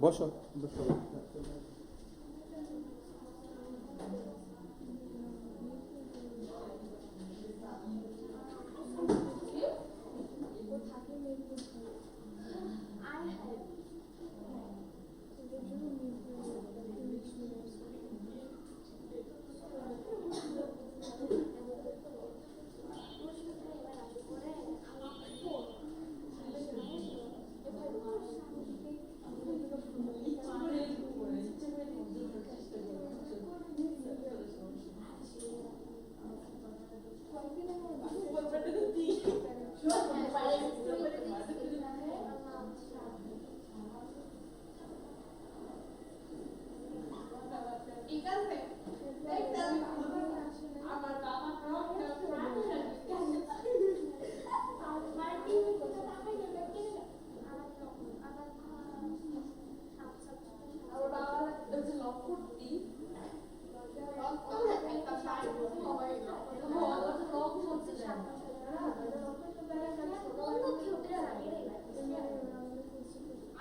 বসো বসো।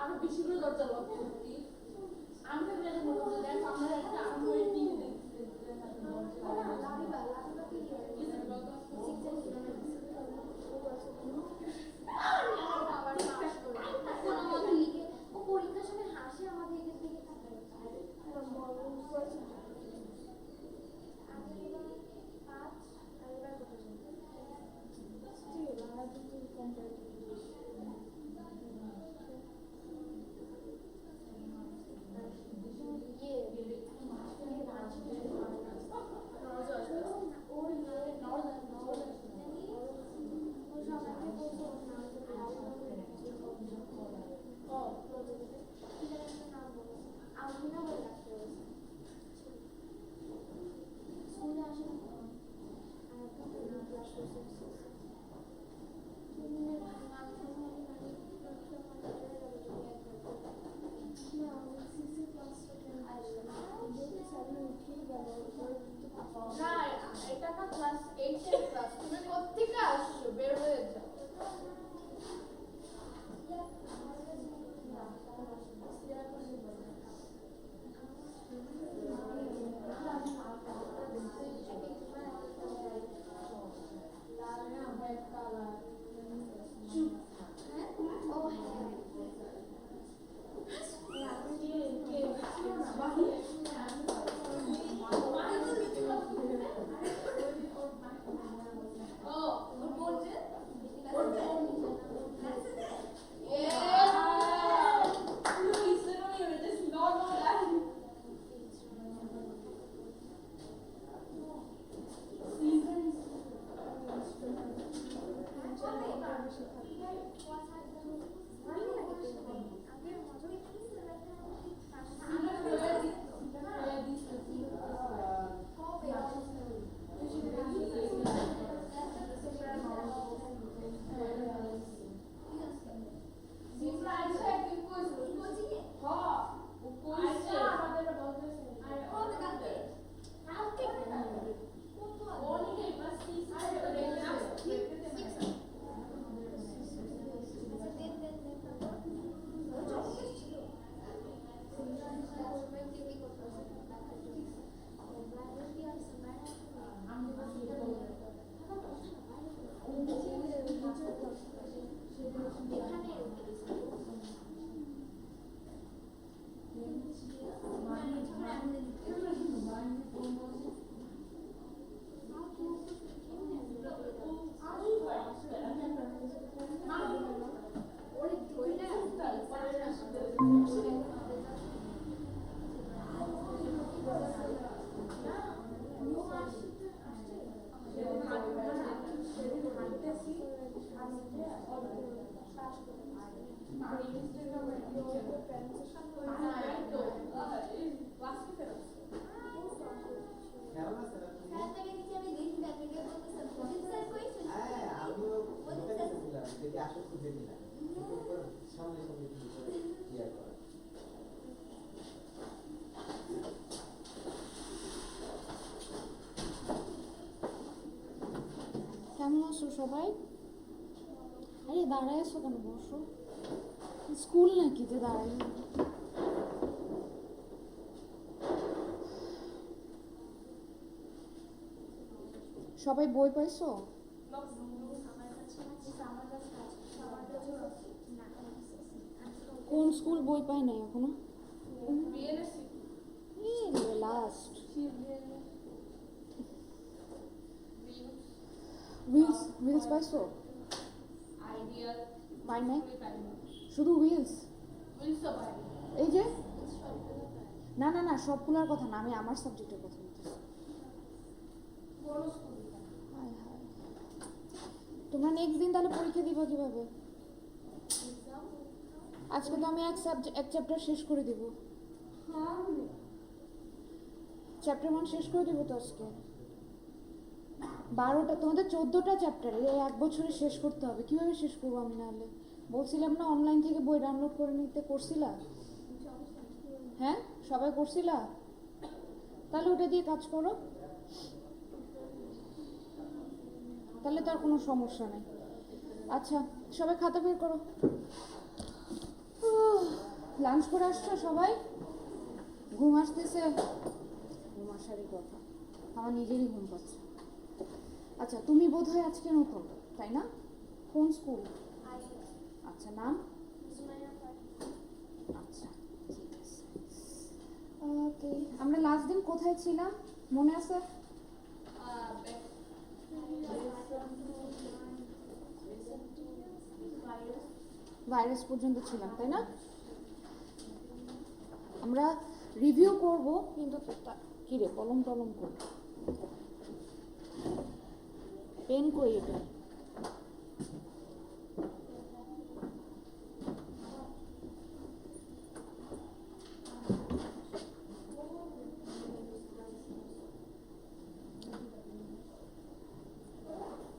আরো বেশি করে দরজা লক করতি আমি পরীক্ষার সময় হাসি আমাদের দিকে এটা না ক্লাস 8 এর ক্লাস তুমি কোত্থেকে আসছো বের হয়ে যাও কেমন আছো সবাই? আরে দাঁড়ায় আছো কেন? বসো। স্কুল নাকি যে দাঁড়াই? সবাই বই পাইছো? কোন স্কুল বই পায় নাই এখনো? লাস্ট হুইলস পাইছো? পাই নাই, শুধু হুইলস। এই যে না না না, সবগুলোর কথা না, আমি আমার সাবজেক্টের কথা বলতেছি। হায় হায়, তোমরা নেক্সট দিন তাহলে পরীক্ষা দিবা কিভাবে? আজকে তো আমি এক চ্যাপ্টার শেষ করে দিব। চ্যাপ্টার 1 শেষ করে দিব তো আজকে। 12টা, তোমাদের 14টা চ্যাপ্টার, এই এক বছরে শেষ করতে হবে। কিভাবে শেষ করবো আমি? নাহলে বলছিলাম না অনলাইন থেকে বই ডাউনলোড করে নিতে, করছিলা? হ্যাঁ, সবাই করছিলা? তাহলে ওটা দিয়ে কাজ করো, তাহলে তো আর কোনো সমস্যা নেই। আচ্ছা, সবাই খাতা বের করো। লাঞ্চ করে আসছো সবাই? ঘুম আসতেছে? ঘুম আসারই কথা, আমার নিজেরই ঘুম পাচ্ছে। আচ্ছা, তুমি বোধহয় আজকে নতুন, তাই না? কোন স্কুল? আচ্ছা, নাম? আচ্ছা, ঠিক আছে। ওকে, আমরা লাস্ট দিন কোথায় ছিলাম মনে আছে? ভাইরাস পর্যন্ত ছিলাম, তাই না? আমরা রিভিউ করব, কিন্তু কি রে, কলম টলম কর, পেন কই এটা?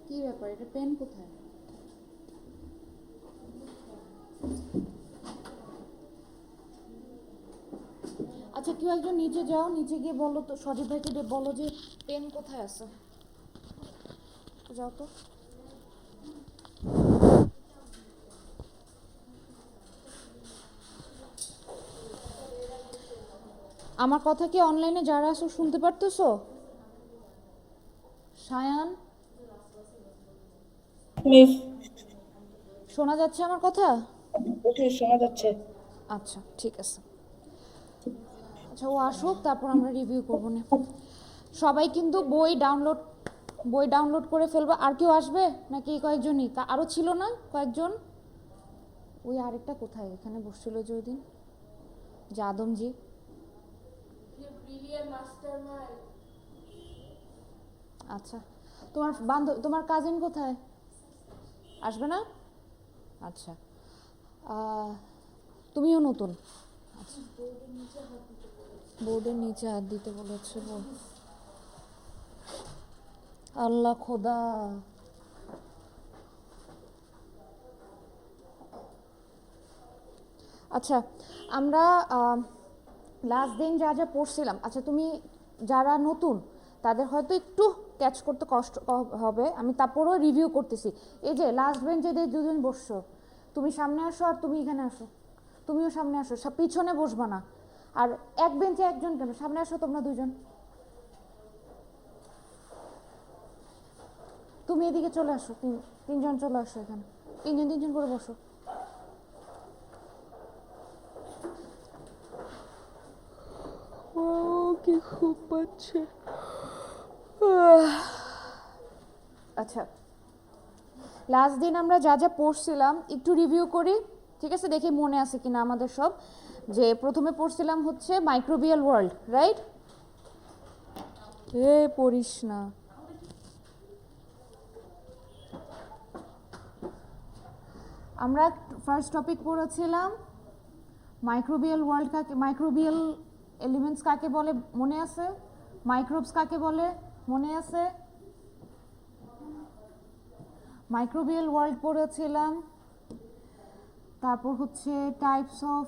কি ব্যাপার, এটা পেন কোথায়? আচ্ছা, কেউ একজন নিচে যাও, নিচে গিয়ে বলো তো, সজীব ভাইকে বলো যে পেন কোথায় আছে, যাও তো। আমার কথা কি অনলাইনে যারা আছো শুনতে পারতেছো? সায়ান, শোনা যাচ্ছে আমার কথা? শোনা যাচ্ছে। আচ্ছা, ঠিক আছে। আচ্ছা, ও আসুক, তারপর আমরা রিভিউ করবো না। সবাই কিন্তু বই ডাউনলোড করে ফেলবো। আর কেউ আসবে নাকি? কয়েকজনই, আরও ছিল না কয়েকজন? ওই আরেকটা কোথায়, এখানে বসছিল যে ওই দিন, যাদমজি। আচ্ছা, তোমার কাজিন কোথায়? আসবে না? আচ্ছা, তুমিও নতুন? আচ্ছা, বোর্ডের নিচে হাত দিতে বলেছে। আল্লাহ খোদা। আচ্ছা, আমরা লাস্ট দিন যা যা পড়ছিলাম, আচ্ছা তুমি যারা নতুন তাদের হয়তো একটু ক্যাচ করতে কষ্ট হবে, আমি তারপরেও রিভিউ করতেছি। এই যে লাস্ট বেঞ্চে যে দুজন বসছো, তুমি সামনে আসো, আর তুমি এখানে আসো, তুমিও সামনে আসো, পিছনে বসবা না। আর এক বেঞ্চে একজন কেন, সামনে আসো তোমরা দুজন, তুমি এদিকে চলে আসো, তিনজন চলে আসো এখানে, তিনজন করে বসো। কি খুব পাচ্ছে। আচ্ছা, লাস্ট দিন আমরা যা যা পড়ছিলাম একটু রিভিউ করি, ঠিক আছে? দেখি মনে আছে কিনা আমাদের সব। যে প্রথমে পড়ছিলাম হচ্ছে মাইক্রোবিয়াল ওয়ার্ল্ড, রাইট? পড়িস না। আমরা ফার্স্ট টপিক পড়েছিলাম মাইক্রোবিয়াল ওয়ার্ল্ড কাকে, মাইক্রোবিয়াল এলিমেন্টস কাকে বলে মনে আছে? মাইক্রোবস কাকে বলে মনে আছে? মাইক্রোবিয়াল ওয়ার্ল্ড পড়েছিলাম। তারপর হচ্ছে টাইপস অফ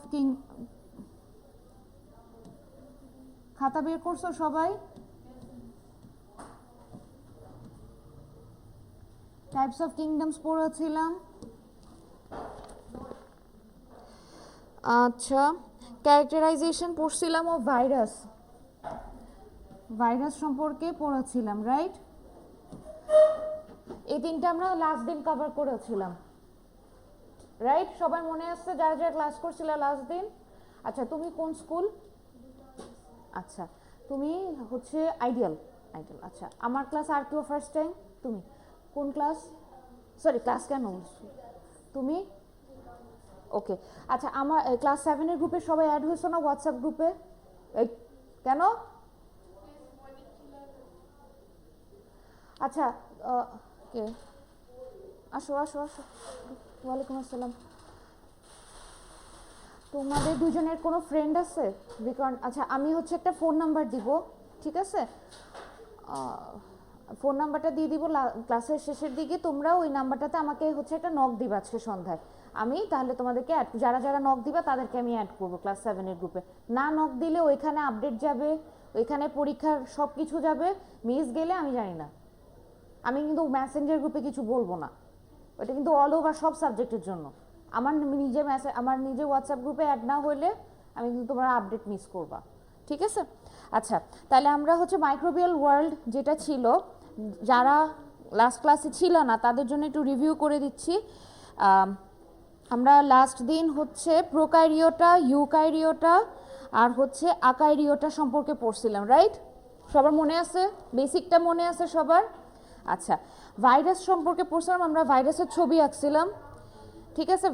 খাতা বের করছো সবাই? টাইপস অফ কিংডমস পড়েছিলাম। আচ্ছা, ক্যারেক্টারাইজেশন পড়ছিলাম ও ভাইরাস সম্পর্কে পড়েছিলাম, রাইট? এই তিনটা আমরা লাস্ট দিন কভার করেছিলাম, রাইট? সবার মনে আছে যারা যারা ক্লাস করছিল লাস্ট দিন? আচ্ছা, তুমি কোন স্কুল? আচ্ছা, তুমি হচ্ছে আইডিয়াল। আইডিয়াল, আচ্ছা। আমার ক্লাস আর কিউ ফার্স্ট টাইম। তুমি কোন ক্লাস? সরি, ক্লাস কেন বলছি? তুমি ওকে। আচ্ছা, আমার ক্লাস 7-এর গ্রুপে সবাই অ্যাড হয়েছো না হোয়াটসঅ্যাপ গ্রুপে? এই কেন? আচ্ছা, কে? আসো আসো আসো। ওয়ালাইকুম আসসালাম। তোমাদের দুজনের কোনো ফ্রেন্ড আছে? বিকজ আচ্ছা, আমি হচ্ছে একটা ফোন নাম্বার দিব, ঠিক আছে? ফোন নাম্বারটা দিয়ে দিব ক্লাসের শেষের দিকে। তোমরা ওই নাম্বারটাতে আমাকে হচ্ছে একটা নক দিবা আজকে সন্ধ্যায়। আমি তাহলে তোমাদেরকে অ্যাড, যারা যারা নক দিবা তাদেরকে আমি অ্যাড করবো ক্লাস 7-এর গ্রুপে। না নক দিলে ওইখানে আপডেট যাবে, ওইখানে পরীক্ষার সব কিছু যাবে, মিস গেলে আমি জানি না। আমি কিন্তু মেসেঞ্জার গ্রুপে কিছু বলবো না, ওটা কিন্তু অল ওভার সব সাবজেক্টের জন্য। আমার নিজের হোয়াটসঅ্যাপ গ্রুপে অ্যাড না হলে আমি কিন্তু তোমার আপডেট মিস করবা, ঠিক আছে? আচ্ছা, তাহলে আমরা হচ্ছে মাইক্রোবিয়াল ওয়ার্ল্ড যেটা ছিল, যারা লাস্ট ক্লাসে ছিল না তাদের জন্য একটু রিভিউ করে দিচ্ছি। আমরা লাস্ট দিন হচ্ছে প্রোকারিওটা, ইউকারিওটা আর হচ্ছে আকারিওটা সম্পর্কে পড়ছিলাম, রাইট? সবার মনে আছে? বেসিকটা মনে আছে সবার? আচ্ছা, ভাইরাস সম্পর্কে পড়ছিলাম, আমরা ভাইরাসের ছবি আঁকছিলাম, ঠিক আছে?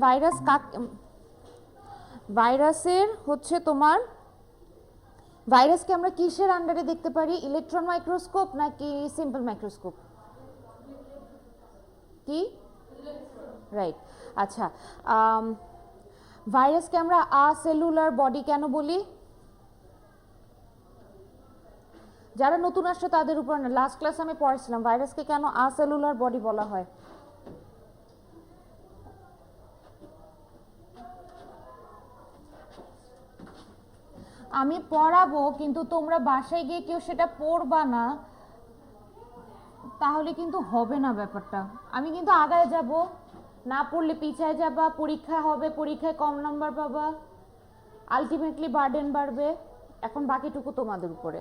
ভাইরাসের হচ্ছে তোমার, ভাইরাসকে আমরা কিসের আন্ডারে দেখতে পারি? ইলেকট্রন মাইক্রোস্কোপ নাকি সিম্পল মাইক্রোস্কোপ? কি? রাইট। আচ্ছা, ভাইরাসকে আমরা সেলুলার বডি কেন বলি? যারা নতুন আসছে তাদের উপর না, লাস্ট ক্লাস আমি পড়াইছিলাম ভাইরাসকে কেন সেলুলার বডি বলা হয়। আমি পড়াবো, কিন্তু তোমরা বাসায় গিয়ে কেউ সেটা পড়বা না, তাহলে কিন্তু হবে না ব্যাপারটা। আমি কিন্তু আগায় যাব, না পড়লে পিছায় যাবা, পরীক্ষা হবে, পরীক্ষায় কম নাম্বার পাবা, আলটিমেটলি বার্ডেন বাড়বে। এখন বাকিটুকু তোমাদের উপরে।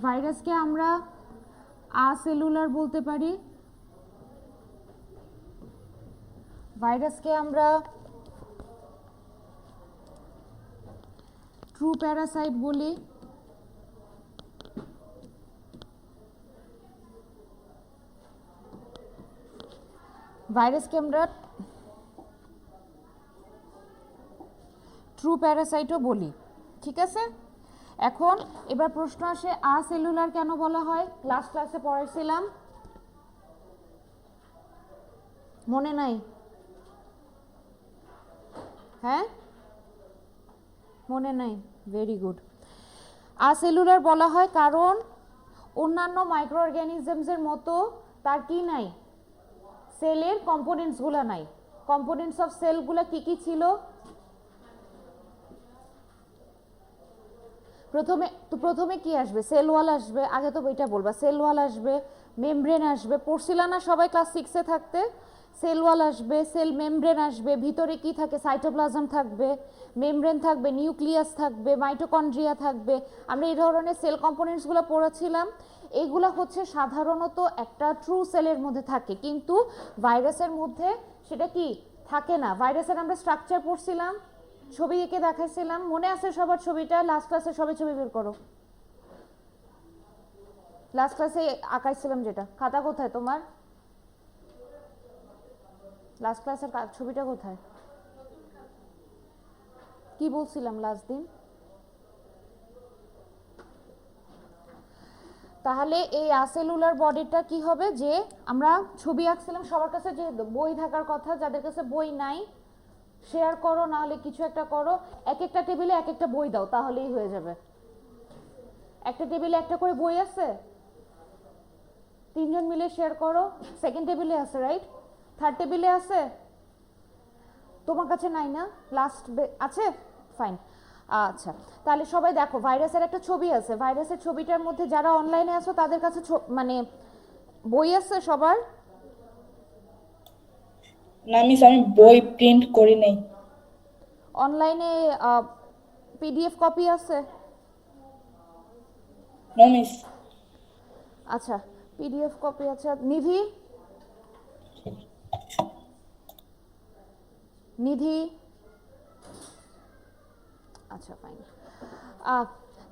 ভাইরাসকে আমরা সেলুলার বলতে পারি, ভাইরাসকে আমরা ট্রু প্যারাসাইট বলি, ভাইরাসকে আমরা ট্রু প্যারাসাইটও বলি, ঠিক আছে? এখন এবার প্রশ্ন আসে, সেলুলার কেন বলা হয়? লাস্ট ক্লাসে পড়াইছিলাম, মনে নাই? হ্যাঁ, মনে নাই? Very good. সেলুলার বলা হয় কারণ অন্যান্য মাইক্রো অর্গানিজমসের মতো তার কি নাই? সেলের কম্পোনেন্টসগুলো নাই। কম্পোনেন্টস অফ সেলগুলো কি কি ছিল? প্রথমে কি আসবে? সেল ওয়াল আসবে, আগে তো বইটা বলবা। সেল ওয়াল আসবে, মেমব্রেন আসবে, পড়ছিলা না সবাই ক্লাস 6-এ থাকতে? সেল ওয়াল আসবে, সেল মেমব্রেন আসবে, ভিতরে কি থাকে? সাইটোপ্লাজম থাকবে, মেমব্রেন থাকবে, নিউক্লিয়াস থাকবে, মাইটোকন্ড্রিয়া থাকবে। আমরা এই ধরনের সেল কম্পোনেন্টসগুলো পড়েছিলাম। এইগুলো হচ্ছে সাধারণত একটা ট্রু সেলের মধ্যে থাকে, কিন্তু ভাইরাসের মধ্যে সেটা কি থাকে না। ভাইরাসের আমরা স্ট্রাকচার পড়ছিলাম, ছবি এঁকে দেখাইছিলাম, মনে আছে সবার ছবিটা? লাস্ট ক্লাসে সবাই ছবি বের করো। লাস্ট ক্লাসে আঁকাইছিলাম যেটা, খাতা কোথায় তোমার? লাস্ট ক্লাসের ছবিটা কোথায়? কি বলছিলাম লাস্ট দিন? তাহলে এই সেলুলার বডিটা কি হবে? যে আমরা ছবি আঁকছিলাম, সবার কাছে যে বই থাকার কথা, যাদের কাছে বই নাই শেয়ার করো, না হলে কিছু একটা করো, এক একটা টেবিলে এক একটা বই দাও, তাহলেই হয়ে যাবে। একটা টেবিলে একটা করে বই আছে, 3 জন মিলে শেয়ার করো। সেকেন্ড টেবিলে আছে, রাইট? থার্ড টেবিলে আছে? তোমার কাছে নাই না? লাস্ট আছে? ফাইন। আচ্ছা, তাহলে সবাই দেখো, ভাইরাসের একটা ছবি আছে। ভাইরাসের ছবিটার মধ্যে যারা অনলাইনে আছো তাদের কাছে মানে বই আছে সবার? না মিস, আমি বই প্রিন্ট করি নাই। অনলাইনে পিডিএফ কপি আছে? No miss. আচ্ছা, পিডিএফ কপি আছে নিধি নিধি আচ্ছা ফাইন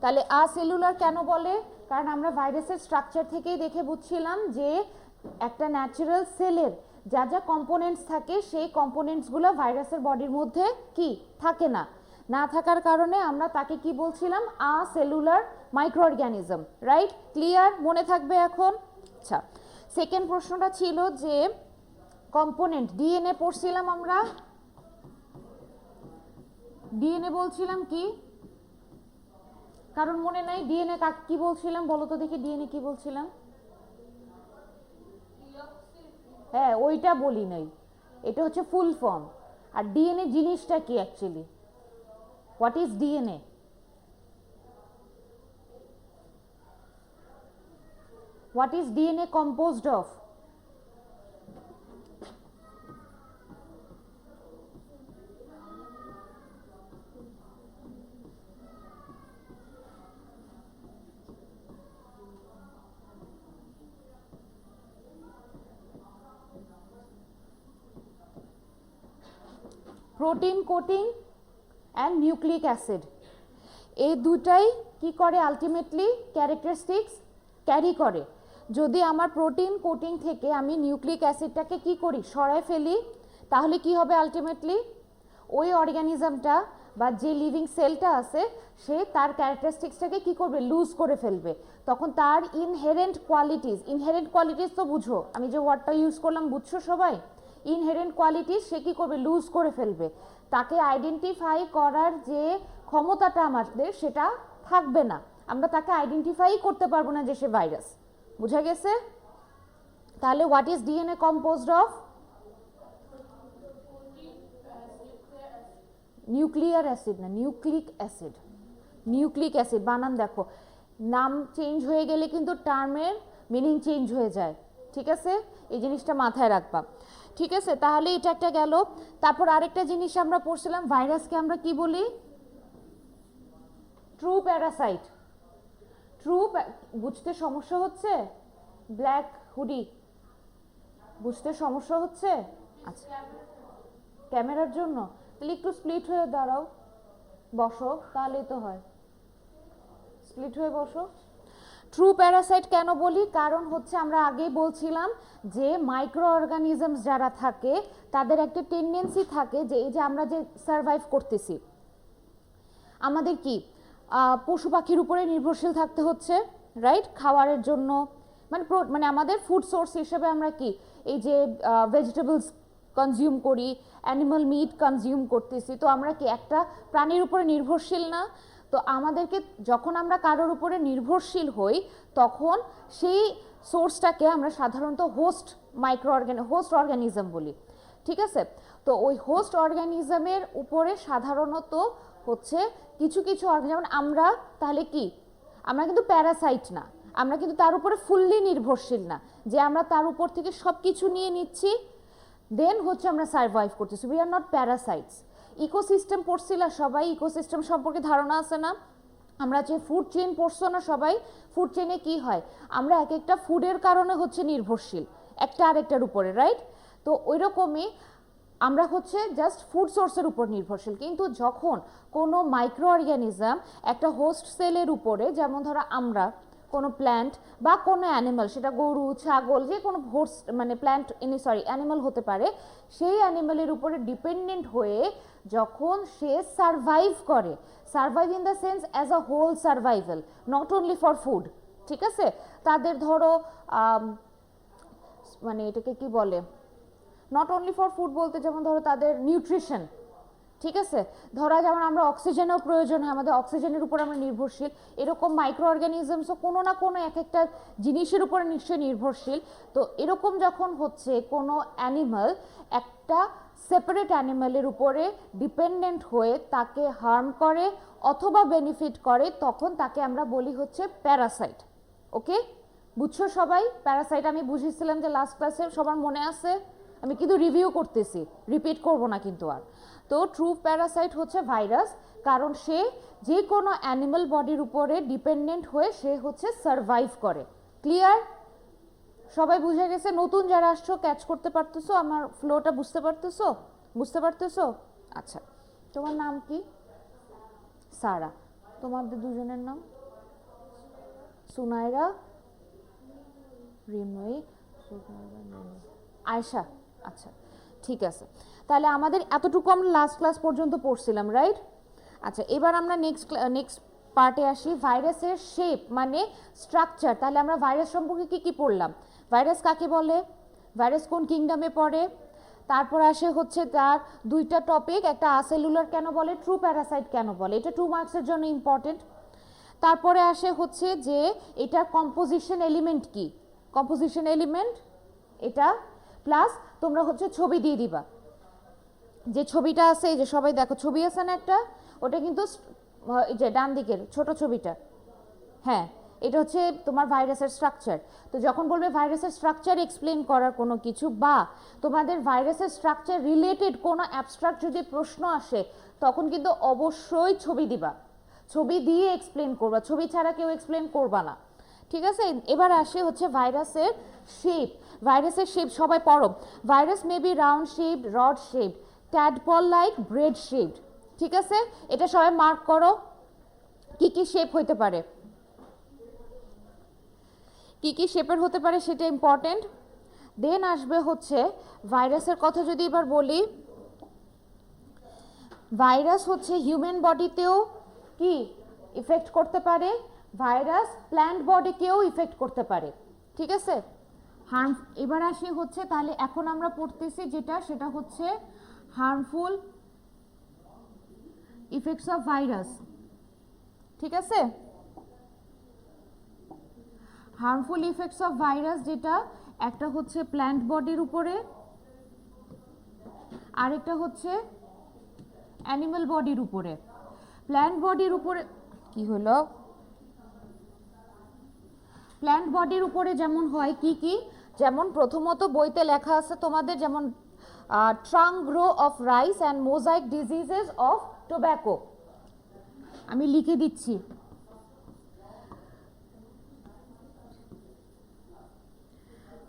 তাহলে সেলুলার কেন বলে কারণ আমরা ভাইরাসের স্ট্রাকচার থেকেই দেখে বুঝছিলাম যে একটা ন্যাচারাল সেলের যা যা কম্পোনেন্টস থাকে সেই কম্পোনেন্টসগুলো ভাইরাসের বডির মধ্যে কি থাকে না না থাকার কারণে আমরা তাকে কি বলছিলাম cellular micro organism right clear মনে থাকবে এখন আচ্ছা সেকেন্ড প্রশ্নটা ছিল যে কম্পোনেন্ট ডিএনএ পড়ছিলাম আমরা ডিএনএ বলছিলাম কি কারণ মনে নাই ডিএনএ কি বলছিলাম বলো তো দেখি ডিএনএ কি বলছিলাম হ্যাঁ ওইটা বলি নাই এটা হচ্ছে ফুল ফর্ম আর ডিএনএ জিনিসটা কি actually what is DNA what is DNA composed of protein coating and nucleic acid এই দুটাই কি করে আলটিমেটলি ক্যারেক্টারিস্টিক্স ক্যারি করে যদি আমার প্রোটিন কোটিং থেকে আমি নিউক্লিক অ্যাসিডটাকে কি করি সরায় ফেলি তাহলে কি হবে আলটিমেটলি ওই অর্গানিজমটা বা যে লিভিং সেলটা আছে সে তার ক্যারেক্টারিস্টিক্সটাকে কি করবে লুজ করে ফেলবে তখন তার ইনহেরেন্ট কোয়ালিটিস তো বুঝো আমি যে ওয়ার্ডটা ইউজ করলাম বুঝছো সবাই ইনহেরেন্ট কোয়ালিটিস সে কি করবে লুজ করে ফেলবে তাকে আইডেন্টিফাই করার যে ক্ষমতাটা আমাদের সেটা থাকবে না আমরা তাকে আইডেন্টিফাই করতে পারবো না যে সে ভাইরাস বুঝা গেছে তাহলে what is DNA composed of nuclear acid না নিউক্লিক অ্যাসিড বানান দেখো নাম চেঞ্জ হয়ে গেলে কিন্তু টার্মের মিনিং চেঞ্জ হয়ে যায় ঠিক আছে এই জিনিসটা মাথায় রাখবা ঠিক আছে তাহলে এটা একটা গেল তারপর আরেকটা জিনিস আমরা পড়ছিলাম ভাইরাসকে আমরা কি বলি ট্রু প্যারাসাইট বুঝতে সমস্যা হচ্ছে ব্ল্যাক হুডি বুঝতে সমস্যা হচ্ছে আচ্ছা ক্যামেরার জন্য তাহলে একটু স্প্লিট হয়ে দাঁড়াও বসো তাহলেই তো হয় স্প্লিট হয়ে বসো ট্রু প্যারাসাইট কেন বলি কারণ হচ্ছে আমরা আগেই বলছিলাম যে মাইক্রো অর্গানিজমস যারা থাকে তাদের একটা টেন্ডেন্সি থাকে যে এই যে আমরা যে সারভাইভ করতেছি আমাদের কি পশু পাখির উপরে নির্ভরশীল থাকতে হচ্ছে রাইট খাবারের জন্য মানে আমাদের ফুড সোর্স হিসেবে আমরা কি এই যে ভেজিটেবলস কনজিউম করি অ্যানিমাল মিট কনজিউম করতেছি তো আমরা কি একটা প্রাণীর উপরে নির্ভরশীল না তো আমাদেরকে যখন আমরা কারোর উপরে নির্ভরশীল হই তখন সেই সোর্সটাকে আমরা সাধারণত হোস্ট অর্গানিজম বলি ঠিক আছে তো ওই হোস্ট অর্গানিজমের উপরে সাধারণত হচ্ছে কিছু যেমন আমরা তাহলে কি আমরা কিন্তু প্যারাসাইট না আমরা কিন্তু তার উপরে ফুললি নির্ভরশীল না যে আমরা তার উপর থেকে সব কিছু নিয়ে নিচ্ছি দেন হচ্ছে আমরা সার্ভাইভ করতেছি we are not parasites ecosystem পড়ছিল সবাই ইকোসিস্টেম সম্পর্কে ধারণা আছে না আমরা যে ফুড চেইন পড়ছো না সবাই ফুড চেইনে কি হয় আমরা এক একটা ফুডের কারণে হচ্ছে নির্ভরশীল একটা আরেকটার উপরে রাইট তো ওই রকমই আমরা হচ্ছে জাস্ট ফুড সোর্সের উপর নির্ভরশীল কিন্তু যখন কোনো মাইক্রো অর্গানিজম একটা হোস্ট সেলের উপরে যেমন ধরো আমরা কোনো প্ল্যান্ট বা কোনো অ্যানিমাল সেটা গরু ছাগল যে কোনো হোস্ট মানে অ্যানিমাল হতে পারে সেই অ্যানিমালের উপরে ডিপেন্ডেন্ট হয়ে যখন সে survive in the sense as a whole survival not only for food ঠিক আছে তাদের ধরো মানে এটাকে কি বলে নট অনলি ফর ফুড বলতে যেমন ধরো তাদের নিউট্রিশন ঠিক আছে ধরা যেমন আমরা অক্সিজেনও প্রয়োজন হয় আমাদের অক্সিজেনের উপর আমরা নির্ভরশীল এরকম মাইক্রো অর্গানিজমসও কোনো না কোনো এক একটা জিনিসের উপরে নিশ্চয়ই নির্ভরশীল তো এরকম যখন হচ্ছে কোনো অ্যানিমাল একটা সেপারেট অ্যানিমালের উপরে ডিপেন্ডেন্ট হয়ে তাকে হার্ম করে অথবা বেনিফিট করে তখন তাকে আমরা বলি হচ্ছে প্যারাসাইট ওকে বুঝছো সবাই প্যারাসাইট আমি বুঝিয়েছিলাম যে লাস্ট ক্লাসে সবার মনে আছে আমি কিন্তু রিভিউ করতেছি রিপিট করব না কিন্তু আর তো ট্রু প্যারাসাইট হচ্ছে ভাইরাস কারণ সে যে কোনো অ্যানিমাল বডির উপরে ডিপেন্ডেন্ট হয়ে সে হচ্ছে সারভাইভ করে ক্লিয়ার সবাই বুঝে গেছে? নতুন যারা আসছো ক্যাচ করতে পারতেছো? আমার ফ্লোটা বুঝতে পারতেছো? বুঝতে পারতেছো? আচ্ছা, তোমার নাম কি? সারা। তোমাদের দুজনের নাম? সুনাইরা, রিমই, আয়শা। আচ্ছা, ঠিক আছে। তাহলে আমাদের এতটুকু আমরা লাস্ট ক্লাস পর্যন্ত পড়ছিলাম, রাইট? আচ্ছা, এবার আমরা নেক্সট পার্টে আসি। ভাইরাসের শেপ মানে স্ট্রাকচার। তাহলে আমরা ভাইরাস সম্পর্কে কি কি পড়লাম? ভাইরাস কাকে বলে, ভাইরাস কোন কিংডমে পড়ে, তারপর আসে হচ্ছে তার দুইটা টপিক, একটা আসেলুলার কেন বলে, ট্রু প্যারাসাইট কেন বলে, এটা 2 মার্কসের জন্য ইম্পর্টেন্ট। তারপরে আসে হচ্ছে যে এটার কম্পোজিশন এলিমেন্ট কি, কম্পোজিশন এলিমেন্ট এটা, প্লাস তোমরা হচ্ছে ছবি দিয়ে দিবা। যে ছবিটা আছে, এই যে সবাই দেখো ছবি আছে না একটা, ওটা কিন্তু এই যে ডান দিকের ছোট ছবিটা, হ্যাঁ, এটা হচ্ছে তোমার ভাইরাসের স্ট্রাকচার। তো যখন বলবে ভাইরাসের স্ট্রাকচার এক্সপ্লেন করার কোনো কিছু, বা তোমাদের ভাইরাসের স্ট্রাকচার রিলেটেড কোনো অ্যাবস্ট্রাক্ট যদি প্রশ্ন আসে, তখন কিন্তু অবশ্যই ছবি দিবা, ছবি দিয়ে এক্সপ্লেন করবা, ছবি ছাড়া কেউ এক্সপ্লেন করবা না, ঠিক আছে? এবার আসে হচ্ছে ভাইরাসের শেপ। ভাইরাসের শেপ সবাই পড়ো। Virus may be round shaped, rod shaped, tadpole like, bread shaped, ঠিক আছে? এটা সবাই মার্ক করো, কি কি শেপ হইতে পারে, কি কি শেপের হতে পারে সেটা ইম্পর্টেন্ট। দেন আসবে হচ্ছে ভাইরাসের কথা যদি এবার বলি, ভাইরাস হচ্ছে হিউম্যান বডিতেও কি ইফেক্ট করতে পারে, ভাইরাস প্ল্যান্ট বডিকেও ইফেক্ট করতে পারে, ঠিক আছে? এবার আসি হচ্ছে, তাহলে এখন আমরা পড়তেছি যেটা, সেটা হচ্ছে হার্মফুল ইফেক্টস অফ ভাইরাস, ঠিক আছে? হার্মফুল ইফেক্টস অফ ভাইরাস যেটা, একটা হচ্ছে প্ল্যান্ট বডির উপরে, আরেকটা হচ্ছে অ্যানিমাল বডির উপরে। প্ল্যান্ট বডির উপরে কি হলো, প্ল্যান্ট বডির উপরে যেমন হয় কি কি, যেমন প্রথমত বইতে লেখা আছে তোমাদের, যেমন trunk grow of rice and mosaic diseases of tobacco. আমি লিখে দিচ্ছি,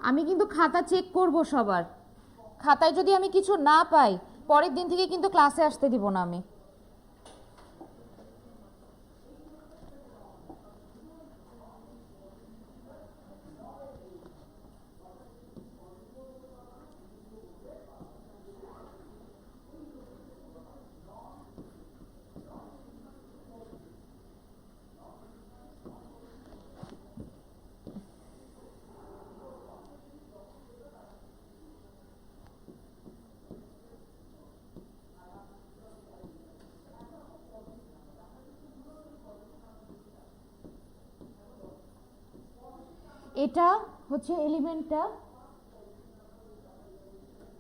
আমি কিন্তু খাতা চেক করব সবার, খাতায় যদি আমি কিছু না পাই পরের দিন থেকে কিন্তু ক্লাসে আসতে দিব না আমি। এটা হচ্ছে এলিমেন্টটা,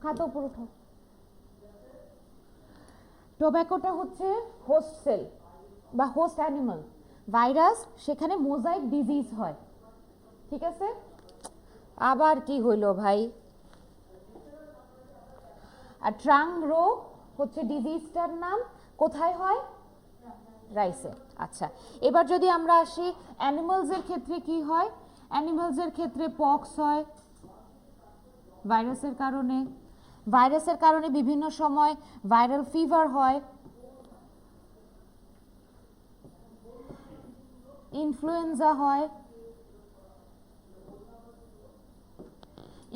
খাতা উপর উঠো। টোব্যাকোটা হচ্ছে হোস্ট সেল বা হোস্ট অ্যানিমাল, ভাইরাস সেখানে মোজাইক ডিজিজ হয়, ঠিক আছে? আবার কি হইলো ভাই? আর ট্রাঙ্ক গ্রো হচ্ছে ডিজিজটার নাম, কোথায় হয়? রাইসে। আচ্ছা, এবার যদি আমরা আসি অ্যানিমালসের ক্ষেত্রে কি হয়, অ্যানিমালসের ক্ষেত্রে পক্স হয় ভাইরাসের কারণে, ভাইরাসের কারণে বিভিন্ন সময় ভাইরাল ফিভার হয়, ইনফ্লুয়েঞ্জা হয়,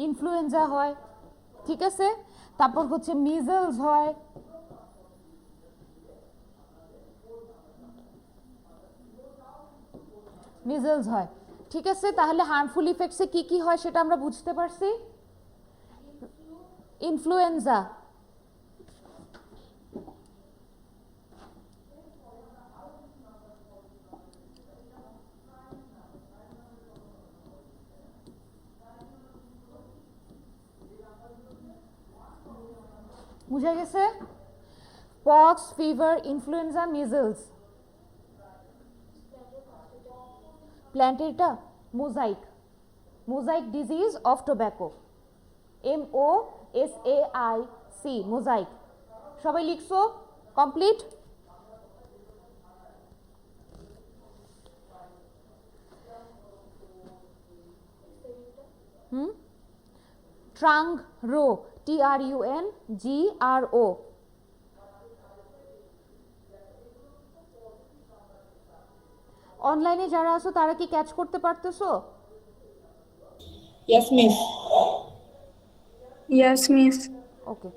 ইনফ্লুয়েঞ্জা হয়, ঠিক আছে? তারপর হচ্ছে মিজলস হয়, মিজলস হয়, ঠিক আছে? তাহলে হার্মফুল ইফেক্টসে কি কি হয় সেটা আমরা বুঝতে পারছি। ইনফ্লুয়েঞ্জা, বুঝা গেছে? Pox, fever, influenza, measles. প্ল্যান্টেরটা mosaic, mosaic disease of tobacco, MOSAIC, mosaic. সবাই লিখছো? কমপ্লিট? Tungro, TRUNGRO। অনলাইনে যারা আছো তারা কি ক্যাচ করতে পারতেছো? Yes, miss. Yes, miss. ওকে।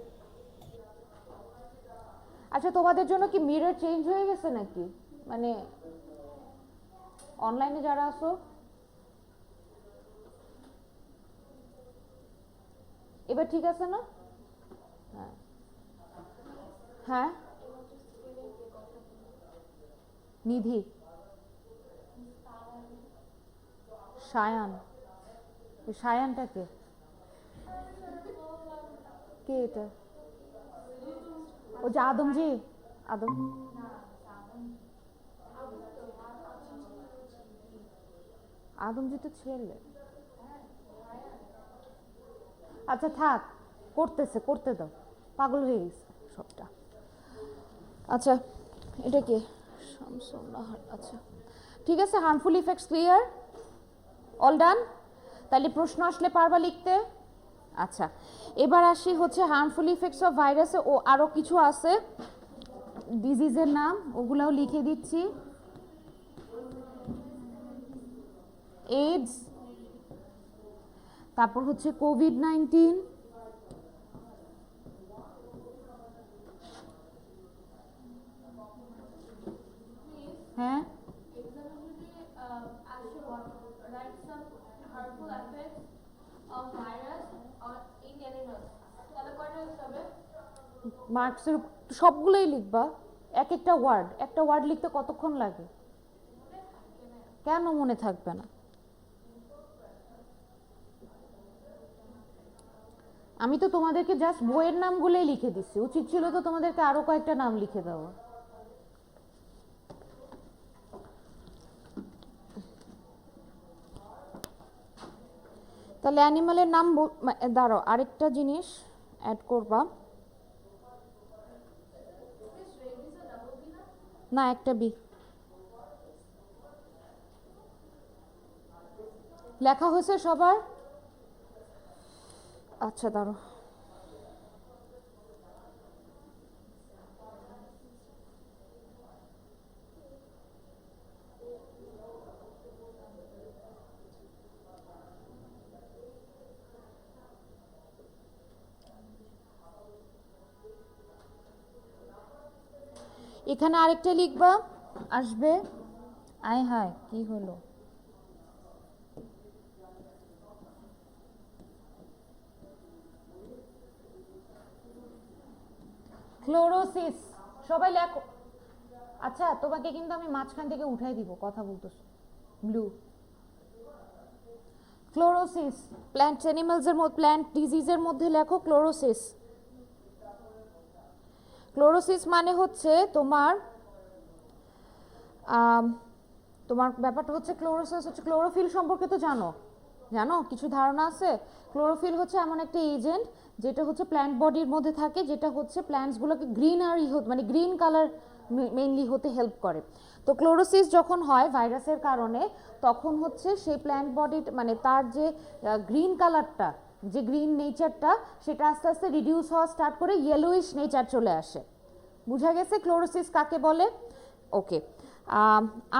আচ্ছা, তোমাদের জন্য কি মিরর চেঞ্জ হয়ে গেছে নাকি? মানে অনলাইনে যারা আছো, এবার ঠিক আছে না? হ্যাঁ হ্যাঁ, নিধি, সায়ান। ওই সায়ানটা কে? কে এটা? ও যে আদমজি, আদম। আদমজি তো ছেলে। আচ্ছা থাক, করতে দাও, পাগল হয়ে গেছে সবটা। আচ্ছা, এটা কি? শামসুন্নাহার। আচ্ছা ঠিক আছে, harmful effects clear, all done. তাহলে প্রশ্ন আসলে পারবা লিখতে। আচ্ছা, এবার আসি হচ্ছে হার্মফুল ইফেক্টস অফ ভাইরাসে। ও আরও কিছু আছে ডিজিজের নাম, ওগুলাও লিখে দিচ্ছি। এইডস, তারপর হচ্ছে কোভিড-19, হ্যাঁ মার্কসের সবগুলোই লিখবা, এক একটা ওয়ার্ড লিখতে কতক্ষণ লাগে? কেন মনে থাকবে না? আমি তো তোমাদেরকে জাস্ট বইয়ের নামগুলোই লিখে দিচ্ছি, উচিত ছিল তো তোমাদেরকে আরো কয়েকটা নাম লিখে দেওয়া। তাহলে অ্যানিমালের নাম দাঁড়াও, আরেকটা জিনিস অ্যাড করবা। না, একটা বি। লেখা হয়েছে সবার? আচ্ছা দাঁড়াও, এখানে আরেকটা লিখবা, আসবে। আয় হায়, কি হলো? ক্লোরোসিস, সবাই লেখো। আচ্ছা, তোমাকে কিন্তু আমি মাঝখান থেকে উঠাই দিব, কথা বলতেছো। ব্লু, ক্লোরোসিস, প্ল্যান্ট অ্যানিমালসের মধ্যে, প্ল্যান্ট ডিজিজের মধ্যে লেখো ক্লোরোসিস। ক্লোরোসিস মানে হচ্ছে তোমার তোমার ব্যাপারটা হচ্ছে ক্লোরোসিস হচ্ছে, ক্লোরোফিল সম্পর্কে তো জানো কিছু ধারণা আছে? ক্লোরোফিল হচ্ছে এমন একটা এজেন্ট যেটা হচ্ছে প্ল্যান্ট বডির মধ্যে থাকে, যেটা হচ্ছে প্ল্যান্টসগুলোকে গ্রিনারি মানে গ্রিন কালার মেইনলি হতে হেল্প করে। তো ক্লোরোসিস যখন হয় ভাইরাসের কারণে, তখন হচ্ছে সেই প্ল্যান্ট বডি মানে তার যে গ্রিন কালারটা, যে গ্রিন নেচারটা, সেটা আস্তে আস্তে রিডিউস হওয়া স্টার্ট করে ইয়েলোইশ নেচার চলে আসে। বুঝা গেছে ক্লোরোসিস কাকে বলে? ওকে,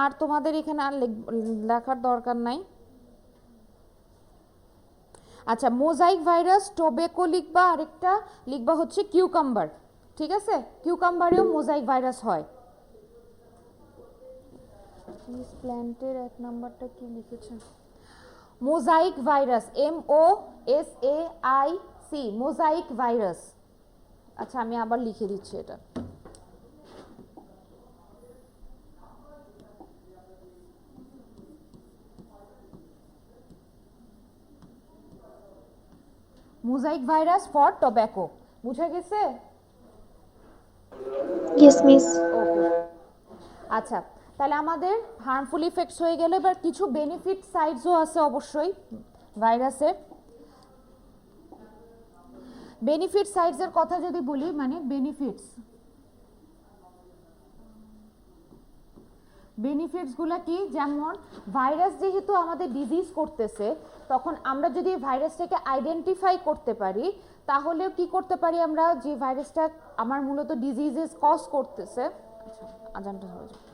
আর তোমাদের এখানে আর লেখার দরকার নাই। আচ্ছা, মোজাইক ভাইরাস, টোবেকো লিখবা, আরেকটা লিখবা হচ্ছে কিউকাম্বার। ঠিক আছে, কিউকাম্বারেও মোজাইক ভাইরাস হয়। প্ল্যান্টের এক নাম্বারটা কি লিখেছেন? Mosaic virus, MOSAIC, mosaic virus. আচ্ছা, আমি আবার লিখে দিচ্ছি এটা। Mosaic virus for tobacco. বুঝা গেছে? Yes, miss. ওকে, আচ্ছা তাহলে আমাদের হার্মফুল ইফেক্টস হয়ে গেল। এবার কিছু বেনিফিট সাইডসও আছে অবশ্যই ভাইরাসের। বেনিফিট সাইডসের কথা যদি বলি, মানে বেনিফিটস, বেনিফিটসগুলো কি, যেমন ভাইরাস যেহেতু আমাদের ডিজিজ করতেছে, তখন আমরা যদি ভাইরাসটাকে আইডেন্টিফাই করতে পারি, তাহলেও কি করতে পারি আমরা, যে ভাইরাসটা আমার মূলত ডিজিজেস কজ করতেছে। আচ্ছা, আজানটা হয়ে যাবে।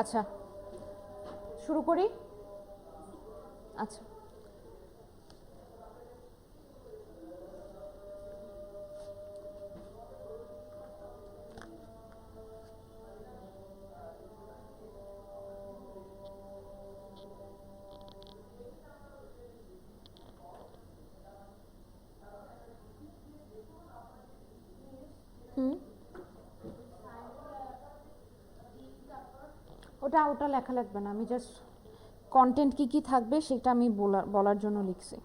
আচ্ছা, শুরু করি। আচ্ছা, ওটা ওটা লেখা লাগবে না, আমি জাস্ট কন্টেন্ট কি কি থাকবে সেটা আমি বলার জন্য লিখছি।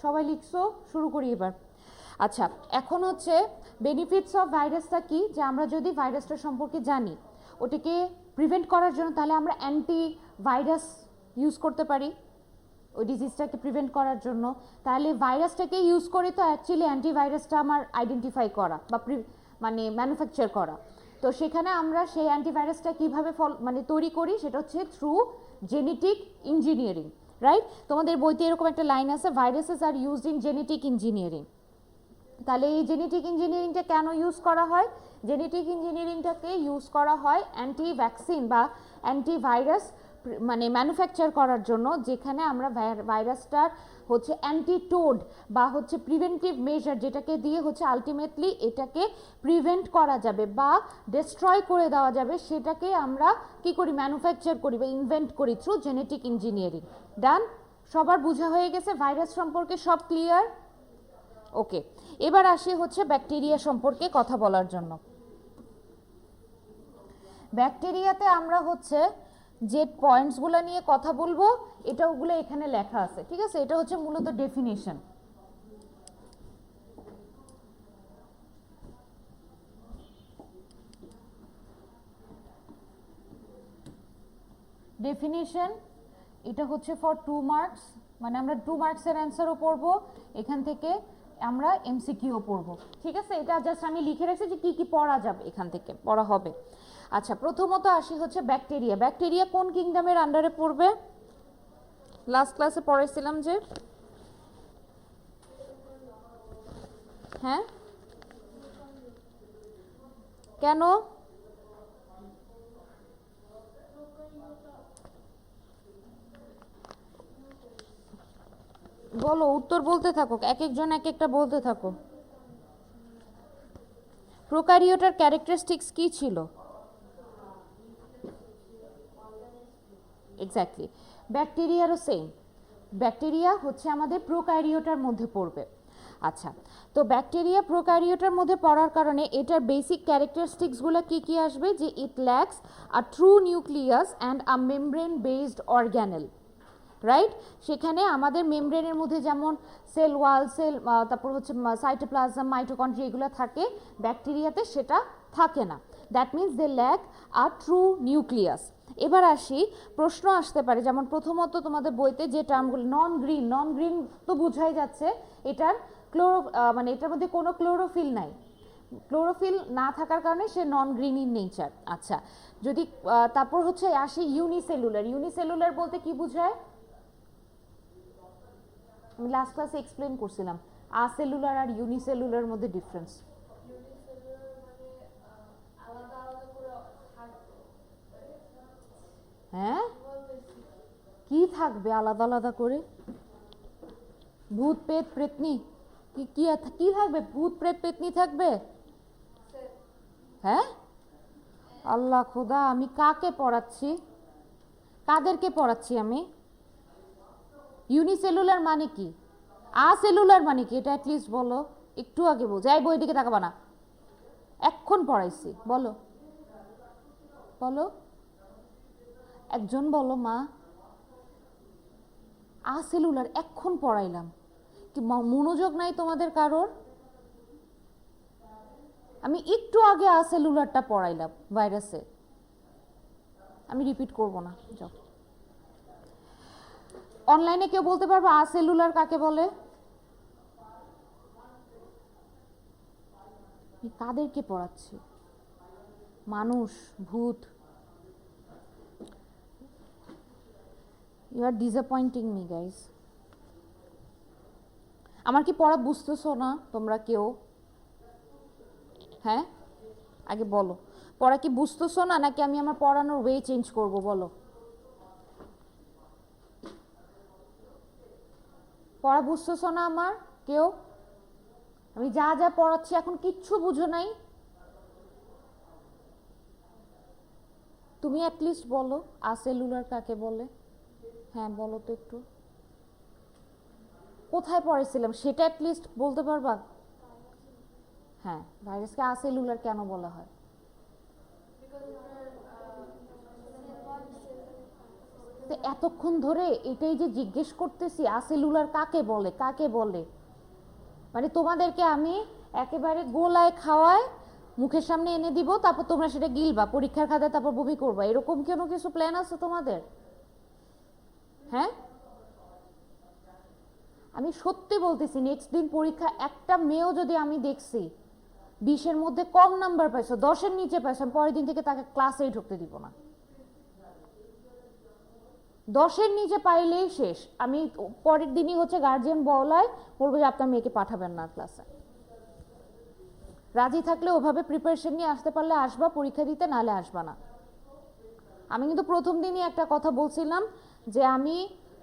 সবাই লিখছো? শুরু করি এবার। আচ্ছা, এখন হচ্ছে বেনিফিটস অফ ভাইরাসটা কি, যে আমরা যদি ভাইরাসটা সম্পর্কে জানি, ওটাকে প্রিভেন্ট করার জন্য তাহলে আমরা অ্যান্টি ভাইরাস ইউজ করতে পারি ওই ডিজিজটাকে প্রিভেন্ট করার জন্য। তাহলে ভাইরাসটাকে ইউজ করে তো অ্যাকচুয়ালি অ্যান্টিভাইরাসটা আমার আইডেন্টিফাই করা বা মানে ম্যানুফ্যাকচার করা। তো সেখানে আমরা সেই অ্যান্টিভাইরাসটা কীভাবে মানে তৈরি করি, সেটা হচ্ছে থ্রু জেনেটিক ইঞ্জিনিয়ারিং, রাইট? তোমাদের বইতে এরকম একটা লাইন আছে, viruses are used in genetic engineering. তাহলে এই জেনেটিক ইঞ্জিনিয়ারিংটা কেন ইউজ করা হয়? জেনেটিক ইঞ্জিনিয়ারিংটাকে ইউজ করা হয় অ্যান্টি ভ্যাকসিন বা অ্যান্টিভাইরাস মানে ম্যানুফ্যাকচার করার জন্য, যেখানে আমরা ভাইরাসটার হচ্ছে অ্যান্টিটোড বা হচ্ছে প্রিভেন্টিভ মেজার, যেটাকে দিয়ে হচ্ছে আলটিমেটলি এটাকে প্রিভেন্ট করা যাবে বা ডিস্ট্রয় করে দেওয়া যাবে, সেটাকে আমরা কি করি, ম্যানুফ্যাকচার করি বা ইনভেন্ট করি থ্রু জেনেটিক ইঞ্জিনিয়ারিং। ডান? সবার বোঝা হয়ে গেছে ভাইরাস সম্পর্কে? সব ক্লিয়ার? ওকে, এবার আসি হচ্ছে ব্যাকটেরিয়া সম্পর্কে কথা বলার জন্য। ব্যাকটেরিয়াতে আমরা হচ্ছে যে পয়েন্টসগুলো নিয়ে কথা বলবো, এটা ওগুলো এখানে লেখা আছে, ঠিক আছে? এটা হচ্ছে মূলত ডেফিনেশন। ডেফিনেশন এটা হচ্ছে ফর 2 মার্কস, মানে আমরা 2 মার্কসের অ্যান্সারও পড়বো এখান থেকে। আমরা এমসিকিউ পড়ব, ঠিক আছে? এটা জাস্ট আমি লিখে রাখছি যে কি কি পড়া যাবে, এখান থেকে পড়া হবে। আচ্ছা, প্রথমত আসি হচ্ছে ব্যাকটেরিয়া। ব্যাকটেরিয়া কোন কিংডমের আন্ডারে পড়বে? লাস্ট ক্লাসে পড়াইছিলাম যে, হ্যাঁ কেন? বলো, উত্তর বলতে থাকো, এক একজন এক একটা বলতে থাকো। প্রোক্যারিওটার ক্যারেক্টারিস্টিক্স কি ছিল? Exactly, ব্যাকটেরিয়ারও same. ব্যাকটেরিয়া হচ্ছে আমাদের প্রোক্যারিওটার মধ্যে পড়বে। আচ্ছা, তো ব্যাকটেরিয়া প্রোক্যারিওটার মধ্যে পড়ার কারণে এটার বেসিক ক্যারেক্টারিস্টিক্সগুলো কি কি আসবে? যে it lacks a true nucleus and a membrane based organelle, right? সেখানে আমাদের মেমব্রেনের মধ্যে যেমন সেল ওয়াল, সেল, তারপর হচ্ছে সাইটোপ্লাজম, মাইটোকন্ড্রিয়া, এগুলো থাকে, ব্যাকটেরিয়াতে সেটা থাকে না। That means they lack a true nucleus. এবার আসি, প্রশ্ন আসতে পারে, যেমন প্রথমত তোমাদের বইতে যে টার্মগুলো, নন গ্রিন, নন গ্রিন তো বোঝাই যাচ্ছে এটার মানে এটার মধ্যে কোনো ক্লোরোফিল নাই, ক্লোরোফিল না থাকার কারণে সে নন গ্রিন ইন নেচার। আচ্ছা, যদি তারপর হচ্ছে আসি ইউনিসেলুলার। ইউনিসেলুলার বলতে কি বোঝায়? আমি লাস্ট ক্লাসে এক্সপ্লেন করছিলাম আসেলুলার আর ইউনিসেলুলার মধ্যে ডিফারেন্স। হ্যাঁ, কি থাকবে আলাদা আলাদা করে? ভূত প্রেত প্রেতনি কি কি কি থাকবে? ভূত প্রেত পেতনি থাকবে? হ্যাঁ, আল্লাহ খোদা, আমি কাকে পড়াচ্ছি? কাদেরকে পড়াচ্ছি আমি? ইউনিসেলুলার মানে কি? আসেলুলার মানে কি? এটা অ্যাটলিস্ট বলো, একটু আগে বলছো। এই বই দিকে তাকাবা না, এক্ষণ পড়াইছি, বলো বলো, একজন বলো মা। আসেলুলার এক্ষণ পড়াইলাম, কি মনোযোগ নাই তোমাদের কারোর? আমি একটু আগে আসেলুলারটা পড়াইলাম ভাইরাসে, আমি রিপিট করব না। যাও, অনলাইনে কেউ বলতে পারবে আসেলুলার কাকে বলে? কাদেরকে পড়াচ্ছি? মানুষ, ভূত? You are disappointing me guys. আমার কি পড়া বুঝতেছো না তোমরা কেউ? হ্যাঁ, আগে বলো, পড়া কি বুঝতেছো না, নাকি আমি আমার পড়ানোর ওয়ে চেঞ্জ করব? বলো, পড়া বুঝতেছো না আমার কেউ? আমি যা যা পড়াচ্ছি এখন কিচ্ছু বুঝো নাই? তুমি অ্যাটলিস্ট বলো আসেলুলার কাকে বলে? হ্যাঁ বলো তো একটু, কোথায় পড়াইছিলাম সেটা অ্যাটলিস্ট বলতে পারবা? হ্যাঁ, ভাইরাসকে আসেলুলার কেন বলা হয়? তো এতক্ষণ ধরে এটাই যে জিজ্ঞেস করতেছি আসেলুলার কাকে বলে, কাকে বলে, মানে তোমাদেরকে আমি একেবারে গোলায় খাওয়ায় মুখের সামনে এনে দিব, তারপর তোমরা সেটা গিলবা পরীক্ষার খাতায়, তারপর বমি করবা, এরকম কোনো কিছু প্ল্যান আছে তোমাদের? হ্যাঁ, আমি সত্যি বলতেছি, নেক্সট দিন পরীক্ষা একটা মেয়েও যদি আমি দেখছি 20-এর মধ্যে কম নাম্বার পাইছো, 10-এর নিচে পাইছো, আমি পরের দিন থেকে তাকে ক্লাসেই ঢুকতে দিব না। 10-এর নিচে পাইলেই শেষ, আমি পরের দিনই হচ্ছে গার্জিয়ান বলায় বলবো যে আপনার মেয়েকে পাঠাবেন না ক্লাসে। রাজি থাকলে ওভাবে প্রিপারেশন নিয়ে আসতে পারলে আসবা পরীক্ষা দিতে, নাহলে আসবা না। আমি কিন্তু প্রথম দিনই একটা কথা বলছিলাম যে আমি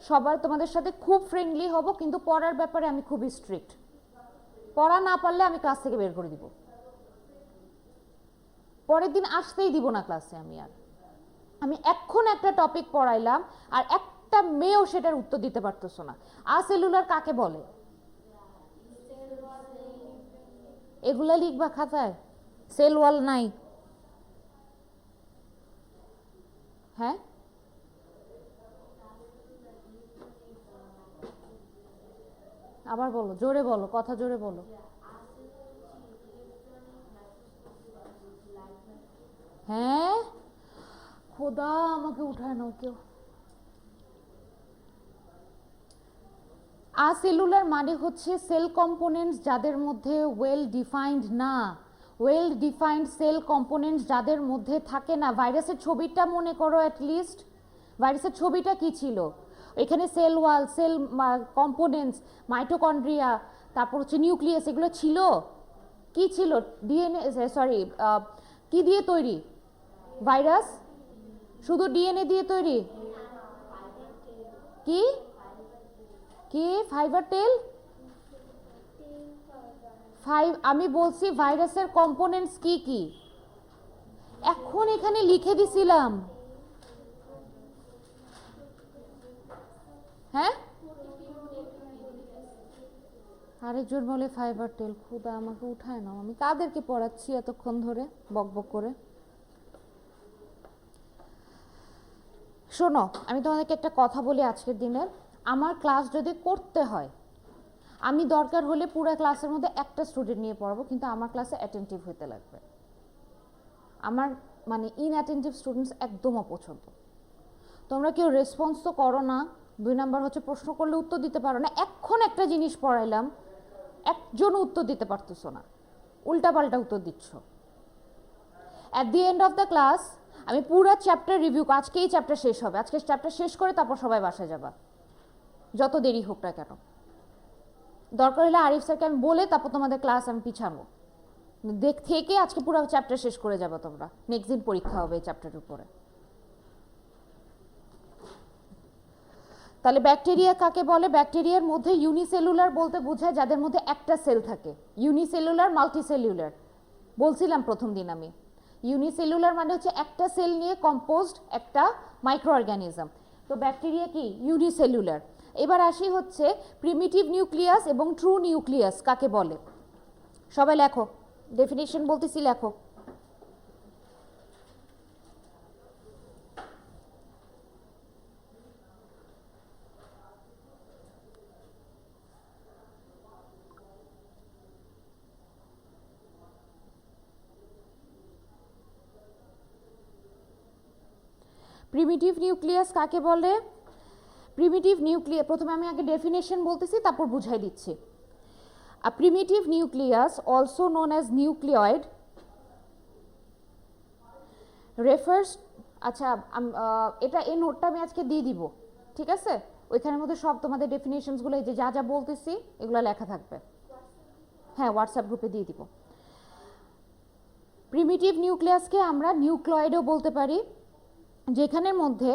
সবার তোমাদের সাথে খুব ফ্রেন্ডলি হব, কিন্তু পড়ার ব্যাপারে আমি খুবই স্ট্রিক্ট। পড়া না পারলে আমি ক্লাস থেকে বের করে দিব, পরের দিন আসতেই দিব না ক্লাসে। আমি এখন একটা টপিক পড়াইলাম আর একটা মেয়েও সেটার উত্তর দিতে পারতেছো না। আসেলুলার কাকে বলে? এগুলা লিখবা খাতায়, সেল ওয়াল নাই। হ্যাঁ, আবার বলো, জোরে বলো, কথা জোরে বলো। হ্যাঁ, খোদা আমাকে উঠায় নাও কেউ। আসেলুলার মানে হচ্ছে সেল কম্পোনেন্টস যাদের মধ্যে ওয়েল ডিফাইন্ড না, ওয়েল ডিফাইন্ড সেল কম্পোনেন্টস যাদের মধ্যে থাকে না। ভাইরাসের ছবিটা মনে করো অ্যাটলিস্ট, ভাইরাসের ছবিটা কি ছিল? এখানে cell wall, cell components, mitochondria, তারপর হচ্ছে নিউক্লিয়াস, এগুলো ছিল। কি ছিল? ডিএনএ, সরি, কি দিয়ে তৈরি ভাইরাস? শুধু ডিএনএ দিয়ে তৈরি? কি কি ফাইবার টেল? আমি বলছি ভাইরাসের কম্পোনেন্টস কি কি, এখন এখানে লিখে দিছিলাম। হ্যাঁ, আরেকজন বলে ফাইবার টেল। খুদা আমাকে উঠায় নাও, আমি কাদেরকে পড়াচ্ছি এতক্ষণ ধরে বক বক করে। শোনো, আমি তোমাদেরকে একটা কথা বলি আজকের দিনের। আমার ক্লাস যদি করতে হয়, আমি দরকার হলে পুরো ক্লাসের মধ্যে একটা স্টুডেন্ট নিয়ে পড়াবো, কিন্তু আমার ক্লাসে অ্যাটেন্টিভ হতে লাগবে। আমার মানে ইনঅ্যাটেন্টিভ স্টুডেন্টস একদম অপছন্দ। তোমরা কেউ রেসপন্স তো করো না, 2 নাম্বার হচ্ছে প্রশ্ন করলে উত্তর দিতে পারো না। এখন একটা জিনিস পড়াইলাম, একজনও উত্তর দিতে পারতেছো না, উল্টাপাল্টা উত্তর দিচ্ছ। At the end of the class আমি পুরো চ্যাপ্টার রিভিউ, আজকে এই চ্যাপ্টার শেষ হবে, আজকে চ্যাপ্টার শেষ করে তারপর সবাই বাসায় যাবা, যত দেরি হোক না কেন। দরকার হলে আরিফ স্যারকে আমি বলে তারপর তোমাদের ক্লাস আমি পিছাবো, থেকে আজকে পুরো চ্যাপ্টার শেষ করে যাবো তোমরা। নেক্সট দিন পরীক্ষা হবে এই চ্যাপ্টারের উপরে। তাহলে ব্যাকটেরিয়া কাকে বলে? ব্যাকটেরিয়ার মধ্যে ইউনিসেলুলার বলতে বোঝায় যাদের মধ্যে একটা সেল থাকে। ইউনিসেলুলার, মাল্টিসেলুলার বলছিলাম প্রথম দিন আমি। ইউনিসেলুলার মানে হচ্ছে একটা সেল নিয়ে কম্পোজড একটা মাইক্রো অর্গানিজম। তো ব্যাকটেরিয়া কি? ইউনিসেলুলার। এবার আসি হচ্ছে প্রিমিটিভ নিউক্লিয়াস এবং ট্রু নিউক্লিয়াস কাকে বলে। সবাই লেখো, ডেফিনিশন বলতেছি, লেখো। প্রিমিটিভ নিউক্লিয়াস কাকে বলে? প্রিমিটিভ নিউক্লিয়াস, প্রথমে আমি আগে ডেফিনেশন বলতেছি তারপর বুঝাই দিচ্ছি। A primitive nucleus, also known as nucleoid, refers, আচ্ছা এটা এই নোটটা আমি আজকে দিয়ে দিব, ঠিক আছে? ওইখানের মধ্যে সব তোমাদের ডেফিনেশনসগুলো, এই যে যা যা বলতেছি এগুলো লেখা থাকবে। হ্যাঁ, হোয়াটসঅ্যাপ গ্রুপে দিয়ে দিব। প্রিমিটিভ নিউক্লিয়াসকে আমরা নিউক্লয়েডও বলতে পারি, যেখানের মধ্যে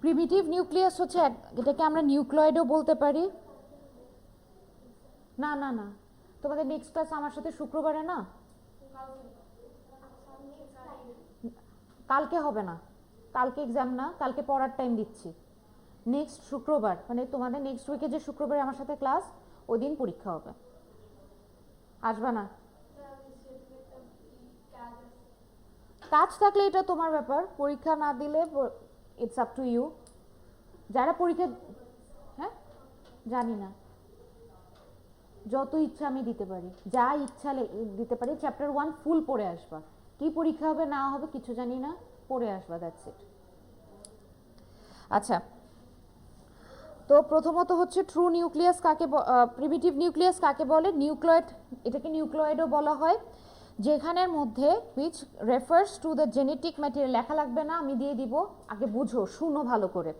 প্রিমিটিভ নিউক্লিয়াস হচ্ছে, এটাকে আমরা নিউক্লয়েডও বলতে পারি। না না না, তোমাদের নেক্সট ক্লাস আমার সাথে শুক্রবারে না, কালকে হবে না, কালকে এক্সাম না, কালকে পড়ার টাইম দিচ্ছি। নেক্সট শুক্রবার, মানে তোমাদের নেক্সট উইকে যে শুক্রবারে আমার সাথে ক্লাস, ওই দিন পরীক্ষা হবে। আসবা না? কাজ থাকলে এটা তোমার ব্যাপার, পরীক্ষা না দিলে ইটস আপ টু ইউ। যারা পরীক্ষা, হ্যাঁ জানি না, যত ইচ্ছা আমি দিতে পারি, যা ইচ্ছা দিতে পারি। চ্যাপ্টার 1 ফুল পড়ে আসবা, কি পরীক্ষা হবে না হবে কিছু জানি না, পড়ে আসবা, দ্যাটস ইট। আচ্ছা, তো প্রথমত হচ্ছে ট্রু নিউক্লিয়াস কাকে, প্রিমিটিভ নিউক্লিয়াস কাকে বলে? নিউক্লয়েড, এটাকে নিউক্লয়েডও বলা হয়, যেখানের মধ্যে which refers to the genetic material, লেখা লাগবে না, আমি দিয়ে দিব, আগে বুঝো, শুনো ভালো করে।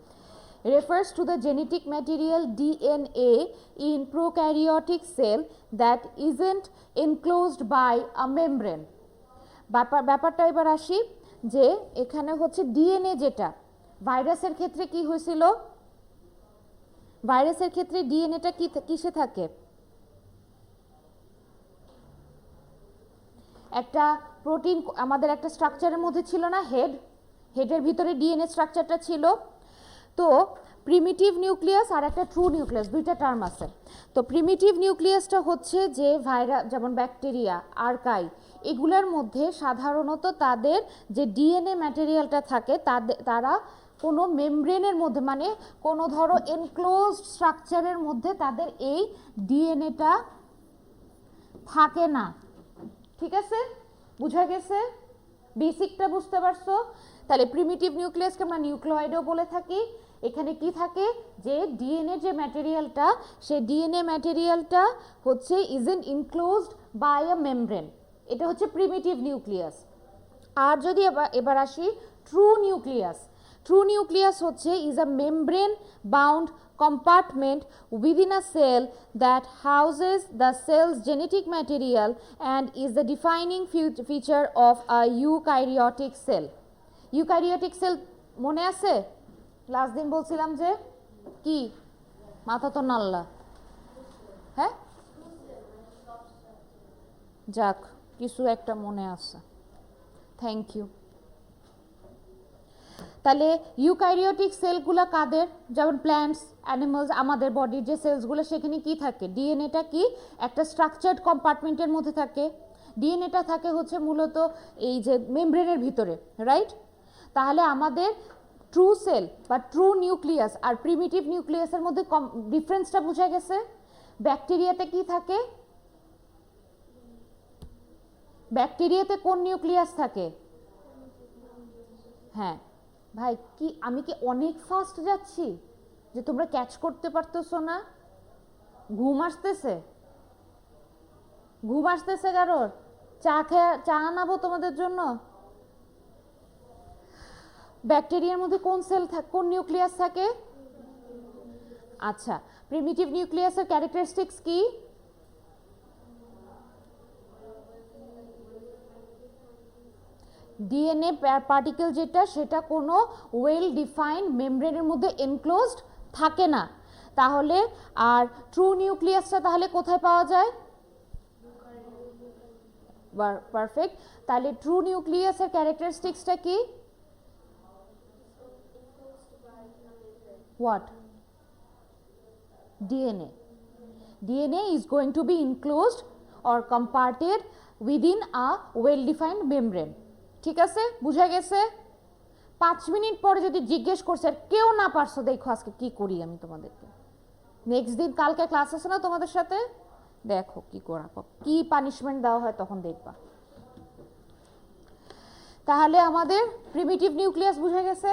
refers to the genetic material DNA in prokaryotic cell that isn't enclosed by a membrane. ব্যাপারটা এবার আসি, যে এখানে হচ্ছে ডিএনএ, যেটা ভাইরাসের ক্ষেত্রে কি হয়েছিল, ভাইরাসের ক্ষেত্রে ডিএনএটা কিসে থাকে? একটা প্রোটিন, আমাদের একটা স্ট্রাকচারের মধ্যে ছিল না, হেডের ভিতরে ডিএনএ স্ট্রাকচারটা ছিল। তো প্রিমিটিভ নিউক্লিয়াস আর একটা ট্রু নিউক্লিয়াস, দুইটা টার্ম আছে। তো প্রিমিটিভ নিউক্লিয়াসটা হচ্ছে যে ভাইরাস, যেমন ব্যাকটেরিয়া, আর্কাই, এগুলোর মধ্যে সাধারণত তাদের যে ডিএনএ ম্যাটেরিয়ালটা থাকে তারা কোনো মেমব্রেনের মধ্যে মানে কোনো ধরো এনক্লোজড স্ট্রাকচারের মধ্যে তাদের এই ডিএনএটা থাকে না। ঠিক আছে, বুঝা গেছে? বেসিকটা বুঝতে পারছো? তাহলে প্রিমিটিভ নিউক্লিয়াসকে আমরা নিউক্লিয়েডও বলে থাকি। এখানে কি থাকে যে ডিএনএ যে ম্যাটেরিয়ালটা সেই ডিএনএ ম্যাটেরিয়ালটা হচ্ছে isn't enclosed by a membrane, এটা হচ্ছে প্রিমিটিভ নিউক্লিয়াস। আর যদি এবার আসি ট্রু নিউক্লিয়াস, ট্রু নিউক্লিয়াস হচ্ছে is a membrane bound compartment within a cell that houses the cell's genetic material and is the defining feature of a eukaryotic cell. Eukaryotic cell মনে আছে? Last দিন বলছিলাম যে কি, মাথা তো নাল্লা, হ্যাঁ যাক কিছু একটা মনে আছে, থ্যাংক ইউ। তাহলে ইউক্যারিওটিক সেলগুলো কাদের? যেমন প্ল্যান্টস, অ্যানিমালস, আমাদের বডির যে সেলসগুলো সেখানে কি থাকে? ডিএনএটা কি একটা স্ট্রাকচার্ড কম্পার্টমেন্টের মধ্যে থাকে। ডিএনএটা থাকে হচ্ছে মূলত এই যে মেমব্রেনের ভিতরে, রাইট? তাহলে আমাদের ট্রু সেল বা ট্রু নিউক্লিয়াস আর প্রিমিটিভ নিউক্লিয়াসের মধ্যে ডিফারেন্সটা বোঝা গেছে? ব্যাকটেরিয়াতে কি থাকে? ব্যাকটেরিয়াতে কোন নিউক্লিয়াস থাকে? হ্যাঁ ভাই, কি আমি কি অনেক ফাস্ট যাচ্ছি যে তোমরা ক্যাচ করতে পারতেছো না? ঘুম আসতেছে? ঘুম আসতেছে কারোর? চা আনাবো তোমাদের জন্য? ব্যাকটেরিয়ার মধ্যে কোন সেল থাকে, কোন নিউক্লিয়াস থাকে? আচ্ছা, প্রিমিটিভ নিউক্লিয়াসের ক্যারেক্টারিস্টিক্স কি? ডিএনএ পার্টিকেল যেটা সেটা কোনো ওয়েল ডিফাইন্ড মেমব্রেনের মধ্যে এনক্লোজড থাকে না। তাহলে আর ট্রু নিউক্লিয়াসটা তাহলে কোথায় পাওয়া যায়? পারফেক্ট। তাহলে ট্রু নিউক্লিয়াসের ক্যারেক্টারিস্টিক্সটা কি? What? DNA. DNA is going to be enclosed or comparted within a well defined membrane. ঠিক আছে, বুঝা গেছে? 5 মিনিট পরে যদি জিজ্ঞেস করছে আর কেউ না পারছো, দেখো আজকে কি করি আমি তোমাদেরকে। নেক্সট দিন কালকে ক্লাস আছে না তোমাদের সাথে, দেখো কি করা, কি পানিশমেন্ট দেওয়া হয় তখন দেখবা। তাহলে আমাদের প্রিমিটিভ নিউক্লিয়াস বুঝা গেছে?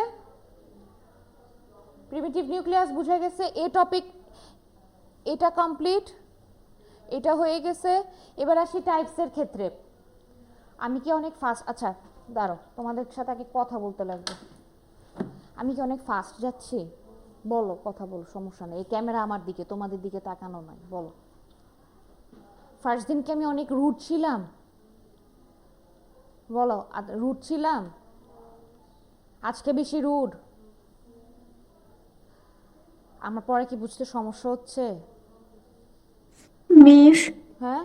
প্রিমিটিভ নিউক্লিয়াস বুঝা গেছে। এ টপিক এটা কমপ্লিট, এটা হয়ে গেছে। এবার আসি টাইপসের ক্ষেত্রে। আমি কি অনেক ফাস্ট? আচ্ছা দাঁড়ো, তোমাদের সাথে আগে কথা বলতে লাগবে। আমি কি অনেক ফাস্ট যাচ্ছি? বলো, কথা বলো, সমস্যা নেই। এই ক্যামেরা আমার দিকে, তোমাদের দিকে তাকানো নয়, বলো। ফার্স্ট দিন কি আমি অনেক রুড ছিলাম? বলো, রুড ছিলাম? আজকে বেশি রুড? আমার পরে কি বুঝতে সমস্যা হচ্ছে? মিস, হ্যাঁ,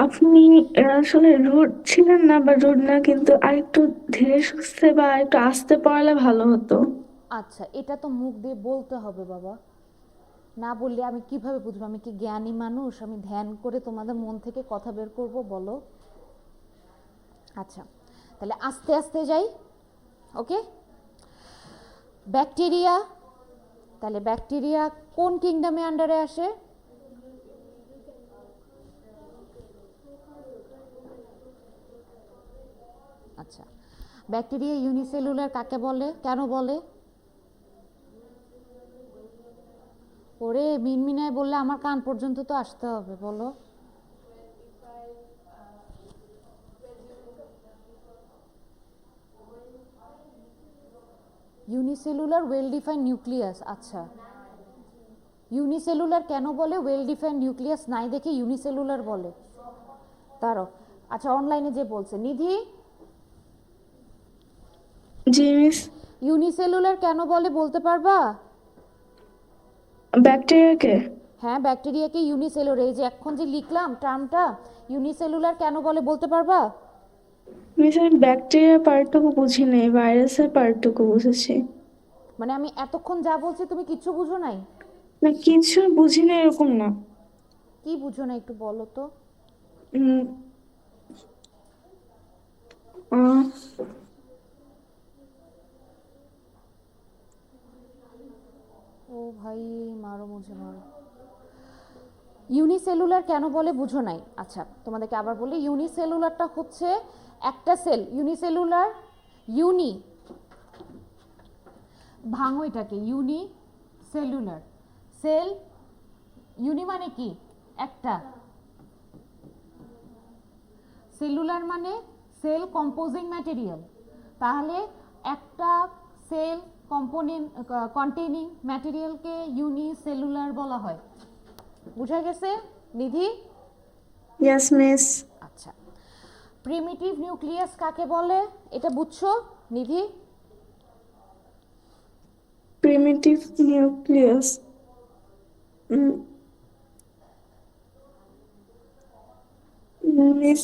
আপনি আসলে রুড ছিলেন না বা রুড না, কিন্তু আরেকটু ধীরে সুস্থে বা একটু আস্তে পড়ালে ভালো হতো। আচ্ছা এটা তো মুখ দিয়ে বলতে হবে বাবা, না বললে আমি কিভাবে বুঝবো? আমি কি জ্ঞানী মানুষ? আমি ধ্যান করে তোমাদের মন থেকে কথা বের করব? বলো। আচ্ছা তাহলে আস্তে আস্তে যাই, ওকে। ব্যাকটেরিয়া, তাহলে ব্যাকটেরিয়া কোন কিংডমে আন্ডারে আসে? আচ্ছা, ব্যাকটেরিয়া ইউনিসেলুলার কাকে বলে, কেন বলে? ওরে মিনমিনায় বললে আমার কান পর্যন্ত তো আসতে হবে, বলো। Unicellular well defined nucleus. আচ্ছা, ইউনিসেলুলার কেন বলে? ওয়েল ডিফাইন্ড নিউক্লিয়াস নাই দেখে ইউনিসেলুলার বলে। তারও আচ্ছা, অনলাইনে যে বলছে নিধি, জি মিস। ইউনিসেলুলার কেন বলে বলতে পারবা? ব্যাকটেরিয়াকে? হ্যাঁ, ব্যাকটেরিয়াকে ইউনিসেলুলার, এই যে এখন যে লিখলাম টার্মটা, ইউনিসেলুলার কেন বলে বলতে পারবা? মিস, আমি ব্যাকটেরিয়ার পার্টটুকু বুঝি নাই, ভাইরাসের পার্টটুকু বুঝেছি। মানে আমি এতক্ষণ যা বলছি তুমি কিচ্ছু বুঝো নাই? না, কিছু বুঝি না এরকম না। কি বুঝো না একটু বলো তো। উম, আহ, ও ভাই মারো মুঝে মারো। ইউনিসেলুলার কেন বলে বুঝো নাই? আচ্ছা তোমাদেরকে আবার বলি, ইউনিসেলুলারটা হচ্ছে একটা সেল। ইউনিসেলুলার, ইউনি, ভাঙো এটাকে, ইউনি সেলুলার সেল। ইউনি মানে কি? একটা। সেলুলার মানে সেল কম্পোজিং ম্যাটেরিয়াল। তাহলে একটা সেল কম্পোনেন্ট কন্টেইনিং ম্যাটেরিয়ালকে ইউনিসেলুলার বলা হয়। বুঝা গেছে নিধি? yes miss. আচ্ছা, প্রিমিটিভ নিউক্লিয়াস কাকে বলে এটা বুঝছো নিধি? Primitive nucleus. মিস,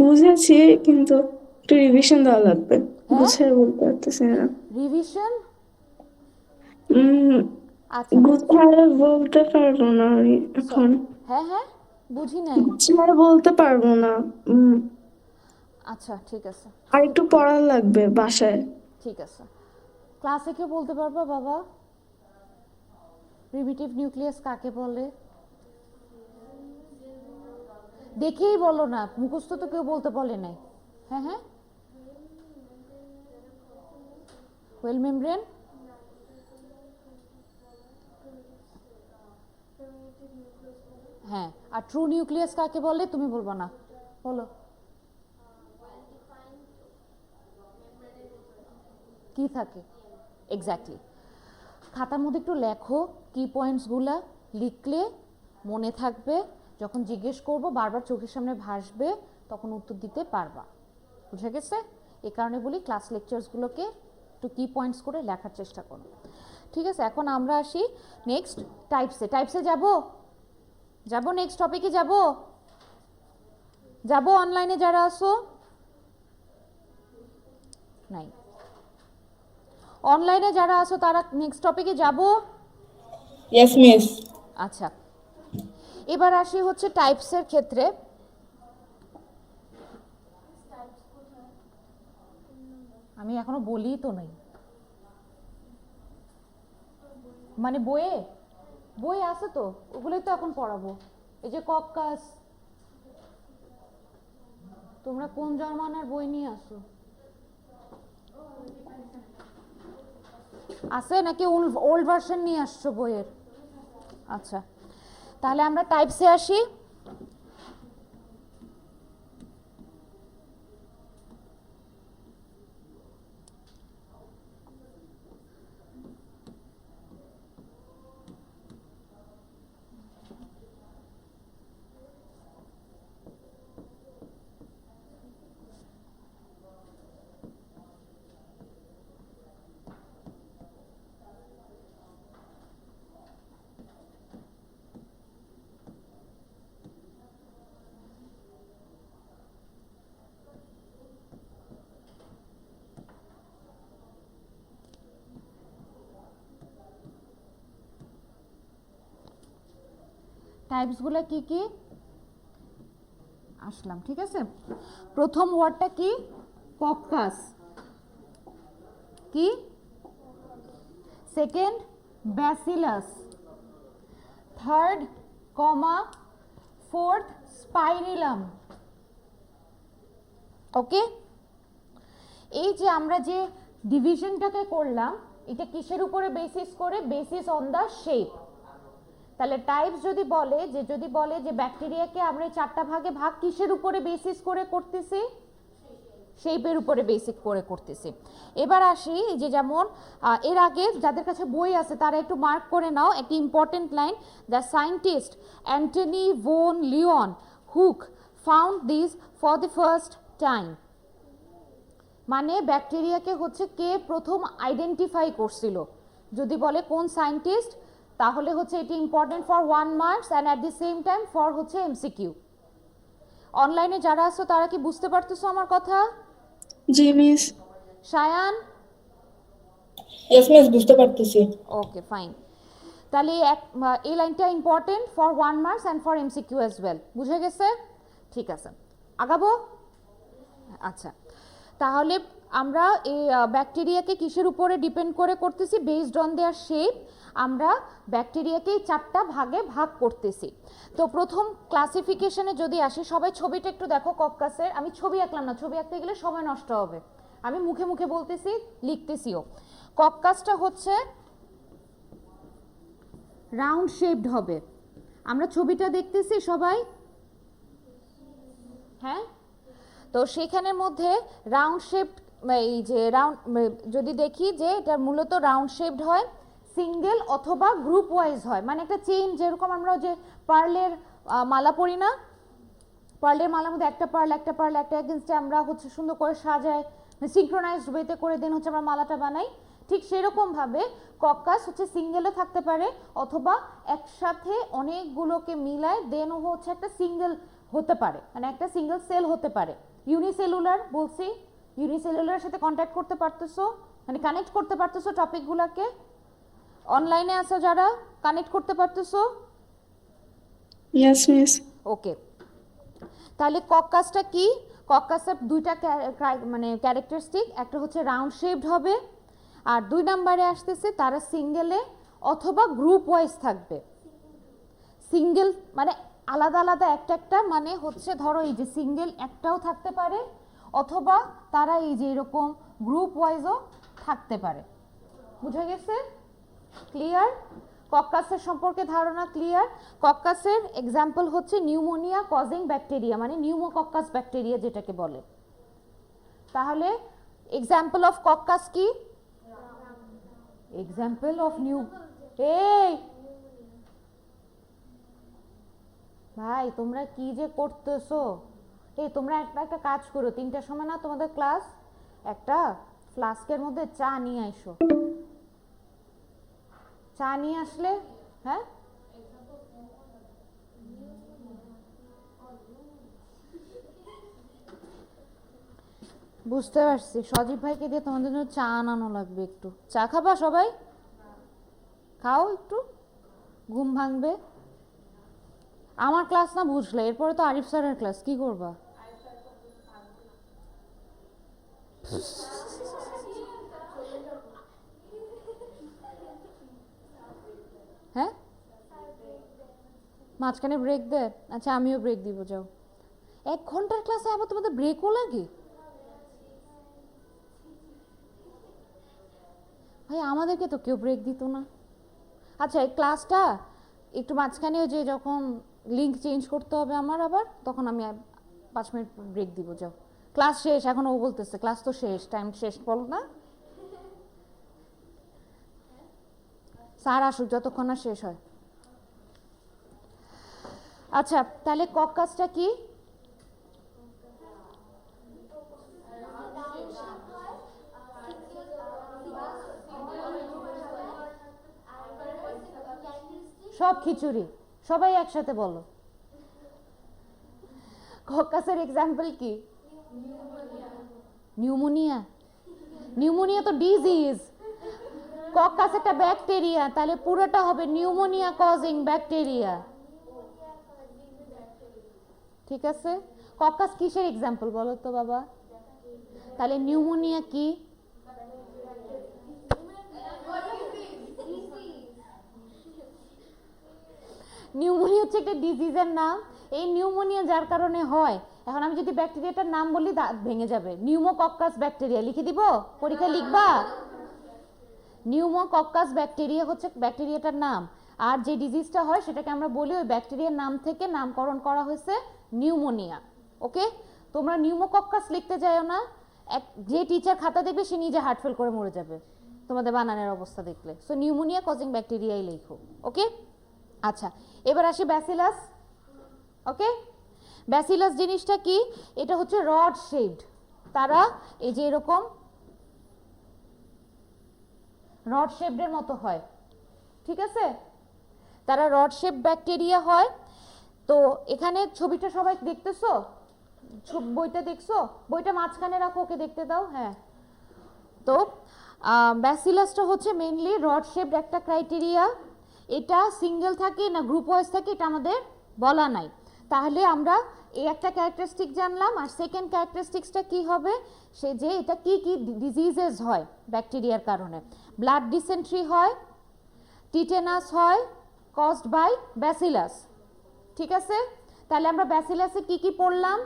বুঝেছি কিন্তু একটু রিভিশন দেওয়া লাগবে, হ্যাঁ? গুছিয়ে বলতে পারতেছি না। রিভিশন? উম, আচ্ছা গুছিয়ে বলতে পারবো না আমি এখন, হ্যাঁ হ্যাঁ বুঝি নাই। গুছিয়ে বলতে পারবো না। আচ্ছা ঠিক আছে আর একটু পড়া লাগবে বাসায়। ঠিক আছে। ক্লাসে কেউ বলতে পারবা বাবা প্রিমিটিভ নিউক্লিয়াস কাকে বলে? দেখেই বলো না, মুখস্থ তো কেউ বলতে বলে নাই। হ্যাঁ হ্যাঁ, ওয়েল মেমব্রেন। হ্যাঁ, আর ট্রু নিউক্লিয়াস কাকে বলে তুমি বলবা না, বলো কি থাকে এক্স্যাক্টলি। খাতার মধ্যে একটু লেখো কি পয়েন্টসগুলা, লিখলে মনে থাকবে, যখন জিজ্ঞেস করব বারবার চোখের সামনে ভাসবে, তখন উত্তর দিতে পারবা। বুঝে গেছে? এই কারণে বলি ক্লাস লেকচার্সগুলোকে একটু কি পয়েন্টস করে লেখার চেষ্টা করো। ঠিক আছে, এখন আমরা আসি নেক্সট টাইপসে। টাইপসে যাব যাব নেক্সট টপিকে যাব যাব অনলাইনে যারা আসো নাই, অনলাইনে যারা আসো তারা নেক্সট টপিকে যাব। Yes miss. আচ্ছা, এবার আসি হচ্ছে টাইপসের ক্ষেত্রে। আমি এখনো বলি তো নাই, মানে বইয়ে বই আছে তো, ওগুলোই তো এখন পড়াবো। এই যে কক্কাস, তোমরা কোন জমানার বই নিয়ে আসো? আছে নাকি ওল্ড ভার্সন নিয়ে আসছো বইয়ের? আচ্ছা, তাহলে আমরা টাইপসে আসি। টাইপসগুলো কি কি আসলাম, ঠিক আছে। প্রথম ওয়ার্ডটা কি? কক্কাস। কি? সেকেন্ড ব্যাসিলাস, থার্ড কমা, ফোর্থ স্পাইরিলাম। ওকে, এই যে আমরা যে ডিভিশনটাকে করলাম, এটা কিসের উপরে বেসিস করে? Basis on the shape. তাহলে টাইপস যদি বলে যে ব্যাকটেরিয়াকে আমরা এই চারটা ভাগে ভাগ কিসের উপরে বেসিস করে করতেছি? শেপের উপরে বেসিক করে করতেছি। এবার আসি এই যে যেমন এর আগে যাদের কাছে বই আছে তারা একটু মার্ক করে নাও একটি important line, the scientist Antony van Leeuwenhoek found this for the first time. মানে ব্যাকটেরিয়াকে হচ্ছে কে প্রথম আইডেন্টিফাই করছিল? যদি বলে কোন সায়েন্টিস্ট, তাহলে হচ্ছে এটি important for 1 marks and at the same time for হচ্ছে এমসিকিউ। অনলাইনে যারা আছো তারা কি বুঝতে পারতেছো আমার কথা? জি মিস। সায়ান? ইয়েস মিস, বুঝতে পারতেছি। ওকে ফাইন, তাহলে এই লাইনটা important for 1 marks and for MCQ as well. বুঝে গেছে? ঠিক আছে, আগাবো। আচ্ছা, তাহলে আমরা এই ব্যাকটেরিয়াকে কিসের উপরে ডিপেন্ড করে করতেছি? বেসড অন দেয়ার শেপ আমরা ব্যাকটেরিয়াকে 4টা ভাগে ভাগ করতেছি। তো প্রথম ক্লাসিফিকেশনে যদি আসি, সবাই ছবিটা একটু দেখো কক্কাসের। আমি ছবি আঁকলাম না, ছবি আঁকতে গেলে সময় নষ্ট হবে, আমি মুখে মুখে বলতেছি, লিখতেছিও। কক্কাসটা হচ্ছে রাউন্ড শেপড হবে। আমরা ছবিটা দেখতেছি সবাই, হ্যাঁ? তো সেখানের মধ্যে রাউন্ড শেপড, এই যে রাউন্ড, যদি দেখি যে এটা মূলত রাউন্ড শেপড হয়, সিঙ্গেল অথবা গ্রুপ ওয়াইজ হয়, মানে একটা চেইন, যেরকম আমরা যে পার্লের মালা পরি না, পার্লের মালার মধ্যে একটা পার্ল একটা পার্ল একটা এগেনস্টে আমরা হচ্ছে সুন্দর করে সাজাই, সিঙ্ক্রোনাইজড ওয়েতে করে দেন হচ্ছে আমরা মালাটা বানাই। ঠিক সেরকমভাবে কক্কাস হচ্ছে সিঙ্গেলও থাকতে পারে অথবা একসাথে অনেকগুলোকে মিলায় দেনও হচ্ছে একটা সিঙ্গেল হতে পারে, মানে একটা সিঙ্গেল সেল হতে পারে। ইউনিসেলুলার বলছি, ইউনিসেলুলারের সাথে কন্ট্যাক্ট করতে পারতেছো, মানে কানেক্ট করতে পারতেছো টপিকগুলোকে? অনলাইনে আসো যারা, কানেক্ট করতে পারতেছো? Yes miss. ওকে, তাহলে কক্কাসটা কি? কক্কাসের দুইটা মানে ক্যারেক্টারিস্টিক, একটা হচ্ছে রাউন্ড শেপড হবে, আর 2 নম্বরে আসতেছে তারা সিঙ্গেলে অথবা গ্রুপ ওয়াইজ থাকবে। সিঙ্গেল মানে আলাদা আলাদা একটা একটা, মানে হচ্ছে ধরো এই যে সিঙ্গেল একটাও থাকতে পারে অথবা তারা এই যে এরকম গ্রুপ ওয়াইজও থাকতে পারে। বুঝা গেছে? ক্লিয়ার? কক্কাসের সম্পর্কে ধারণা ক্লিয়ার? কক্কাসের এক্সাম্পল হচ্ছে নিউমোনিয়া কজিং ব্যাকটেরিয়া, মানে নিউমোকক্কাস ব্যাকটেরিয়া যেটাকে বলে। তাহলে এক্সাম্পল অফ কক্কাস কি? এক্সাম্পল অফ এই ভাই তোমরা কি যে করতেছো? এই তোমরা একটা কাজ করো, 3টার সময় না তোমাদের ক্লাস, একটা ফ্লাস্কের মধ্যে চা নিয়ে আইসো। চা নিয়ে আসলে, হ্যাঁ বুঝতে পারছি, সজীব ভাইকে দিয়ে তোমাদের জন্য চা আনানো লাগবে। একটু চা খাবা সবাই? খাও একটু, ঘুম ভাঙবে। আমার ক্লাস না বুঝলে, এরপরে তো আরিফ স্যারের ক্লাস, কি করবা? হ্যাঁ, মাঝখানে ব্রেক দে? আচ্ছা আমিও ব্রেক দিব, যাও। 1 ঘন্টার ক্লাসে আবার তোমাদের ব্রেকও লাগে? ভাই আমাদেরকে তো কেউ ব্রেক দিত না। আচ্ছা এই ক্লাসটা একটু মাঝখানে যে যখন লিঙ্ক চেঞ্জ করতে হবে আমার আবার, তখন আমি 5 মিনিট ব্রেক দিব, যাও। ক্লাস শেষ, এখন ও বলতেছে ক্লাস তো শেষ, টাইম শেষ, বলো না? স্যার আসুক যতক্ষণ না শেষ হয়। আচ্ছা তাহলে কক্কাসটা কি? সব খিচুড়ি, সবাই একসাথে বলো। কক্কাসের এক্সাম্পল কি? নিউমোনিয়া। নিউমোনিয়া তো ডিজিজ, কক্কাস একটা ব্যাকটেরিয়া, তাহলে পুরোটা হবে নিউমোনিয়া কজিং ব্যাকটেরিয়া। ঠিক আছে, কক্কাস কিসের এক্সাম্পল বলো তো বাবা? তাহলে নিউমোনিয়া কি? নিউমোনিয়া হচ্ছে একটা ডিজিজের নাম। এই নিউমোনিয়া যার কারণে হয়, এখন আমি যদি ব্যাকটেরিয়াটার নাম বলি দাঁত ভেঙে যাবে। নিউমোকক্কাস ব্যাকটেরিয়া লিখে দিব, পরীক্ষায় লিখবা। নিউমোকক্কাস ব্যাকটেরিয়া হচ্ছে ব্যাকটেরিয়াটার নাম, আর যে ডিজিজটা হয় সেটাকে আমরা বলি ওই ব্যাকটেরিয়ার নাম থেকে নামকরণ করা হয়েছে নিউমোনিয়া। ওকে, তোমরা নিউমোকক্কাস লিখতে যাও না, যে টিচার খাতা দেখবে সে নিজে হার্ট ফেল করে মরে যাবে তোমাদের বানানের অবস্থা দেখলে। সো নিউমোনিয়া কজিং ব্যাকটেরিয়াই লেখো। ওকে, আচ্ছা এবার আসি ব্যাসিলাস। ওকে, ব্যাসিলাস জিনিসটা কি? এটা হচ্ছে রড শেপড, তারা এই যে এরকম রড শেপডের মতো হয়। ঠিক আছে, তারা রড শেপ ব্যাকটেরিয়া হয়। তো এখানে ছবিটা সবাই দেখতেছো? বইটা দেখছো? বইটা মাঝখানে রাখো, ওকে দেখতে দাও। হ্যাঁ, তো ব্যাসিলাসটা হচ্ছে মেইনলি রড শেপড একটা ক্রাইটেরিয়া। এটা সিঙ্গেল থাকে না গ্রুপ ওয়াইজ থাকে এটা আমাদের বলা নাই। তাহলে আমরা এই একটা ক্যারেক্টারিস্টিক জানলাম, আর সেকেন্ড ক্যারেক্টারিস্টিক্সটা কি হবে, সে যে এটা কি কি ডিজিজেস হয় ব্যাকটেরিয়ার কারণে। ব্লাড ডিসেন্ট্রি হয়, টিটেনাস হয় কজড বাই ব্যাসিলাস। ঠিক আছে, তাহলে আমরা ব্যাসিলাসে কি কি পড়লাম?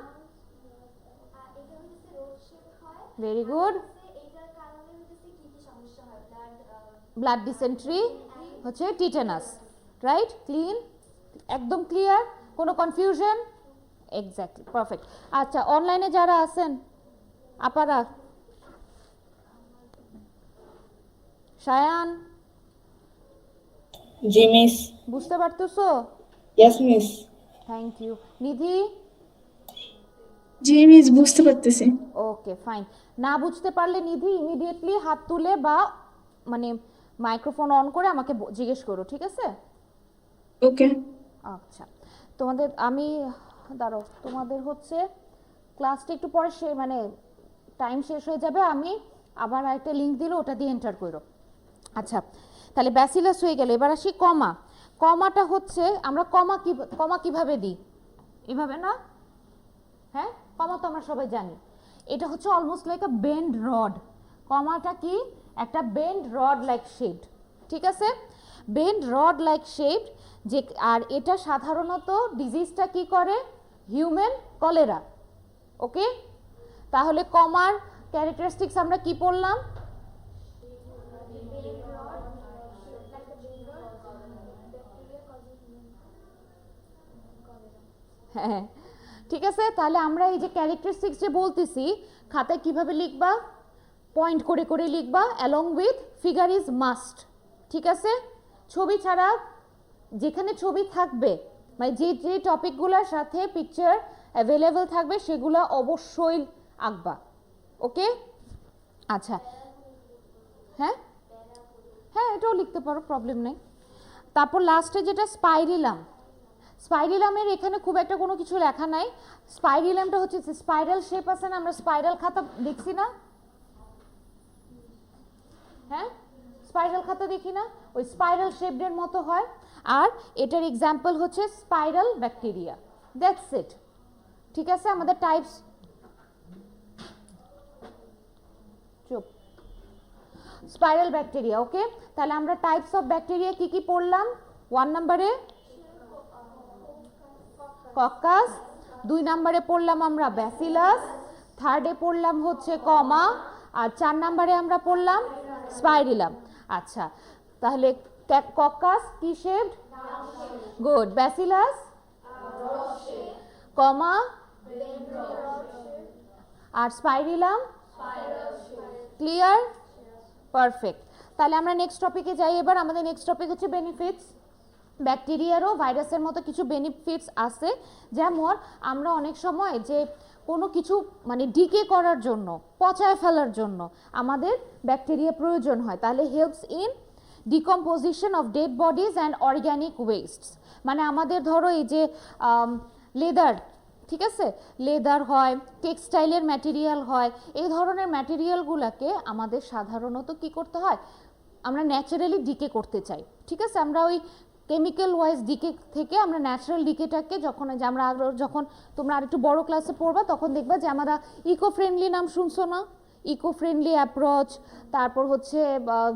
এটা হচ্ছে রোড শেপ হয়, ভেরি গুড। এটার কারণে হচ্ছে কি কি সমস্যা হয়, ব্লাড ডিসেন্ট্রি হচ্ছে টিটেনাস, রাইট? ক্লিন, একদম ক্লিয়ার, কোনো কনফিউশন? Exactly, perfect. আচ্ছা, অনলাইনে যারা আছেন আপারা, সায়ান জি মিস। বুঝতে পারতেছো? Yes miss. Thank you. Nidhi? জি মিস, বুঝতে পারতেছি। Okay fine. না বুঝতে পারলে নিধি ইমিডিয়েটলি হাত তুলে বা মানে মাইক্রোফোন অন করে আমাকে জিজ্ঞেস করো, ঠিক আছে? ওকে। আচ্ছা, তোমাদের আমি দাঁড়াও, তোমাদের হচ্ছে ক্লাসটা একটু পরে মানে টাইম শেষ হয়ে যাবে, আমি আবার একটা লিঙ্ক দিলে ওটা দিয়ে এন্টার করো। আচ্ছা, তাহলে ব্যাসিলাস হয়ে গেল। এবার আসি কমা। কমাটা হচ্ছে আমরা কমা কিভাবে দিই? এভাবে না? হ্যাঁ, কমা তো আমরা সবাই জানি, এটা হচ্ছে almost like a bend rod. কমাটা কি? একটা বেন্ড রড লাইক শেপড, ঠিক আছে? বেন্ড রড লাইক শেপড, যে আর এটা সাধারণত ডিজিজটা কি করে? Human cholera. ওকে, তাহলে কমার ক্যারেক্টারিস্টিক্স আমরা কি পড়লাম? হ্যাঁ, ঠিক আছে। তাহলে আমরা এই যে ক্যারেক্টারিস্টিক্স যে বলতেছি, খাতায় কিভাবে লিখবা? পয়েন্ট করে করে লিখবা, along with figure is must, ঠিক আছে? ছবি ছাড়া, যেখানে ছবি থাকবে মানে যে যে টপিকগুলোর সাথে পিকচার অ্যাভেলেবল থাকবে সেগুলো অবশ্যই আঁকবা। ওকে, আচ্ছা, হ্যাঁ হ্যাঁ, এটাও লিখতে পারো, প্রবলেম নেই। তারপর লাস্টে যেটা স্পাইরিলাম, স্পাইরিলামের এখানে খুব একটা কোনো কিছু লেখা নাই। স্পাইরিলামটা হচ্ছে স্পাইরাল শেপ আছে না, আমরা স্পাইরাল খাতা দেখছি না? হ্যাঁ, স্পাইরাল খাতা দেখি না? ওই স্পাইরাল শেপডের মতো হয়। আর এটার এক্সাম্পল হচ্ছে স্পাইরাল ব্যাকটেরিয়া, দ্যাটস ইট। ঠিক আছে, আমাদের টাইপস, চুপ, স্পাইরাল ব্যাকটেরিয়া। ওকে, তাহলে আমরা টাইপস অফ ব্যাকটেরিয়া কি কি পড়লাম? 1 নম্বরে কক্কাস, 2 নম্বরে পড়লাম আমরা ব্যাসিলাস, 3rd-এ পড়লাম হচ্ছে কমা, আর 4 নম্বরে আমরা পড়লাম স্পাইরিলাম। আচ্ছা, তাহলে কক্কাস কি শেপড? গুড। ব্যাসিলাস? কমা? আর স্পাইরিলাম? ক্লিয়ার? পারফেক্ট। তাহলে আমরা নেক্সট টপিকে যাই। এবার আমাদের নেক্সট টপিক হচ্ছে বেনিফিটস। ব্যাকটেরিয়ারও ভাইরাসের মতো কিছু বেনিফিটস আছে, যেমন আমরা অনেক সময় যে কোনো কিছু মানে ডিকে করার জন্য, পচায় ফেলার জন্য আমাদের ব্যাকটেরিয়া প্রয়োজন হয়, তাহলে helps in decomposition of dead bodies and organic wastes. মানে আমাদের ধরো এই যে লেদার, ঠিক আছে, লেদার হয়, টেক্সটাইলের ম্যাটেরিয়াল হয়, এই ধরনের ম্যাটেরিয়ালগুলোকে আমাদের সাধারণত কি করতে হয়? আমরা ন্যাচারালি ডিকে করতে চাই, ঠিক আছে? আমরা ওই কেমিক্যাল ওয়াইজ ডিকে থেকে আমরা ন্যাচারাল ডিকেটাকে যখন আমরা যখন তোমরা আর একটু বড় ক্লাসে পড়বা তখন দেখবা যে আমরা ইকো ফ্রেন্ডলি নাম শুনছো না? ইকো ফ্রেন্ডলি অ্যাপ্রোচ, তারপর হচ্ছে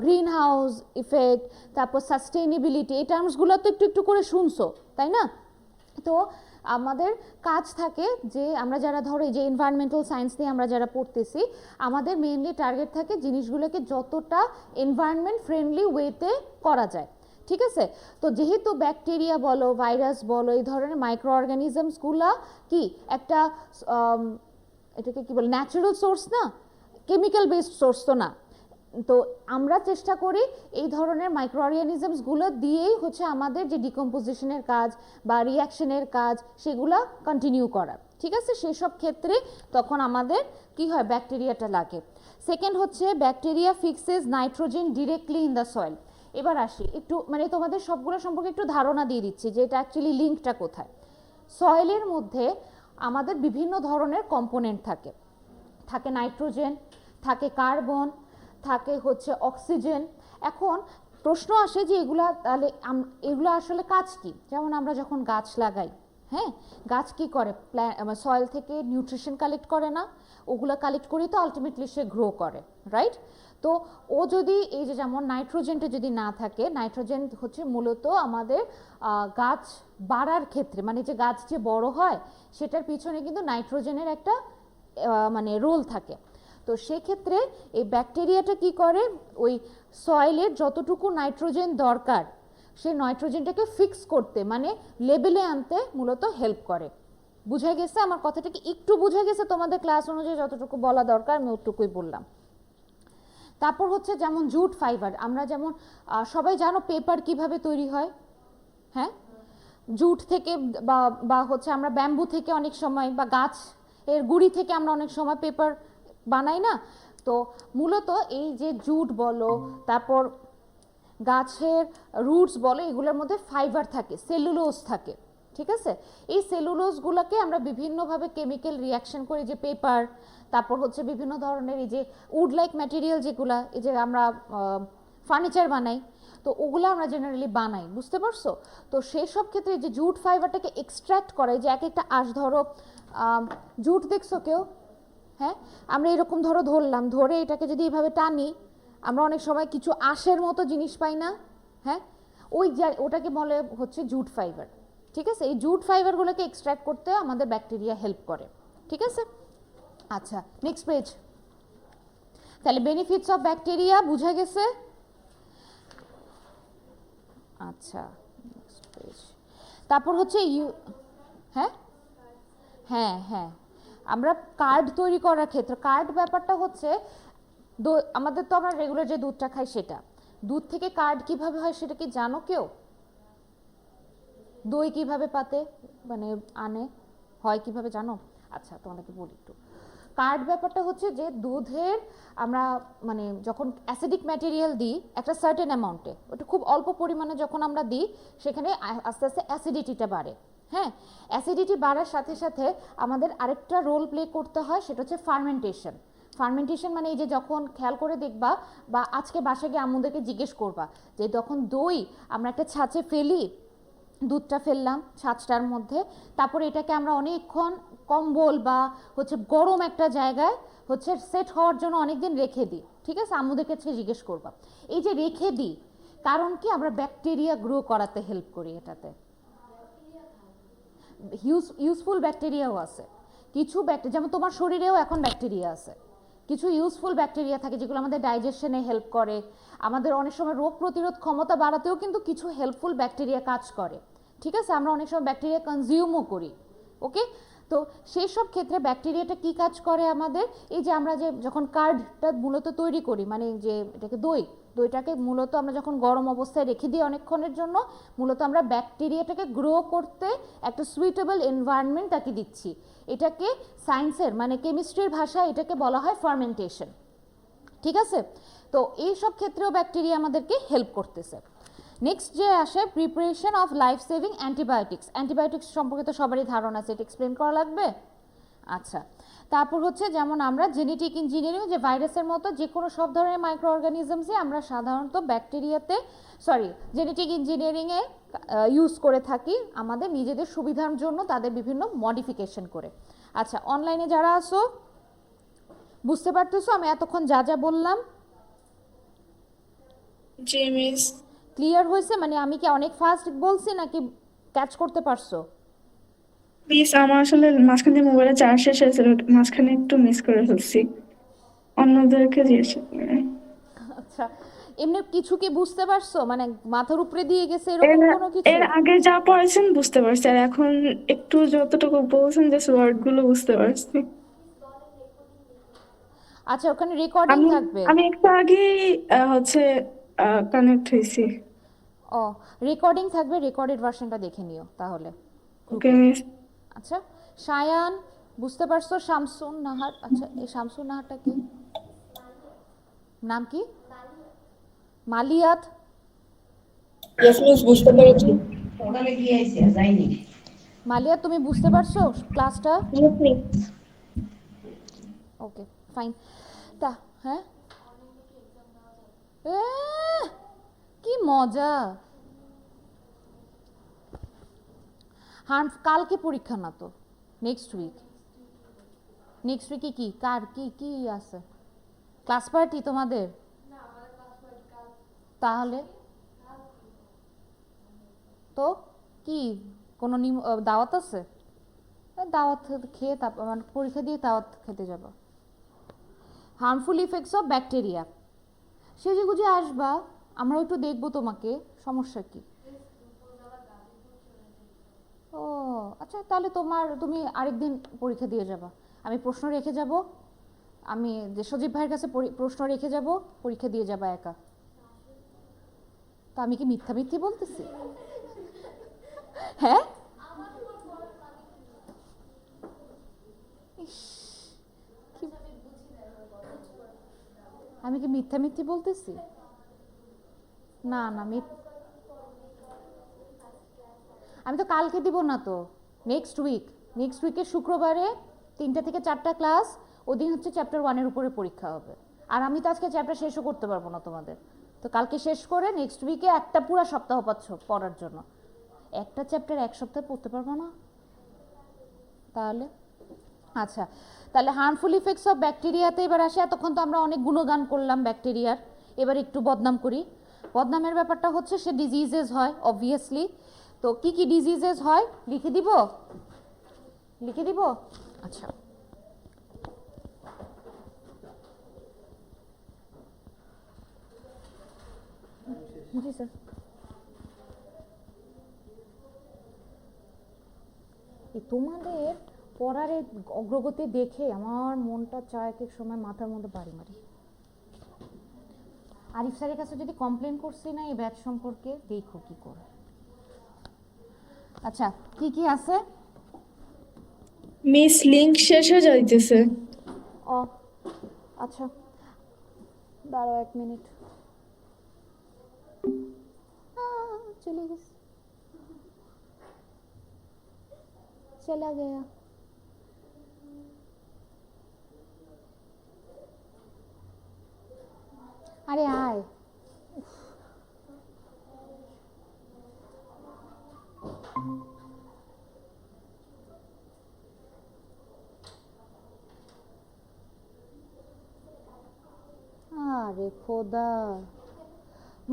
গ্রিন হাউস ইফেক্ট, তারপর সাস্টেইনেবিলিটি, এই টার্মসগুলো তো একটু একটু করে শুনছো, তাই না? তো আমাদের কাজ থাকে যে আমরা যারা ধরো এই যে এনভায়রনমেন্টাল সায়েন্স নিয়ে আমরা যারা পড়তেছি, আমাদের মেইনলি টার্গেট থাকে জিনিসগুলোকে যতটা এনভায়রনমেন্ট ফ্রেন্ডলি ওয়েতে করা যায়, ঠিক আছে? তো যেহেতু ব্যাকটেরিয়া বলো, ভাইরাস বলো, এই ধরনের মাইক্রো অর্গানিজমসগুলো কি একটা এটাকে কি বলে, ন্যাচারাল সোর্স না, কেমিক্যাল বেসড সোর্স তো না। তো আমরা চেষ্টা করি এই ধরনের মাইক্রো অর্গানিজমসগুলো দিয়েই হচ্ছে আমাদের যে ডিকম্পোজিশনের কাজ বা রিয়াকশনের কাজ সেগুলো কন্টিনিউ করার, ঠিক আছে? সেসব ক্ষেত্রে তখন আমাদের কি হয়, ব্যাকটেরিয়াটা লাগে। সেকেন্ড হচ্ছে bacteria fixes nitrogen directly in the soil. এবার আসি একটু মানে তোমাদের সবগুলো সম্পর্কে একটু ধারণা দিয়ে দিচ্ছি যে এটা অ্যাকচুয়ালি লিঙ্কটা কোথায়। সয়েলের মধ্যে আমাদের বিভিন্ন ধরনের কম্পোনেন্ট থাকে, থাকে নাইট্রোজেন, থাকে কার্বন, থাকে হচ্ছে অক্সিজেন। এখন প্রশ্ন আসে যে এগুলা তাহলে এগুলো আসলে কাজ কি? যেমন আমরা যখন গাছ লাগাই, হ্যাঁ, গাছ কি করে, সয়েল থেকে নিউট্রিশন কালেক্ট করে না, ওগুলো কালেক্ট করেই তো আলটিমেটলি সে গ্রো করে, রাইট? তো ও যদি এই যে যেমন নাইট্রোজেনটা যদি না থাকে, নাইট্রোজেন হচ্ছে মূলত আমাদের গাছ বাড়ার ক্ষেত্রে, মানে যে গাছ যে বড় হয় সেটার পিছনে কিন্তু নাইট্রোজেনের একটা মানে রোল থাকে। তো সেক্ষেত্রে এই ব্যাকটেরিয়াটা কি করে, ওই সয়েলের যতটুকু নাইট্রোজেন দরকার সেই নাইট্রোজেনটাকে ফিক্স করতে, মানে লেবেলে আনতে মূলত হেল্প করে। বুঝা গেছে আমার কথাটা? কি একটু বুঝা গেছে তোমাদের ক্লাস অনুযায়ী যতটুকু বলা দরকার আমি ওটুকুই বললাম। তারপর হচ্ছে যেমন জুট ফাইবার, আমরা যেমন সবাই জানো পেপার কিভাবে তৈরি হয়, হ্যাঁ, জুট থেকে বা হচ্ছে আমরা ব্যাম্বু থেকে অনেক সময়, বা গাছ এর গুঁড়ি থেকে আমরা অনেক সময় পেপার বানাই না? তো মূলত এই যে জুট বলো, তারপর গাছের রুটস বলো, এগুলোর মধ্যে ফাইবার থাকে, সেলুলোজ থাকে, ঠিক আছে? এই সেলুলোজগুলোকে আমরা বিভিন্নভাবে কেমিক্যাল রিয়াকশন করি, যে পেপার, তারপর হচ্ছে বিভিন্ন ধরনের এই যে উড লাইক ম্যাটেরিয়াল যেগুলা, এই যে আমরা ফার্নিচার বানাই, তো ওগুলো আমরা জেনারেলি বানাই, বুঝতে পারছো? তো সেই সব ক্ষেত্রে যে জুট ফাইবারটাকে এক্সট্র্যাক্ট করে, যে এক একটা আঁশ, ধরো জুট দেখছো কেউ? হ্যাঁ, আমরা এরকম ধরো ধরলাম, ধরে এটাকে যদি এইভাবে টানি, আমরা অনেক সময় কিছু আঁশের মতো জিনিস পাই না? হ্যাঁ, ওটাকে বলে হচ্ছে জুট ফাইবার, ঠিক আছে? এই জুট ফাইবারগুলোকে এক্সট্র্যাক্ট করতে আমাদের ব্যাকটেরিয়া হেল্প করে, ঠিক আছে? আচ্ছা, নেক্সট পেজ। তাহলে বেনিফিটস অফ ব্যাকটেরিয়া বুঝা গেছে? আচ্ছা, নেক্সট পেজ। তারপর হচ্ছে হ্যাঁ হ্যাঁ হ্যাঁ, আমরা কার্ড তৈরি করার ক্ষেত্রে, কার্ড ব্যাপারটা হচ্ছে আমাদের তো আমরা রেগুলার যে দুধটা খাই সেটা, দুধ থেকে কার্ড কিভাবে হয় সেটা কি জানো কেউ? দই কিভাবে পাতে মানে আনে হয় কিভাবে জানো? আচ্ছা, তোমাদেরকে বলি একটু। কার্ড ব্যাপারটা হচ্ছে যে দুধের আমরা মানে যখন অ্যাসিডিক ম্যাটেরিয়াল দিই একটা সার্টেন অ্যামাউন্টে, ওটা খুব অল্প পরিমাণে যখন আমরা দিই, সেখানে আস্তে আস্তে অ্যাসিডিটিটা বাড়ে। হ্যাঁ, অ্যাসিডিটি বাড়ার সাথে সাথে আমাদের আরেকটা রোল প্লে করতে হয়, সেটা হচ্ছে ফার্মেন্টেশন। ফার্মেন্টেশন মানে এই যে যখন খেয়াল করে দেখবা, বা আজকে বাসায় গিয়ে আম্মুদেরকে জিজ্ঞেস করবা, যে যখন দই আমরা একটা ছাঁচে ফেলি, দুধটা ফেললাম ছাঁচটার মধ্যে, তারপরে এটাকে আমরা অনেকক্ষণ কম্বল বা হচ্ছে গরম একটা জায়গায় হচ্ছে সেট হওয়ার জন্য অনেক দিন রেখে দিই, ঠিক আছে? আম্মুদের কাছে জিজ্ঞেস করবা, এই যে রেখে দিই কারণ কি, আমরা ব্যাকটেরিয়া গ্রো করাতে হেল্প করি এটাতে। ইউজফুল ব্যাকটেরিয়াও আছে কিছু, যেমন তোমার শরীরেও এখন ব্যাকটেরিয়া আছে, কিছু ইউজফুল ব্যাকটেরিয়া থাকে যেগুলো আমাদের ডাইজেশনে হেল্প করে, আমাদের অনেক সময় রোগ প্রতিরোধ ক্ষমতা বাড়াতেও কিন্তু কিছু হেল্পফুল ব্যাকটেরিয়া কাজ করে, ঠিক আছে? আমরা অনেক সময় ব্যাকটেরিয়া কনজিউমও করি, ওকে? তো সেই সব ক্ষেত্রে ব্যাকটেরিয়াটা কি কাজ করে আমাদের, এই যে আমরা যে যখন কার্ডটা মূলত তৈরি করি, মানে যে এটাকে দইটাকে মূলত আমরা যখন গরম অবস্থায় রেখে দিই অনেকক্ষণের জন্য, মূলত আমরা ব্যাকটেরিয়াটাকে গ্রো করতে একটা সুইটেবল এনভায়রনমেন্ট তাকে দিচ্ছি। এটাকে সায়েন্সের মানে কেমিস্ট্রির ভাষায় এটাকে বলা হয় ফার্মেন্টেশন, ঠিক আছে? তো এই সব ক্ষেত্রেও ব্যাকটেরিয়া আমাদেরকে হেল্প করতেছে। নেক্সট যে আসে preparation of life saving antibiotics. Antibiotics সম্পর্কে তো সবারই ধারণা আছে, এটা এক্সপ্লেন করা লাগবে? আচ্ছা, তারপর হচ্ছে যেমন আমরা জেনেটিক ইঞ্জিনিয়ারিং, যে ভাইরাসের মতো যে কোনো সব ধরনের মাইক্রো অর্গানিজমসে আমরা সাধারণত ব্যাকটেরিয়াতে জেনেটিক ইঞ্জিনিয়ারিংয়ে ইউজ করে থাকি আমাদের নিজেদের সুবিধার জন্য, তাদের বিভিন্ন মডিফিকেশন করে। আচ্ছা, অনলাইনে যারা আসো বুঝতে পারতেছো আমি এতক্ষণ যা যা বললাম? জি মিস। ক্লিয়ার হয়েছে? মানে আমি কি অনেক ফাস্ট বলছি নাকি ক্যাচ করতে পারছো? মিস আমার আসলে মাঝখানে মোবাইলে চার্জ শেষ হয়েছিল, মাঝখানে একটু মিস করে ফেলছি, অন্যদেরকে জিজ্ঞেস করে। আচ্ছা, এমনি কিছু কি বুঝতে পারছো, মানে মাথার উপরে দিয়ে গেছে এর এরকম কোনো কিছু? এর আগে যা পড়েছেন বুঝতে পারছি, আর এখন একটু যতটুকু বলছেন যে ওয়ার্ড গুলো বুঝতে পারছি। আচ্ছা, ওখানে রেকর্ডিং আমি থাকবে। আমি একটু আগে হচ্ছে কানেক্ট হয়েছি। ও, রেকর্ডিং থাকবে, রেকর্ডেড ভার্সনটা দেখে নিও তাহলে ওকে গ্রুপে। মিস। আচ্ছা, সায়ান বুঝতে পারছো? শামসুন নাহার, আচ্ছা এই শামসুন নাহারটা কি নাম, কি মালিয়াত? ইয়েস মিস, বুঝতে পেরেছি। সকালে গিয়ে আইছে যাইনি। মালিয়াত তুমি বুঝতে পারছো ক্লাসটা? Yes miss. Okay fine. তা হ্যাঁ, কি মজা। কালকে পরীক্ষা না তো, নেক্সট উইক। নেক্সট উইকে কি কার কি কি আছে? ক্লাস পার্টি তোমাদের? তাহলে তো কি কোনো দাওয়াত আছে? দাওয়াত খেয়ে তারপর মানে পরীক্ষা দিয়ে দাওয়াত খেতে যাবো। হার্মফুল ইফেক্টস অফ ব্যাকটেরিয়া, সেজে গুজে আসবা, আমরা একটু দেখবো তোমাকে, সমস্যা কি? ও আচ্ছা, তাহলে তুমি আরেকদিন পরীক্ষা দিয়ে যাবা, আমি প্রশ্ন রেখে যাব, আমি যে সজীব ভাইয়ের কাছে প্রশ্ন রেখে যাব, পরীক্ষা দিয়ে যাবা একা। তা আমি কি মিথ্যা মিথ্যি বলতেছি? হ্যাঁ, আমি কি মিথ্যা মিথ্যি বলতেছি? না না, আমি তো কালকে দিব না তো, নেক্সট উইকের শুক্রবারে 3টা থেকে 4টা ক্লাস, ওদিন হচ্ছে চ্যাপ্টার 1-এর উপরে পরীক্ষা হবে। আর আমি তো আজকে চ্যাপ্টার শেষও করতে পারবো না তোমাদের, তো কালকে শেষ করে নেক্সট উইকে একটা পুরো সপ্তাহ পাচ্ছ পড়ার জন্য। একটা চ্যাপ্টার এক সপ্তাহে পড়তে পারবো না তাহলে? আচ্ছা, তাহলে হার্মফুল ইফেক্টস অফ ব্যাকটেরিয়াতে এবার আসে। এতক্ষণ তো আমরা অনেক গুণগান করলাম ব্যাকটেরিয়ার, এবার একটু বদনাম করি। বদনামের ব্যাপারটা হচ্ছে সে ডিজিজেস হয় অবভিয়াসলি। তো কি কি ডিজিজেস হয় লিখে দিব? আচ্ছা, জি স্যার। তোমাদের পড়ার অগ্রগতি দেখে আমার মনটা চায় এক এক সময় মাথার মধ্যে বাড়ি মারি। আরিফ স্যারের কাছে যদি কমপ্লেন করছি না এই ব্যাচ সম্পর্কে, দেখো কি করে। আচ্ছা, কি কি আছে? মিস লিংক শেষ হয়ে যাইতেছে। ও আচ্ছা, দাঁড়াও 1 মিনিট। চলে গেছে, চলা গয়া। আরে আয়, আরে খোদা,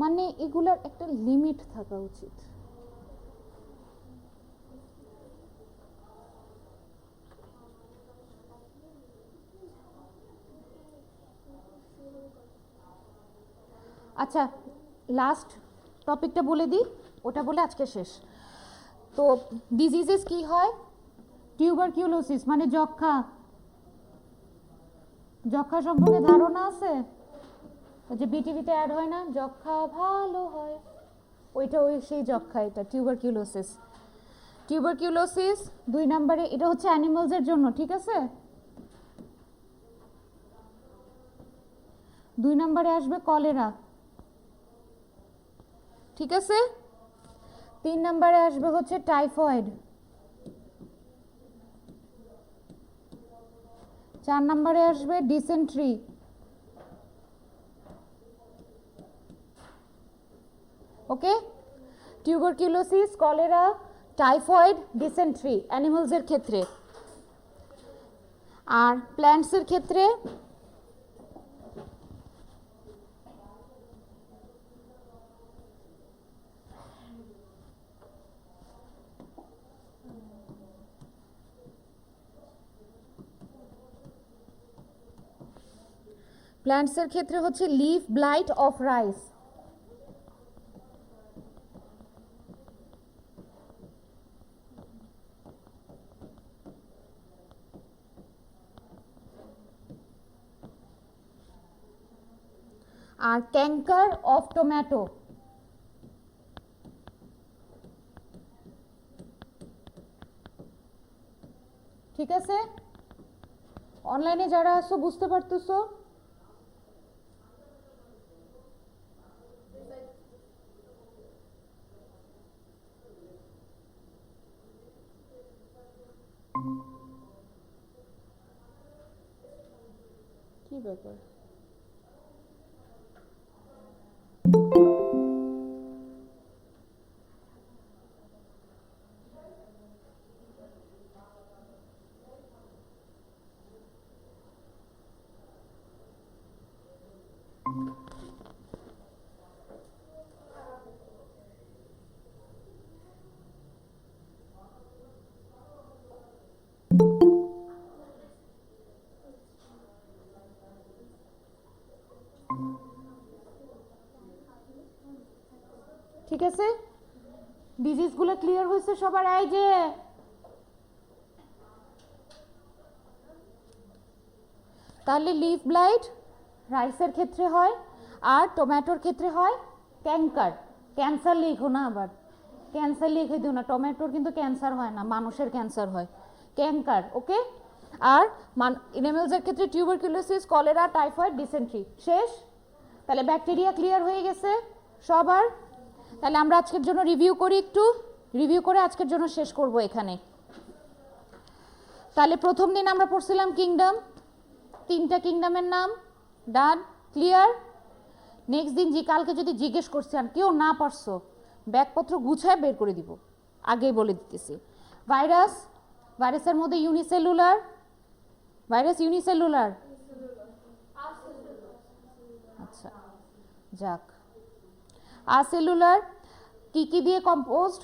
মানে এগুলার একটা লিমিট থাকা উচিত। আচ্ছা, লাস্ট টপিকটা বলে দিই, ওটা বলে আজকে শেষ। তো ডিজিজেস কি হয়? টিউবারকিউলোসিস মানে যক্ষা। যক্ষা সম্পর্কে ধারণা আছে? ওই যে বিটিভিতে অ্যাড হয় না, যক্ষা ভালো হয়, ওইটা সেই যক্ষা, এটা টিউবারকিউলোসিস। 2 নম্বরে এটা হচ্ছে অ্যানিমালসের জন্য, ঠিক আছে? 2 নম্বরে আসবে কলেরা, ঠিক আছে? 3 নম্বরে আসবে হচ্ছে টাইফয়েড। 4 নম্বরে আসবে dysentery. Okay, tuberculosis, cholera, typhoid, dysentery অ্যানিমালসের ক্ষেত্রে। আর প্ল্যান্টসের ক্ষেত্রে হচ্ছে লিফ ব্লাইট অফ রাইস। আর ক্যাঙ্কার অফ টমেটো। ঠিক আছে, অনলাইনে যারা আছো বুঝতে পারতেছো? কি ব্যাপার? ঠিক আছে, ডিজিজগুলো ক্লিয়ার হয়েছে সবার? এই যে তাহলে লিফ ব্লাইট রাইসের ক্ষেত্রে হয়, আর টমেটোর ক্ষেত্রে হয় ক্যাঙ্কার। ক্যান্সার লিখো না, আবার ক্যান্সার লিখে দিও না, টমেটোর কিন্তু ক্যান্সার হয় না, মানুষের ক্যান্সার হয়, ক্যাঙ্কার। ওকে, আর ইনেমেলসের ক্ষেত্রে টিউবারকুলোসিস, কলেরা, টাইফয়েড, ডিসেন্ট্রি। শেষ? তাহলে ব্যাকটেরিয়া ক্লিয়ার হয়ে গেছে সবার? তাহলে আমরা আজকের জন্য রিভিউ করি, একটু রিভিউ করে আজকের জন্য শেষ করব এখানে। তাহলে প্রথম দিন আমরা পড়ছিলাম কিংডম, 3টা কিংডমের নাম, ডান, ক্লিয়ার। নেক্সট দিন কালকে যদি জিজ্ঞেস করছি আর কেউ না পারছো, ব্যাগপত্র গুছায় বের করে দিব, আগেই বলে দিতেছি। ভাইরাস, ভাইরাসের মধ্যে ইউনিসেলুলার, ভাইরাস ইউনিসেলুলার, আচ্ছা যাক। আসেলুলার কি কি দিয়ে কম্পোজড?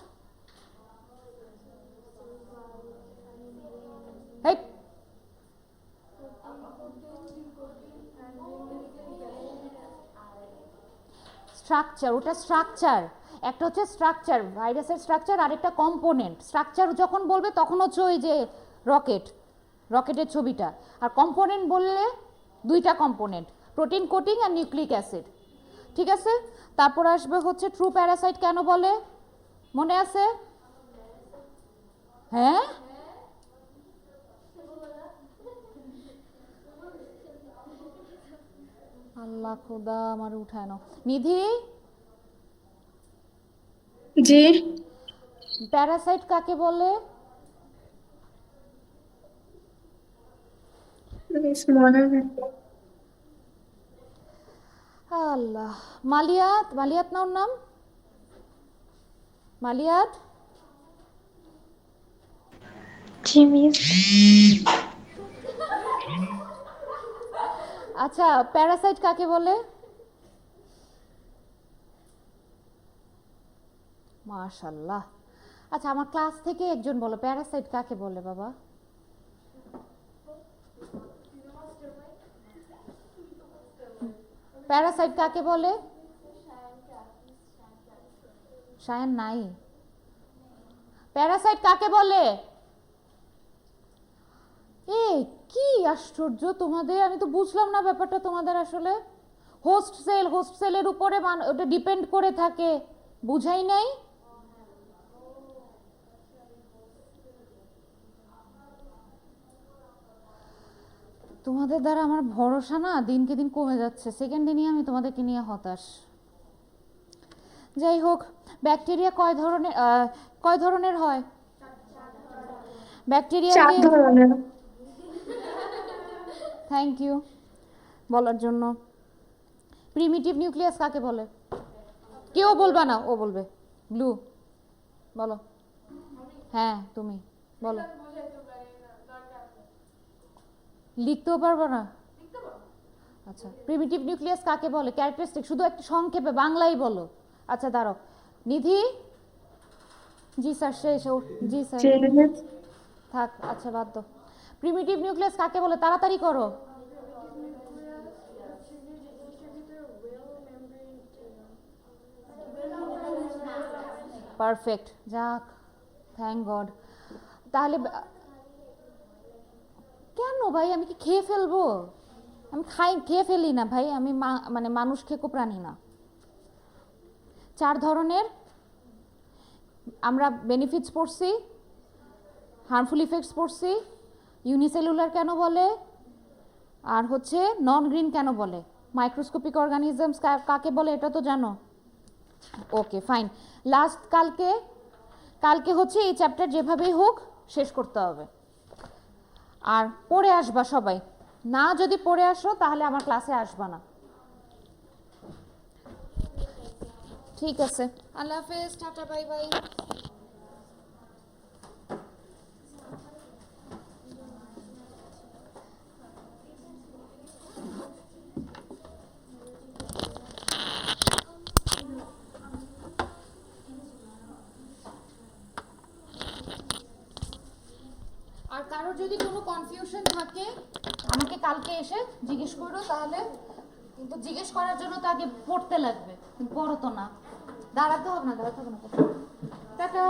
স্ট্রাকচার, ওটা স্ট্রাকচার, একটা হচ্ছে স্ট্রাকচার, ভাইরাসের স্ট্রাকচার, আরেকটা কম্পোনেন্ট। স্ট্রাকচার যখন বলবে তখন হচ্ছে ওই যে রকেটের ছবিটা, আর কম্পোনেন্ট বললে 2টা কম্পোনেন্ট, প্রোটিন কোটিং আর নিউক্লিক অ্যাসিড। ঠিক আছে, তারপর আসবে হচ্ছে ট্রু প্যারাসাইট কেন বলে, মনে আছে? হ্যাঁ, আল্লাহ খোদা আমার উঠায় না। নিধি, জি প্যারাসাইট কাকে বলে? মিস মনে নেই। আল্লাহ, মালিয়াত, মালিয়াত না ওর নাম? মালিয়াত, জি মিস। আচ্ছা প্যারাসাইট কাকে বলে? মাশাআল্লাহ। আচ্ছা আমার ক্লাস থেকে একজন বলো প্যারাসাইট কাকে বলে বাবা? প্যারাসাইট কাকে বলে? শায়ান নাই। প্যারাসাইট কাকে বলে? এ কি আশ্চর্য তোমাদের, আমি তো বুঝলাম না ব্যাপারটা তোমাদের। আসলে হোস্ট সেলের উপরে ওটা ডিপেন্ড করে থাকে, বুঝাই নাই। তোমাদের দ্বারা আমার ভরসা না দিনকে দিন কমে যাচ্ছে, সেকেন্ড দিনই আমি তোমাদেরকে নিয়ে হতাশ। যাই হোক, ব্যাকটেরিয়া কয় ধরনের হয়? ব্যাকটেরিয়া 4 ধরনের। থ্যাংক ইউ বলার জন্য। প্রিমিটিভ নিউক্লিয়াস কাকে বলে? কেউ বলবা না, ও বলবে। ব্লু বলো। হ্যাঁ তুমি বলো। লিখতেও পারবো না? আচ্ছা, প্রিমিটিভ নিউক্লিয়াস কাকে বলে? ক্যারেক্টারিস্টিক, শুধু একটা সংক্ষেপে বাংলাই বলো। আচ্ছা দাঁড়াও, নিধি। জি স্যার, শেষ। জি স্যার, জি মিস। থাক, আচ্ছা বাদ দাও। প্রিমিটিভ নিউক্লিয়াস কাকে বলে? তাড়াতাড়ি করো। পারফেক্ট, যাক, থ্যাংক গড। তাহলে কেন ভাই, আমি কি খেয়ে ফেলবো? আমি খেয়ে ফেলি না ভাই, আমি মানে মানুষ খেকো প্রাণী না। 4 ধরনের আমরা বেনিফিটস পড়ছি, হার্মফুল ইফেক্টস পড়ছি, ইউনিসেলুলার কেন বলে, আর হচ্ছে নন গ্রিন কেন বলে, মাইক্রোস্কোপিক অর্গানিজমস কাকে বলে এটা তো জানো। Okay fine. লাস্ট কালকে হচ্ছে এই চ্যাপ্টার যেভাবেই হোক শেষ করতে হবে, আর পড়ে আসবা সবাই। না যদি পড়ে আসো তাহলে আমার ক্লাসে আসবা না। ঠিক আছে, আল্লাহ হাফেজ, টাটা, বাই বাই। যদি কোনো কনফিউশন থাকে আমাকে কালকে এসে জিজ্ঞেস করো, তাহলে কিন্তু জিজ্ঞেস করার জন্য তো আগে পড়তে লাগবে, কিন্তু পড়ো তো না, দাঁড়াতে হবে না, দাঁড়াতে হবে না। টাটা।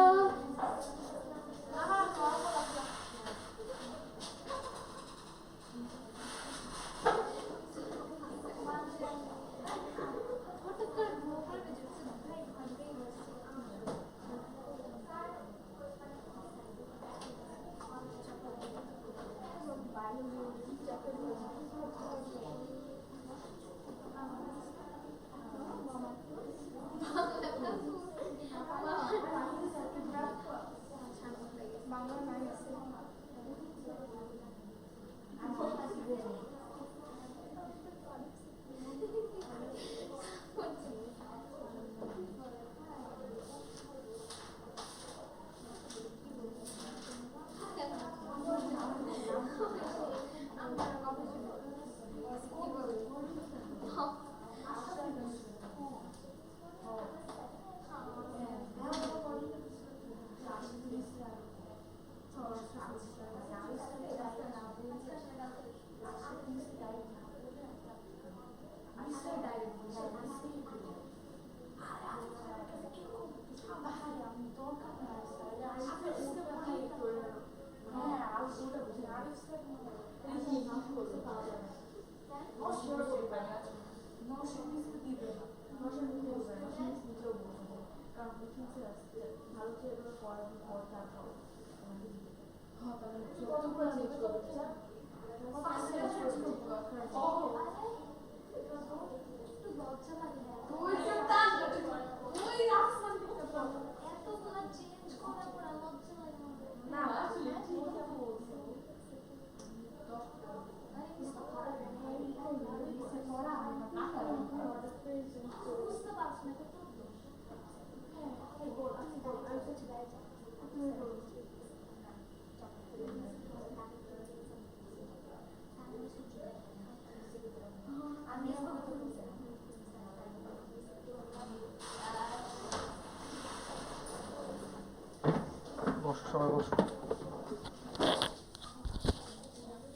সবাই বসো।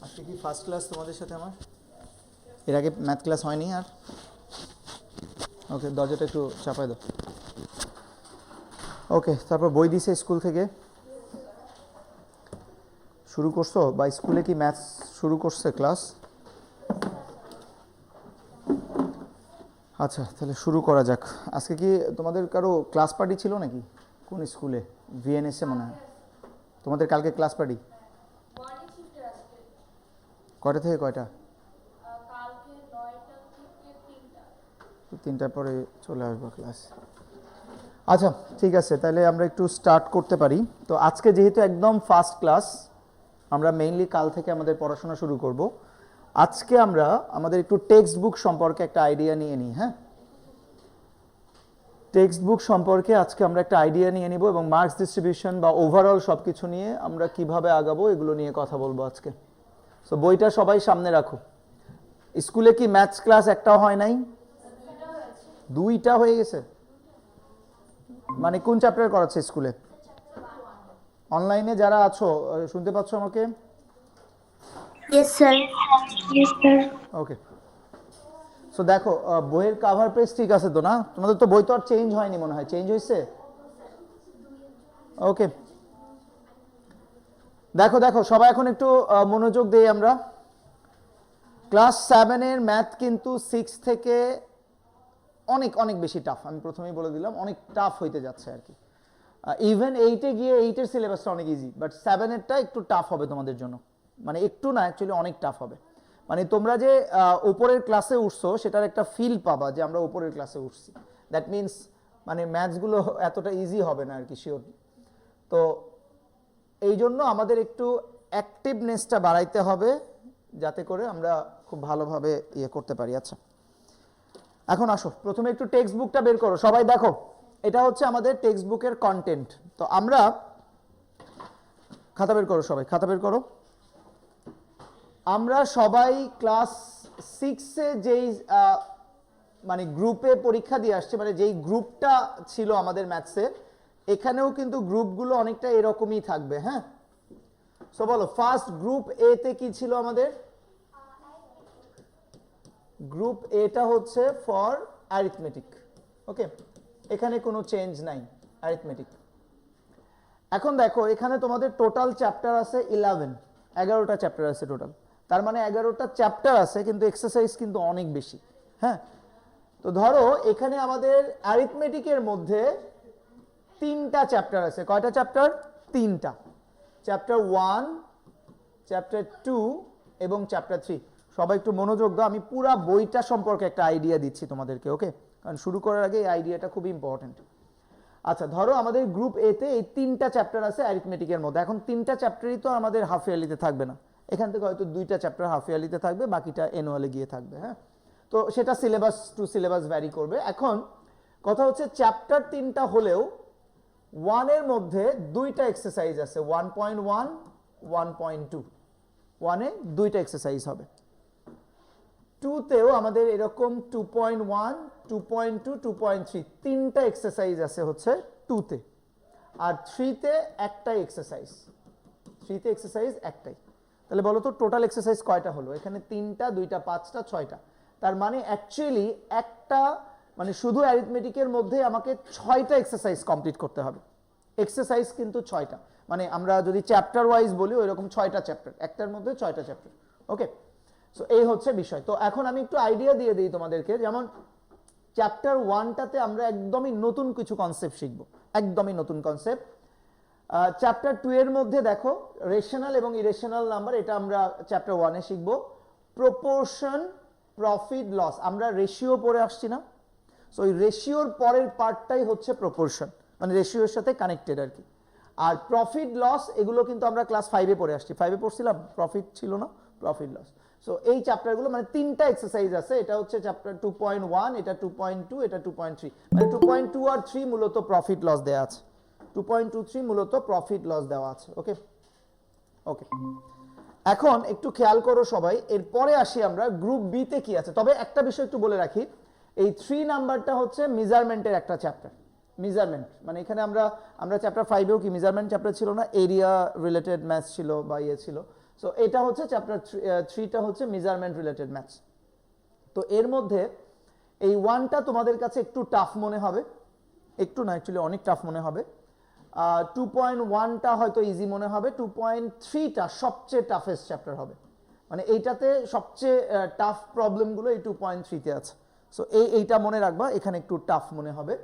আজকে কি ফার্স্ট ক্লাস তোমাদের সাথে আমার? এর আগে ম্যাথ ক্লাস হয়নি আর? ওকে, দরজাটা একটু চাপায় দাও। ওকে, তারপর বই দিছে স্কুল থেকে? শুরু করছো বা স্কুলে কি ম্যাথস শুরু করছে ক্লাস? আচ্ছা, তাহলে শুরু করা যাক। আজকে কি তোমাদের কারো ক্লাস পার্টি ছিল নাকি কোন স্কুলে? ভিএনএসে মনে হয় তোমাদের কালকে ক্লাস পার্টি। মর্নিং শিফটের আজকে কয়টা থেকে কয়টা? কালকে 9টা থেকে 3টা। 3টার পরে চলে আসবো ক্লাস। আচ্ছা ঠিক আছে, তাহলে আমরা একটু স্টার্ট করতে পারি। তো আজকে যেহেতু একদম ফার্স্ট ক্লাস, আমরা মেইনলি কাল থেকে আমাদের পড়াশোনা শুরু করব। আজকে আমরা আমাদের একটু টেক্সট বুক সম্পর্কে একটা আইডিয়া নিয়ে নিই। হ্যাঁ, টেক্সট বুক সম্পর্কে আজকে আমরা একটা আইডিয়া নিয়ে নিব এবং মার্কস ডিস্ট্রিবিউশন বা ওভারঅল সব কিছু নিয়ে আমরা কিভাবে আগাবো এগুলো নিয়ে কথা বলবো আজকে। সো বইটা সবাই সামনে রাখো। স্কুলে কি ম্যাথস ক্লাস একটাও হয় নাই? 2টা হয়ে গেছে। মানে কোন চ্যাপ্টার করাচ্ছে স্কুলে? অনলাইনে যারা আছো শুনতে পাচ্ছ আমাকে? Yes sir. Yes sir. Okay, so দেখো বইয়ের কাভার পেজ ঠিক আছে তো না? তোমাদের তো বই তো আর চেঞ্জ হয়নি মনে হয়, চেঞ্জ হয়েছে? ওকে, দেখো দেখো সবাই এখন একটু মনোযোগ দেই আমরা। ক্লাস 7-এর ম্যাথ কিন্তু 6 থেকে অনেক অনেক বেশি টাফ। আমি প্রথমেই বলে দিলাম অনেক টাফ হইতে যাচ্ছে আর কি। ইভেন 8-এ গিয়ে 8-এর সিলেবাসটা অনেক ইজি, বাট 7-এরটা একটু টাফ হবে তোমাদের জন্য। মানে একটু না, অ্যাকচুয়ালি অনেক টাফ হবে। মানে তোমরা যে উপরের ক্লাসে উঠছো সেটার একটা ফিল পাবা যে আমরা উপরের ক্লাসে উঠছি। দ্যাট মিনস মানে ম্যাথসগুলো এতটা ইজি হবে না আর কি, শিওর। তো এই জন্য আমাদের একটু অ্যাক্টিভনেসটা বাড়াইতে হবে যাতে করে আমরা খুব ভালোভাবে ইয়ে করতে পারি। আচ্ছা, এখন আসো প্রথমে একটু টেক্সট বুকটা বের করো। সবাই দেখো, এটা হচ্ছে আমাদের টেক্সট বুকের কন্টেন্ট। তো আমরা খাতা বের করো, সবাই খাতা বের করো। আমরা সবাই ক্লাস 6-এ যেই মানে গ্রুপে পরীক্ষা দিয়ে আসছে, মানে যেই গ্রুপটা ছিল আমাদের ম্যাথসে, এখানেও কিন্তু গ্রুপগুলো অনেকটা এরকমই থাকবে। হ্যাঁ, সো বলো ফার্স্ট গ্রুপ এ তে কি ছিল আমাদের? গ্রুপ এটা হচ্ছে ফর অ্যারিথমেটিক। ওকে, এখানে কোনো চেঞ্জ নাই, অ্যারিথমেটিক। এখন দেখো এখানে তোমাদের টোটাল চ্যাপ্টার আছে 11টা চ্যাপ্টার আছে টোটাল। তার মানে 11টা চ্যাপ্টার আছে, কিন্তু এক্সারসাইজ কিন্তু অনেক বেশি। হ্যাঁ, তো ধরো এখানে আমাদের অ্যারিথমেটিকের মধ্যে 3টা চ্যাপ্টার আছে। কয়টা চ্যাপ্টার? 3টা। চ্যাপ্টার 1, চ্যাপ্টার 2 এবং চ্যাপ্টার 3। সবাই একটু মনোযোগ দাও, আমি পুরো বইটা সম্পর্কে একটা আইডিয়া দিচ্ছি তোমাদেরকে। ওকে, কারণ শুরু করার আগে এই আইডিয়াটা খুব ইম্পর্টেন্ট। আচ্ছা, ধরো আমাদের গ্রুপ এ তে এই 3টা চ্যাপ্টার আছে অ্যারিথমেটিকের মধ্যে। এখন 3টা চ্যাপ্টারই তো আমাদের হাফ ইয়ারলিতে থাকবে না, এখান থেকে হয়তো 2টা চ্যাপ্টার হাফ ইয়ারলিতে থাকবে, বাকিটা অ্যানুয়ালে গিয়ে থাকবে। হ্যাঁ, তো সেটা সিলেবাস টু সিলেবাস ভ্যারি করবে। এখন কথা হচ্ছে চ্যাপ্টার 3টা হলেও 1 এর মধ্যে 2টা এক্সারসাইজ আছে, 1.1, 1.2। 1 এ 2টা এক্সারসাইজ হবে। 2 তেও আমাদের এরকম 2.1, 2.2, 2.3 3টা এক্সারসাইজ আছে হচ্ছে 2 তে। আর 3 তে একটাই এক্সারসাইজ, 3 তে এক্সারসাইজ একটাই। তাহলে বলো তো টোটাল এক্সারসাইজ কয়টা হলো? এখানে 3টা, 2টা, 5টা, 6টা। তার মানে অ্যাকচুয়ালি একটা মানে শুধু অ্যারিথমেটিকের মধ্যে আমাকে 6টা এক্সারসাইজ কমপ্লিট করতে হবে। এক্সারসাইজ কিন্তু 6টা, মানে আমরা যদি চ্যাপ্টার ওয়াইজ বলি ওইরকম 6টা চ্যাপ্টার, একটার মধ্যে 6টা চ্যাপ্টার। ওকে, সো এই হচ্ছে বিষয়। তো এখন আমি একটু আইডিয়া দিয়ে দিই তোমাদেরকে। যেমন চ্যাপ্টার 1টাতে আমরা একদমই নতুন কিছু কনসেপ্ট শিখবো, একদমই নতুন কনসেপ্ট। চ্যাপ্টার 2 এর মধ্যে দেখো রেশনাল এবং ইরেশনাল নাম্বার, এটা আমরা চ্যাপ্টার 1-এ শিখবো। প্রপোর্শন, প্রফিট, লস, আমরা রেশিও পড়ে আসছি না? সো ওই রেশিওর পরের পার্টটাই হচ্ছে প্রপোর্শন, মানে রেশিওর সাথে কানেক্টেড আর কি। আর প্রফিট লস এগুলো কিন্তু আমরা ক্লাস 5-এ পড়ে আসছি। 5-এ পড়ছিলাম, প্রফিট ছিল না, প্রফিট লস। সো এই চ্যাপ্টারগুলো মানে 3টা এক্সারসাইজ আছে। এটা হচ্ছে চ্যাপ্টার 2.1, এটা 2.2, এটা 2.3। মানে 2.2 আর 3 মূলত প্রফিট লস দেওয়া আছে। 2.23 মূলত প্রফিট লস দেওয়া আছে। ওকে ওকে, এখন একটু খেয়াল করো সবাই। এরপরে আসি আমরা গ্রুপ বি তে কি আছে। তবে একটা বিষয় একটু বলে রাখি, এই 3 নাম্বারটা হচ্ছে মেজারমেন্টের একটা চ্যাপ্টার। মেজারমেন্ট মানে এখানে আমরা চ্যাপ্টার 5-এও কি মেজারমেন্ট চ্যাপ্টার ছিল না, এরিয়া রিলেটেড ম্যাথস ছিল বা ইয়ে ছিল। সো এটা হচ্ছে চ্যাপ্টার 3টা হচ্ছে মেজারমেন্ট রিলেটেড ম্যাথস। তো এর মধ্যে এই 1টা তোমাদের কাছে একটু টাফ মনে হবে, একটু না অ্যাকচুয়ালি অনেক টাফ মনে হবে। 2.1টা হয়তো ইজি মনে হবে, 2.3টা সবচেয়ে টাফেস্ট চ্যাপ্টার হবে। মানে এইটাতে সবচেয়ে টাফ প্রবলেমগুলো এই 2.3তে আছে। সো এইটা মনে রাখবা, এখানে একটু টাফ মনে হবে।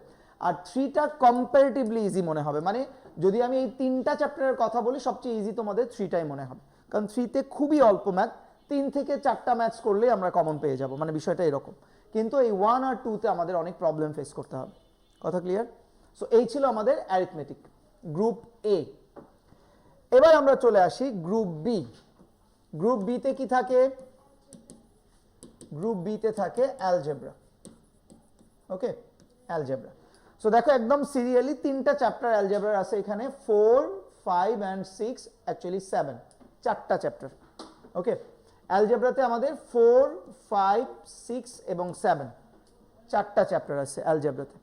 আর 3টা কম্পারেটিভলি ইজি মনে হবে। মানে যদি আমি এই 3টা চ্যাপ্টারের কথা বলি, সবচেয়ে ইজি তোমাদের 3টাই মনে হবে, কারণ 3তে খুবই অল্প ম্যাথ, 3 থেকে 4টা ম্যাথস করলেই আমরা কমন পেয়ে যাব, মানে বিষয়টা এরকম। কিন্তু এই 1 আর 2তে আমাদের অনেক প্রবলেম ফেস করতে হবে। কথা ক্লিয়ার? সো এই ছিল আমাদের অ্যারিথমেটিক গ্রুপ এ। এবার আমরা চলে আসি গ্রুপ বি। গ্রুপ বি তে কি থাকে? গ্রুপ বি তে থাকে অ্যালজেব্রা। ওকে, অ্যালজেব্রা। সো দেখো একদম সিরিয়ালি 3টা চ্যাপ্টার অ্যালজেব্রার আছে এখানে, 4, 5 and 6, অ্যাকচুয়ালি 7, 4টা চ্যাপ্টার। ওকে, অ্যালজেব্রাতে আমাদের 4, 5, 6 এবং 7 4টা চ্যাপ্টার আছে অ্যালজেব্রাতে।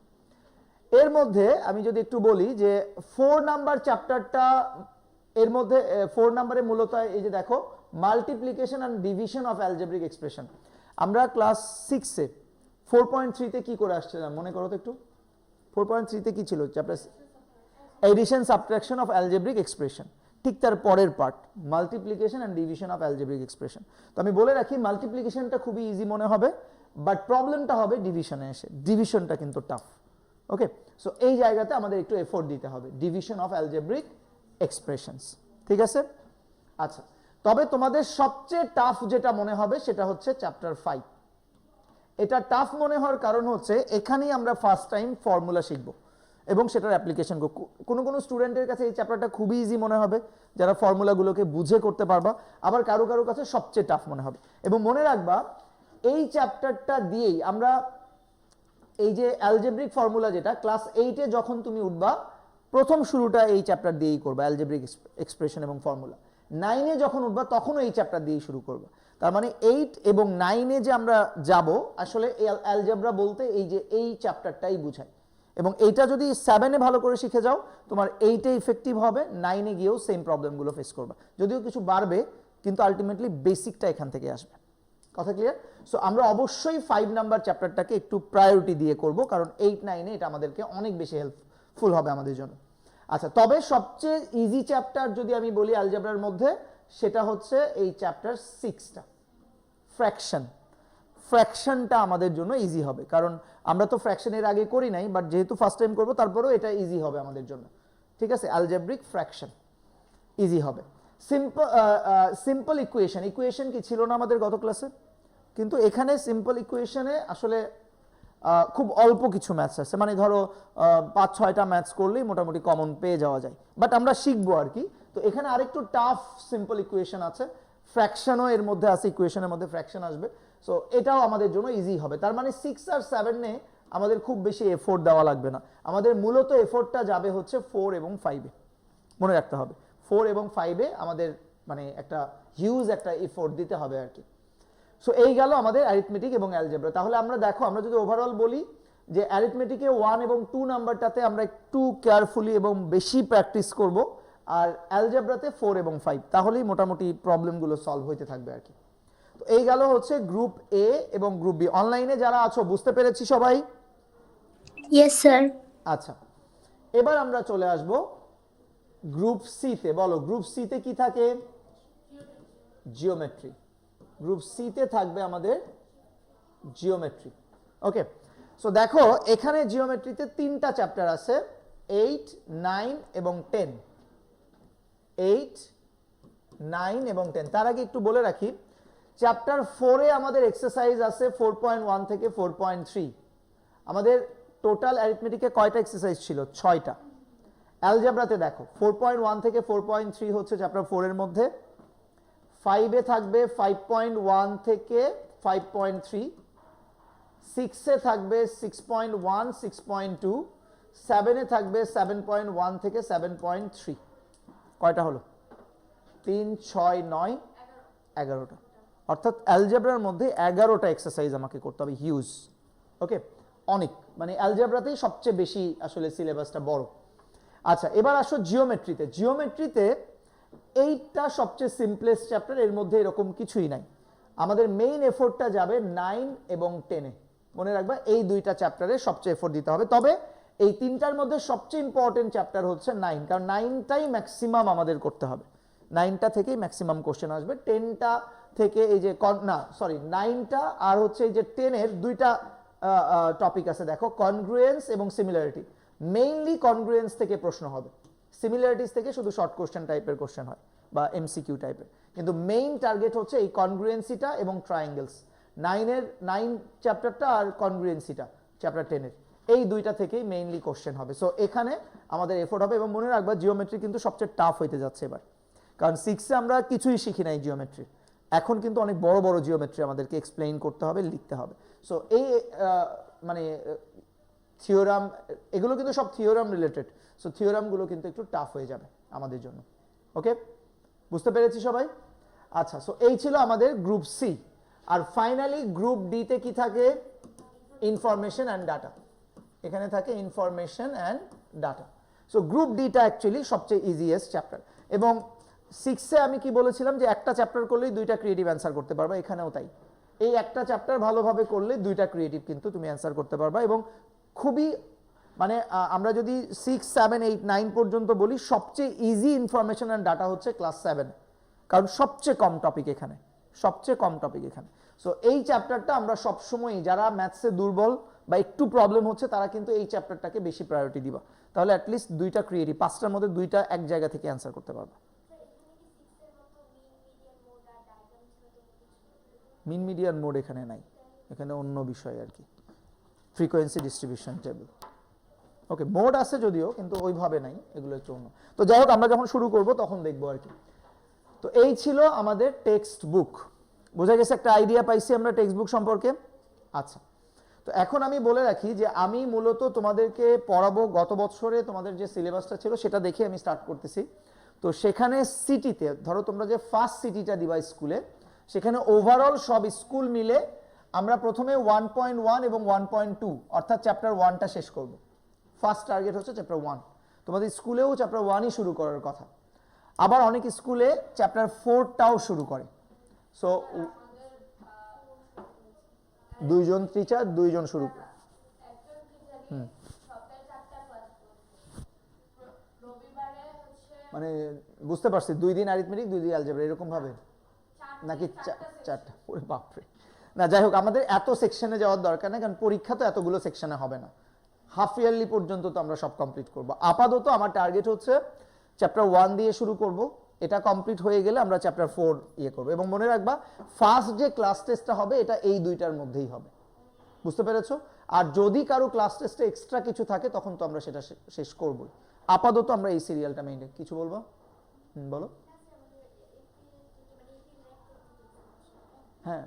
এর মধ্যে আমি যদি একটু বলি যে 4 নাম্বার চ্যাপ্টারটা, এর মধ্যে 4 নাম্বারে মূলত এই যে দেখো multiplication and division of algebraic expression. আমরা ক্লাস 6-এ 4.3তে কি করে আসছিলাম মনে করো তো একটু? 4.3তে কি ছিল chapter? Addition, subtraction of algebraic expression. ঠিক তার পরের part multiplication and division of algebraic expression. তো আমি বলে রাখি মাল্টিপ্লিকেশনটা খুবই ইজি মনে হবে, বাট প্রবলেমটা হবে ডিভিশনে এসে। ডিভিশনটা কিন্তু টাফ। ওকে, সো এই জায়গাতে আমাদের একটু এফোর্ট দিতে হবে, ডিভিশন অফ অ্যালজেব্রিক এক্সপ্রেশনস। ঠিক আছে? আচ্ছা, তবে তোমাদের সবচেয়ে টাফ যেটা মনে হবে সেটা হচ্ছে চ্যাপ্টার 5। এটা টাফ মনে হওয়ার কারণ হচ্ছে এখানেই আমরা ফার্স্ট টাইম ফর্মুলা শিখব এবং সেটার অ্যাপ্লিকেশন করব। কোনো স্টুডেন্টের কাছে এই চ্যাপ্টারটা খুবই ইজি মনে হবে যারা ফর্মুলাগুলোকে বুঝে করতে পারবা, আবার কারো কাছে সবচেয়ে টাফ মনে হবে। এবং মনে রাখবা এই চ্যাপ্টারটা দিয়েই আমরা এই যে অ্যালজেব্রিক ফর্মুলা, যেটা ক্লাস 8-এ যখন তুমি উঠবা প্রথম শুরুটা এই চ্যাপ্টার দিয়েই করবা, অ্যালজেব্রিক এক্সপ্রেশন এবং ফর্মুলা। 9-এ যখন উঠবা তখনও এই চ্যাপ্টার দিয়েই শুরু করবা। তার মানে 8 এবং 9-এ যে আমরা যাব, আসলে অ্যালজেব্রা বলতে এই যে এই চ্যাপ্টারটাই বুঝায়। এবং এইটা যদি 7-এ ভালো করে শিখে যাও তোমার 8-এ ইফেক্টিভ হবে, 9-এ গিয়েও সেম প্রবলেমগুলো ফেস করবে, যদিও কিছু বাড়বে কিন্তু আলটিমেটলি বেসিকটা এখান থেকে আসবে। কথা ক্লিয়ার? সো আমরা অবশ্যই 5 নাম্বার চ্যাপ্টারটাকে একটু প্রায়োরিটি দিয়ে করব, কারণ 8-9-এ এটা আমাদেরকে অনেক বেশি হেল্পফুল হবে আমাদের জন্য। আচ্ছা, তবে সবচেয়ে ইজি চ্যাপ্টার যদি আমি বলি অ্যালজেব্রার মধ্যে, সেটা হচ্ছে এই চ্যাপ্টার 6টা, ফ্র্যাকশন। ফ্র্যাকশনটা আমাদের জন্য ইজি হবে, কারণ আমরা তো ফ্র্যাকশনের আগে করি নাই, বাট যেহেতু ফার্স্ট টাইম করবো তারপরেও এটা ইজি হবে আমাদের জন্য। ঠিক আছে, অ্যালজেব্রিক ফ্র্যাকশন ইজি হবে। সিম্পল ইকুয়েশন কি ছিল না আমাদের গত ক্লাসে? কিন্তু এখানে সিম্পল ইকুয়েশনে আসলে খুব অল্প কিছু ম্যাথস আছে, মানে ধরো 5-6টা ম্যাথস করলেই মোটামুটি কমন পেয়ে যাওয়া যায়, বাট আমরা শিখবো আর কি। তো এখানে আরেকটু টাফ সিম্পল ইকুয়েশন আছে, ফ্র্যাকশনও এর মধ্যে আছে, ইকুয়েশনের মধ্যে ফ্র্যাকশন আসবে। সো এটাও আমাদের জন্য ইজি হবে। তার মানে 6 আর 7-এ আমাদের খুব বেশি এফোর্ট দেওয়া লাগবে না, আমাদের মূলত এফোর্টটা যাবে হচ্ছে 4 এবং 5-এ। মনে রাখতে হবে 4 এবং 5-এ আমাদের মানে একটা হিউজ একটা এফোর্ট দিতে হবে আর কি। সো এই গেল আমাদের অ্যারিথমেটিক এবং অ্যালজেব্রা। তাহলে আমরা দেখো, আমরা যদি ওভারঅল বলি যে অ্যারিথমেটিকে 1 এবং 2 নাম্বারটাতে আমরা একটু কেয়ারফুলি এবং বেশি প্র্যাকটিস করব, আর অ্যালজেব্রাতে 4 এবং 5, তাহলেই মোটামুটি প্রবলেমগুলো সলভ হইতে থাকবে আর কি। তো এই গেল হচ্ছে গ্রুপ এ এবং গ্রুপ বি। অনলাইনে যারা আছো বুঝতে পেরেছি সবাই? Yes sir. আচ্ছা, এবার আমরা চলে আসব গ্রুপ সিতে। বলো, গ্রুপ সিতে কি থাকে? জিওমেট্রি। গ্রুপ সিতে থাকবে আমাদের জিওমেট্রি। ওকে, সো দেখো এখানে জিওমেট্রিতে 3টা চ্যাপ্টার আছে, 8, 9 এবং 10। 8, 9 এবং 10। তার আগে একটু বলে রাখি, চ্যাপ্টার 4-এ আমাদের এক্সারসাইজ আছে 4.1 থেকে 4.3। আমাদের টোটাল অ্যারিথমেটিকে কয়টা এক্সারসাইজ ছিল? 6টা। অ্যালজেব্রাতে দেখো 4.1 থেকে 4.3 হচ্ছে চ্যাপ্টার 4-এর মধ্যে, 5-এ থাকবে 5.1 থেকে 5.3, 6-এ থাকবে 6.1, 6.2, 7-এ থাকবে 7.1 থেকে 7.3। কয়টা হলো? 3, 6, 9, 11টা। অর্থাৎ অ্যালজেব্রার মধ্যে 11টা এক্সারসাইজ আমাকে করতে হবে, হিউজ। ওকে, অনেক, মানে অ্যালজেব্রাতেই সবচেয়ে বেশি আসলে সিলেবাসটা বড়। আচ্ছা, এবার আসো জিওমেট্রিতে। জিওমেট্রিতে 8টা সবচেয়ে সিম্পলেস্ট চ্যাপ্টার, এর মধ্যে এরকম কিছুই নাই। আমাদের মেইন এফোর্টটা যাবে 9 এবং 10-এ। মনে রাখবা এই 2টা চ্যাপ্টারে সবচেয়ে এফোর্ট দিতে হবে। তবে এই 3টার মধ্যে সবচেয়ে ইম্পর্টেন্ট চ্যাপ্টার হচ্ছে 9, কারণ 9টাই ম্যাক্সিমাম আমাদের করতে হবে। 9টা থেকেই ম্যাক্সিমাম কোশ্চেন আসবে। 10টা থেকে এই যে 9টা আর হচ্ছে এই যে 10-এর 2টা টপিক আছে দেখো, কনগ্রুয়েন্স এবং সিমিলারিটি। মেইনলি কনগ্রুয়েন্স থেকে প্রশ্ন হবে, সিমিলারিটিস থেকে শুধু শর্ট কোশ্চেন টাইপের কোশ্চেন হয় বা এমসিকিউ টাইপের, কিন্তু মেইন টার্গেট হচ্ছে এই কনগ্রুয়েন্সিটা এবং ট্রায়াঙ্গেলস। 9 চ্যাপ্টারটা আর কনগ্রুয়েন্সিটা চ্যাপ্টার 10-এর, এই 2টা থেকেই মেইনলি কোশ্চেন হবে। সো এখানে আমাদের এফোর্ট হবে। এবং মনে রাখবা জিওমেট্রি কিন্তু সবচেয়ে টাফ হইতে যাচ্ছে এবার, কারণ 6-এ আমরা কিছুই শিখি নাই জিওমেট্রি, এখন কিন্তু অনেক বড় বড় জিওমেট্রি আমাদেরকে এক্সপ্লেইন করতে হবে, লিখতে হবে। সো এই মানে থিওরাম, এগুলো কিন্তু সব থিওরাম রিলেটেড, সো থিওরামগুলো কিন্তু একটু টাফ হয়ে যাবে আমাদের জন্য। ওকে, বুঝতে পেরেছি সবাই? আচ্ছা, সো এই ছিল আমাদের গ্রুপ সি। আর ফাইনালি গ্রুপ ডিতে কি থাকে? Information and data. এখানে থাকে information and data. So group ডিটা অ্যাকচুয়ালি সবচেয়ে ইজিয়েস্ট চ্যাপ্টার। এবং 6-এ আমি কি বলেছিলাম যে একটা চ্যাপ্টার করলেই 2টা ক্রিয়েটিভ অ্যান্সার করতে পারবা, এখানেও তাই। এই একটা চ্যাপ্টার ভালোভাবে করলে 2টা ক্রিয়েটিভ কিন্তু তুমি অ্যান্সার করতে পারবা। এবং খুবই মানে আমরা যদি 6, 7, 8, 9 পর্যন্ত বলি, সবচেয়ে ইজি ইনফরমেশন অ্যান্ড ডাটা হচ্ছে ক্লাস 7, কারণ সবচেয়ে কম টপিক এখানে, সবচেয়ে কম টপিক এখানে। সো এই চ্যাপ্টারটা আমরা সবসময়ই, যারা ম্যাথসে দুর্বল বা একটু প্রবলেম হচ্ছে, তারা কিন্তু এই চ্যাপ্টারটাকে বেশি প্রায়োরিটি দিবা, তাহলে অ্যাটলিস্ট 2টা ক্রিয়েটিভ, 5টার মধ্যে 2টা এক জায়গা থেকে অ্যান্সার করতে পারবা। মিন মিডিয়ান মোড এখানে নাই, এখানে অন্য বিষয় আর কি, ফ্রিকোয়েন্সি ডিস্ট্রিবিউশন টেবিল। ওকে, মোড আছে যদিও, কিন্তু ওইভাবে নাই, এগুলো একটু অন্য। তো যাই হোক, আমরা যখন শুরু করব তখন দেখবো আর কি। তো এই ছিল আমাদের টেক্সট বুক। বোঝা গেছে, একটা আইডিয়া পাইছি আমরা টেক্সট বুক সম্পর্কে। আচ্ছা, তো এখন আমি বলে রাখি যে আমি মূলত তোমাদেরকে পড়াবো, গত বছরে তোমাদের যে সিলেবাসটা ছিল সেটা দেখে আমি স্টার্ট করতেছি। তো সেখানে সিটিতে, ধরো তোমরা যে ফার্স্ট সিটিটা দিবা স্কুলে, সেখানে ওভারঅল সব স্কুল মিলে আমরা প্রথমে 1.1 এবং 1.2 অর্থাৎ চ্যাপ্টার 1টা শেষ করব। ফার্স্ট টার্গেট হচ্ছে চ্যাপ্টার 1। তোমাদের স্কুলেও চ্যাপ্টার 1ই শুরু করার কথা, আবার অনেক স্কুলে চ্যাপ্টার 4টাও শুরু করে। সো 2জন টিচার 2জন শুরু করে। একজন টিচারই সপ্তাহে 4টা ক্লাস রবিবারে হচ্ছে মানে বুঝতে পারছি 2 দিন অ্যারিথমেটিক 2 দিন অ্যালজেব্রা এরকম ভাবে নাকি 4টা? ওরে বাপরে। না যাই হোক, আমাদের এত সেকশনে যাওয়ার দরকার নেই, কারণ পরীক্ষা তো এতগুলো সেকশনে হবে না। হাফ ইয়ারলি পর্যন্ত তো আমরা সব কমপ্লিট করব। আপাতত আমার টার্গেট হচ্ছে চ্যাপ্টার 1 দিয়ে শুরু করব, এটা কমপ্লিট হয়ে গেলে আমরা চ্যাপ্টার 4 ইয়ে করব। এবং মনে রাখবা ফার্স্ট যে ক্লাস টেস্টটা হবে এটা এই 2টার মধ্যেই হবে, বুঝতে পেরেছো? আর যদি কারো ক্লাস টেস্টে এক্সট্রা কিছু থাকে তখন তো আমরা সেটা শেষ করবই। আপাতত আমরা এই সিরিয়ালটা মেইনটেইন। কিছু বলবো? বলো। হ্যাঁ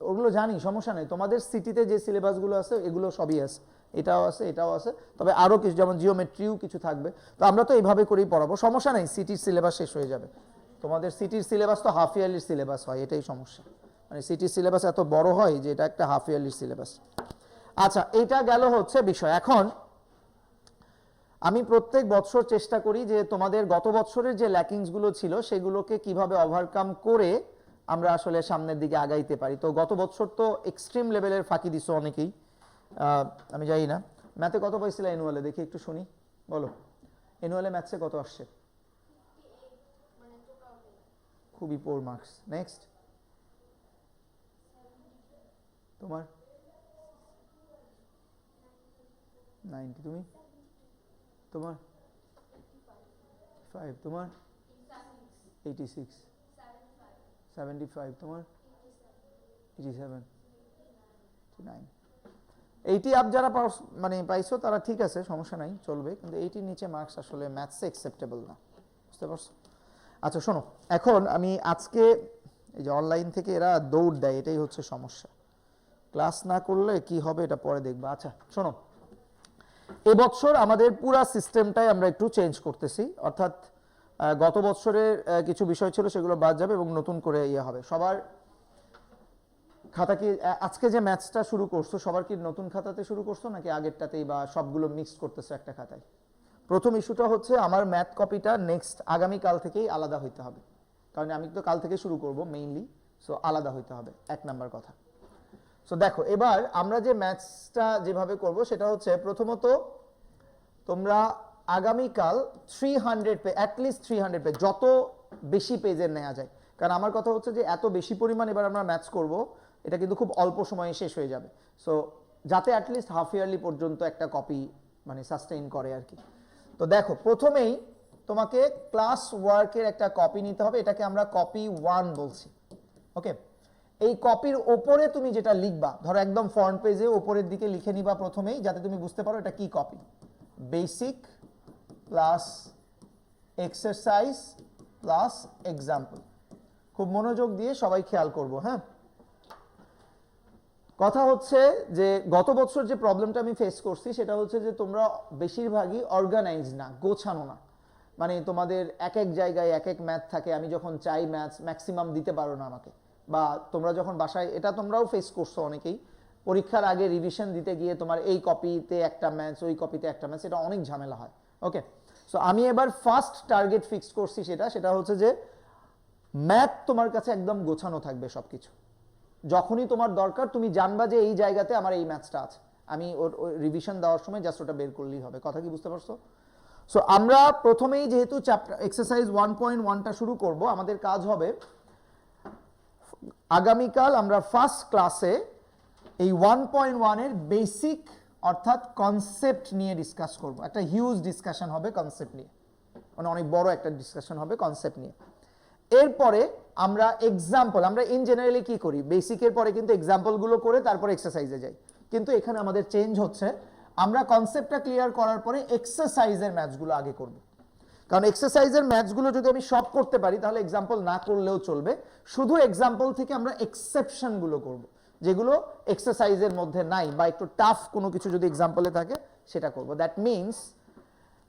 ওগুলো জানি, সমস্যা নেই। তোমাদের সিটিতে যে সিলেবাসগুলো আছে এগুলো সবই আছে, এটাও আছে এটাও আছে, তবে আরও কিছু যেমন জিওমেট্রিও কিছু থাকবে। তো আমরা তো এইভাবে করেই পড়াবো, সমস্যা নেই। সিটির সিলেবাস শেষ হয়ে যাবে। তোমাদের সিটির সিলেবাস তো হাফ ইয়ারলির সিলেবাস হয়, এটাই সমস্যা। মানে সিটির সিলেবাস এত বড় হয় যে এটা একটা হাফ ইয়ারলির সিলেবাস। আচ্ছা, এটা গেল হচ্ছে বিষয়। এখন আমি প্রত্যেক বছর চেষ্টা করি যে তোমাদের গত বছরের যে ল্যাকিংসগুলো ছিল সেগুলোকে কিভাবে ওভারকাম করে আমরা আসলে সামনের দিকে আগাইতে পারি। তো গত বছর তো এক্সট্রিম লেভেলের ফাঁকি দিছো অনেকেই, আমি জানি না। ম্যাথে কত পাইছিলে অ্যানুয়ালে? দেখি একটু শুনি, বলো। অ্যানুয়ালে ম্যাথসে কত আসছে? খুবই পোর মার্কস। নেক্সট তোমার 90, তুমি? তোমার 5, তোমার 86, 75, তোমার 87, 89। 80 আপ যারা মানে পাইছো তারা ঠিক আছে, সমস্যা নাই, চলবে। কিন্তু 80 নিচে মার্কস আসলে ম্যাথসে অ্যাকসেপ্টেবল না, বুঝতে পারছো? আচ্ছা শোনো, এখন আমি আজকে এই যে অনলাইন থেকে এরা দৌড় দেয়, এটাই হচ্ছে সমস্যা। ক্লাস না করলে কি হবে এটা পরে দেখবা। আচ্ছা শোনো, এবছর আমাদের পুরা সিস্টেমটাই আমরা একটু চেঞ্জ করতেছি, অর্থাৎ গত বছরের কিছু বিষয় ছিল সেগুলো বাদ যাবে এবং নতুন করে ইয়ে হবে। সবার খাতা কি আজকে যে ম্যাথসটা শুরু করছো সবার কি নতুন খাতাতে শুরু করছো নাকি আগেরটাতেই, বা সবগুলো মিক্স করতেছো একটা খাতায়? প্রথম ইস্যুটা হচ্ছে আমার ম্যাথ কপিটা নেক্সট আগামীকাল থেকেই আলাদা হইতে হবে, কারণ আমি তো কাল থেকে শুরু করব মেইনলি, সো আলাদা হইতে হবে, 1 নাম্বার কথা। সো দেখো এবার আমরা যে ম্যাথসটা যেভাবে করব সেটা হচ্ছে, প্রথমত তোমরা আগামীকাল 300 পেজ, অ্যাটলিস্ট 300 পেজ, যত বেশি পেজের নেওয়া যায়। কারণ আমার কথা হচ্ছে যে এত বেশি পরিমাণ এবার আমরা ম্যাথস করব, এটা কিন্তু খুব অল্প সময়ে শেষ হয়ে যাবে। সো যাতে অ্যাটলিস্ট হাফ ইয়ারলি পর্যন্ত একটা কপি মানে সাস্টেইন করে আর কি। তো দেখো প্রথমেই তোমাকে ক্লাস ওয়ার্কের একটা কপি নিতে হবে, এটাকে আমরা কপি 1 বলছি। ওকে, এই কপির ওপরে তুমি যেটা লিখবা, ধরো একদম ফ্রন্ট পেজে ওপরের দিকে লিখে নিবা প্রথমেই, যাতে তুমি বুঝতে পারো এটা কি copy. Basic plus exercise plus example. খুব মনোযোগ দিয়ে সবাই খেয়াল করবো। হ্যাঁ, কথা হচ্ছে যে গত বছর যে প্রবলেমটা আমি ফেস করছি সেটা হচ্ছে যে তোমরা বেশিরভাগই অর্গানাইজ না, গোছানো না। মানে তোমাদের এক এক জায়গায় এক এক ম্যাথ থাকে, আমি যখন চাই ম্যাথস ম্যাক্সিমাম দিতে পারো না আমাকে, বা তোমরা যখন বাসায়, এটা তোমরাও ফেস করছো অনেকেই, পরীক্ষার আগে রিভিশন দিতে গিয়ে তোমার এই কপিতে একটা ম্যাথস ওই কপিতে একটা ম্যাথস, এটা অনেক ঝামেলা হয়। ওকে, সো আমি এবার ফার্স্ট টার্গেট ফিক্স করছি, সেটা হচ্ছে যে ম্যাথ তোমার কাছে একদম গোছানো থাকবে সব কিছু। যখনই তোমার দরকার তুমি জানবা যে এই জায়গাতে আমার এই ম্যাথসটা আছে, আমি ওর রিভিশন দেওয়ার সময় জাস্ট ওটা বের করলেই হবে। কথা কি বুঝতে পারছো? সো আমরা প্রথমেই যেহেতু চ্যাপ্টার এক্সারসাইজ 1.1টা শুরু করব, আমাদের কাজ হবে আগামীকাল আমরা ফার্স্ট ক্লাসে এই 1.1 এর বেসিক অর্থাৎ কনসেপ্ট নিয়ে ডিসকাস করব। একটা হিউজ ডিসকাশন হবে কনসেপ্ট নিয়ে, মানে অনেক বড় একটা ডিসকাশন হবে কনসেপ্ট নিয়ে। এরপরে আমরা এক্সাম্পল, আমরা ইন জেনারেলি কি করি, বেসিকের পরে কিন্তু এক্সাম্পলগুলো করে তারপরে এক্সারসাইজে যাই, কিন্তু এখানে আমাদের চেঞ্জ হচ্ছে, আমরা কনসেপ্টটা ক্লিয়ার করার পরে এক্সারসাইজের ম্যাথসগুলো আগে করব। কারণ এক্সারসাইজের ম্যাথসগুলো যদি আমি সব করতে পারি তাহলে এক্সাম্পল না করলেও চলবে, শুধু এক্সাম্পল থেকে আমরা এক্সেপশনগুলো করব, যেগুলো এক্সারসাইজের মধ্যে নাই, বা একটু টাফ কোনো কিছু যদি এক্সাম্পলে থাকে সেটা করব। দ্যাট মিনস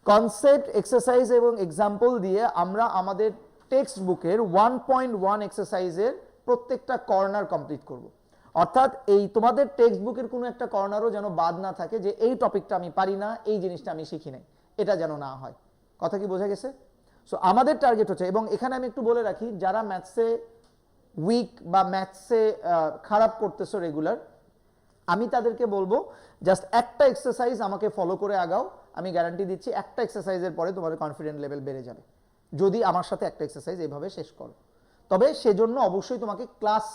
কনসেপ্ট, এক্সারসাইজ এবং এক্সাম্পল দিয়ে আমরা আমাদের টেক্সট বুকের 1.1 এক্সারসাইজের প্রত্যেকটা কর্নার কমপ্লিট করব। অর্থাৎ এই তোমাদের টেক্সট বুকের কোনো একটা কর্নারও যেন বাদ না থাকে যে এই টপিকটা আমি পারি না, এই জিনিসটা আমি শিখি নাই, এটা যেন না হয়। কথা কি বোঝা গেছে? সো আমাদের টার্গেট হচ্ছে, এবং এখানে আমি একটু বলে রাখি, যারা ম্যাথসে উইক বা ম্যাথসে খারাপ করতেছো রেগুলার, আমি তাদেরকে বলবো জাস্ট একটা এক্সারসাইজ আমাকে ফলো করে আগাও, আমি গ্যারান্টি দিচ্ছি একটা এক্সারসাইজের পরে তোমার কনফিডেন্ট লেভেল বেড়ে যাবে যদি আমার সাথে একটা এক্সারসাইজ এইভাবে শেষ করো। তবে সেজন্য অবশ্যই তোমাকে ক্লাস,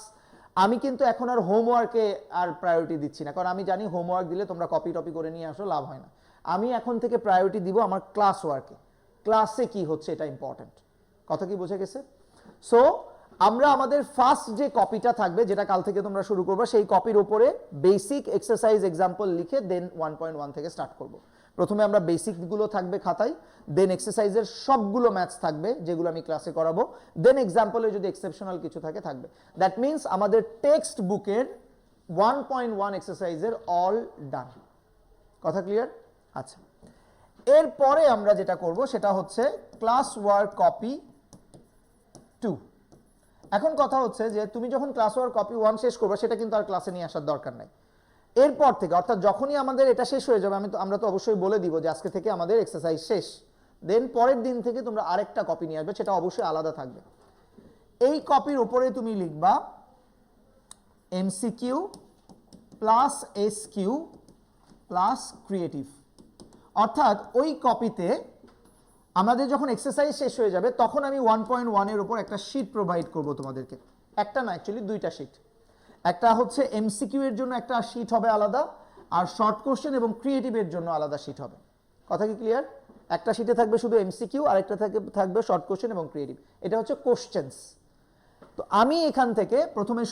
আমি কিন্তু এখন আর হোমওয়ার্কে আর প্রায়োরিটি দিচ্ছি না, কারণ আমি জানি হোমওয়ার্ক দিলে তোমরা কপি টপি করে নিয়ে আসো, লাভ হয় না। আমি এখন থেকে প্রায়োরিটি দিব আমার ক্লাস ওয়ার্কে, ক্লাসে কি হচ্ছে এটা ইম্পর্টেন্ট। কথা কি বোঝা গেছে? সো আমরা আমাদের ফার্স্ট যে কপিটা থাকবে, যেটা কাল থেকে তোমরা শুরু করবে, সেই কপির উপরে বেসিক এক্সারসাইজ এক্সাম্পল লিখে দেন 1.1 থেকে স্টার্ট করব। প্রথমে আমরা বেসিকগুলো থাকবে খাতায়, দেন এক্সারসাইজের সবগুলো ম্যাথস থাকবে যেগুলো আমি ক্লাসে করাবো, দেন এক্সাম্পলে যদি এক্সেপশনাল কিছু থাকে থাকবে। দ্যাট মিনস আমাদের টেক্সট বুকের 1.1 এক্সারসাইজের অল ডান। কথা ক্লিয়ার? আচ্ছা, এরপরে আমরা যেটা করব সেটা হচ্ছে ক্লাস ওয়ার্ক কপি 2। এখন কথা হচ্ছে যে তুমি যখন ক্লাস ওয়ার্ক কপি 1 শেষ করবে, সেটা কিন্তু আর ক্লাসে নিয়ে আসার দরকার নাই। এরপর থেকে, অর্থাৎ যখনই আমাদের এটা শেষ হয়ে যাবে, আমরা তো অবশ্যই বলে দিব যে আজকে থেকে আমাদের এক্সারসাইজ শেষ, দেন পরের দিন থেকে তোমরা আরেকটা কপি নিয়ে আসবে, সেটা অবশ্যই আলাদা থাকবে। এই কপির উপরে তুমি লিখবা MCQ plus SQ plus creative. অর্থাৎ ওই কপিতে আমাদের যখন এক্সারসাইজ শেষ হয়ে যাবে, তখন আমি 1.1 এর উপর একটা শীট প্রোভাইড করব তোমাদেরকে। একটা না, অ্যাকচুয়ালি দুইটা শীট। একটা হচ্ছে এমসিকিউ এর জন্য একটা শীট হবে আলাদা, আর শর্ট কোশ্চেন এবং ক্রিয়েটিভের জন্য আলাদা শীট হবে। কথা কি ক্লিয়ার? একটা শীটে থাকবে শুধু এমসিকিউ, আর একটা থাকবে শর্ট কোশ্চেন এবং ক্রিয়েটিভ। এটা হচ্ছে কোশ্চেন্স। তো আমি এখান থেকে প্রথমে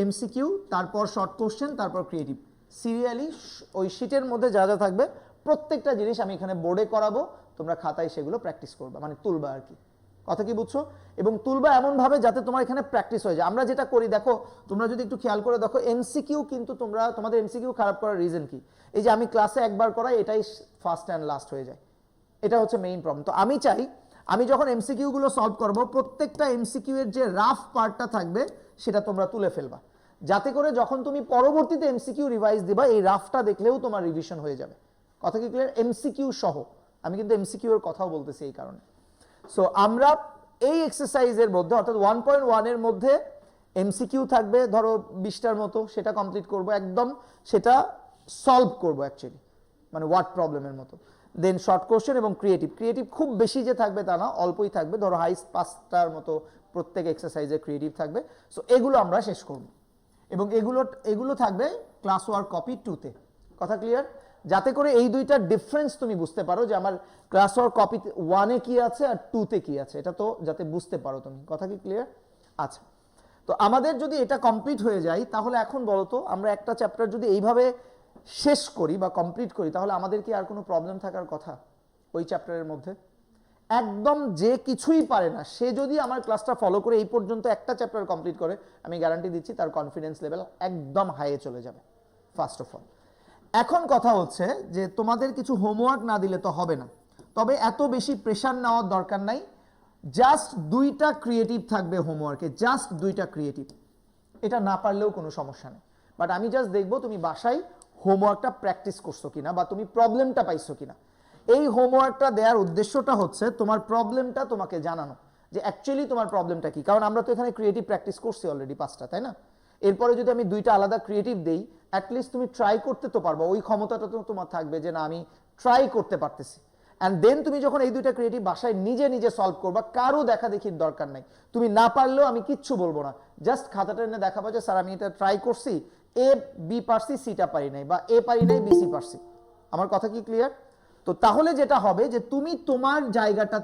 এমসিকিউ, তারপর শর্ট কোশ্চেন, তারপর ক্রিয়েটিভ, সিরিয়ালি ওই শীটের মধ্যে যা যা থাকবে প্রত্যেকটা জিনিস আমি এখানে বোর্ডে করাবো, তোমরা খাতায় সেগুলো প্র্যাকটিস করবে, মানে তুলবা আর কি। কথা কি বুঝছো? এবং তুলবা এমনভাবে যাতে তোমার এখানে প্র্যাকটিস হয়ে যায়। আমরা যেটা করি দেখো, তোমরা যদি একটু খেয়াল করে দেখো, এমসিকিউ কিন্তু তোমাদের এমসিকিউ খারাপ করার রিজন কি? এই যে আমি ক্লাসে একবার করাই, এটাই ফার্স্ট অ্যান্ড লাস্ট হয়ে যায়, এটা হচ্ছে মেইন প্রবলেম। তো আমি চাই আমি যখন এমসিকিউ গুলো সলভ করব, প্রত্যেকটা এমসিকিউ এর যে রাফ পার্টটা থাকবে সেটা তোমরা তুলে ফেলবা, যাতে করে যখন তুমি পরবর্তীতে এমসিকিউ রিভাইজ দিবা, এই রাফটা দেখলেও তোমার রিভিশন হয়ে যাবে। কথা কি ক্লিয়ার? এমসিকিউ সহ। আমি কিন্তু এমসিকিউ এর কথাও বলতেছি এই কারণে। সো আমরা এই এক্সারসাইজের মধ্যে, অর্থাৎ 1.1 এর মধ্যে এমসিকিউ থাকবে ধরো 20টার মতো, সেটা কমপ্লিট করব একদম, সেটা সলভ করব অ্যাকচুয়ালি, মানে ওয়ার্ড প্রবলেমের মতো। দেন শর্ট কোশ্চেন এবং ক্রিয়েটিভ খুব বেশি যে থাকবে তা না, অল্পই থাকবে, ধরো হাইস্ট 5টার মতো প্রত্যেক এক্সারসাইজে ক্রিয়েটিভ থাকবে। সো এগুলো আমরা শেষ করব, এবং এগুলো থাকবে ক্লাস ওয়ার্ক কপি 2তে। কথা ক্লিয়ার? যাতে করে এই দুইটার ডিফারেন্স তুমি বুঝতে পারো যে আমার ক্লাস ওয়ার্ক কপি 1-এ কি আছে আর 2-তে কি আছে, এটা তো যাতে বুঝতে পারো তুমি। কথা কি ক্লিয়ার? আচ্ছা, তো আমাদের যদি এটা কমপ্লিট হয়ে যায়, তাহলে এখন বলো তো, আমরা একটা চ্যাপ্টার যদি এইভাবে শেষ করি বা কমপ্লিট করি, তাহলে আমাদের কি আর কোনো প্রবলেম থাকার কথা ওই চ্যাপ্টারের মধ্যে? একদম যে কিছুই পারে না, সে যদি আমার ক্লাসটা ফলো করে এই পর্যন্ত একটা চ্যাপ্টার কমপ্লিট করে, আমি গ্যারান্টি দিচ্ছি তার কনফিডেন্স লেভেল একদম হাইয়ে চলে যাবে ফার্স্ট অফ অল। এখন কথা হচ্ছে যে তোমাদের কিছু হোমওয়ার্ক না দিলে তো হবে না, তবে এত বেশি প্রেশার নেওয়ার দরকার নাই। জাস্ট 2টা ক্রিয়েটিভ থাকবে হোমওয়ার্কে, জাস্ট 2টা ক্রিয়েটিভ। এটা না পারলেও কোনো সমস্যা নেই, বাট আমি জাস্ট দেখবো তুমি বাসায় হোমওয়ার্কটা প্র্যাকটিস করছো কিনা, বা তুমি প্রবলেমটা পাইছো কিনা। এই হোমওয়ার্কটা দেওয়ার উদ্দেশ্যটা হচ্ছে তোমার প্রবলেমটা তোমাকে জানানো, যে অ্যাকচুয়ালি তোমার প্রবলেমটা কি। কারণ আমরা তো এখানে ক্রিয়েটিভ প্র্যাকটিস করছি অলরেডি 5টা, তাই না? এরপরে যদি আমি 2টা আলাদা ক্রিয়েটিভ দেই, অ্যাটলিস্ট তুমি ট্রাই করতে তো পারবো, ওই ক্ষমতাটা তো তোমার থাকবে যে না আমি ট্রাই করতে পারতেছি। অ্যান্ড দেন তুমি যখন এই 2টা ক্রিয়েটিভ বাসায় নিজে নিজে সলভ করবা, কারো দেখা দেখির দরকার নাই। তুমি না পারলেও আমি কিচ্ছু বলবো না, জাস্ট খাতাটা এনে দেখাবো যে স্যার আমি এটা ট্রাই করছি, এ বি পারছি, সিটা পারি নাই, বা এ পারি নাই, বি সি পারছি। আমার কথা কি ক্লিয়ার? তো তাহলে যেটা হবে যে তুমি তোমার জায়গাটা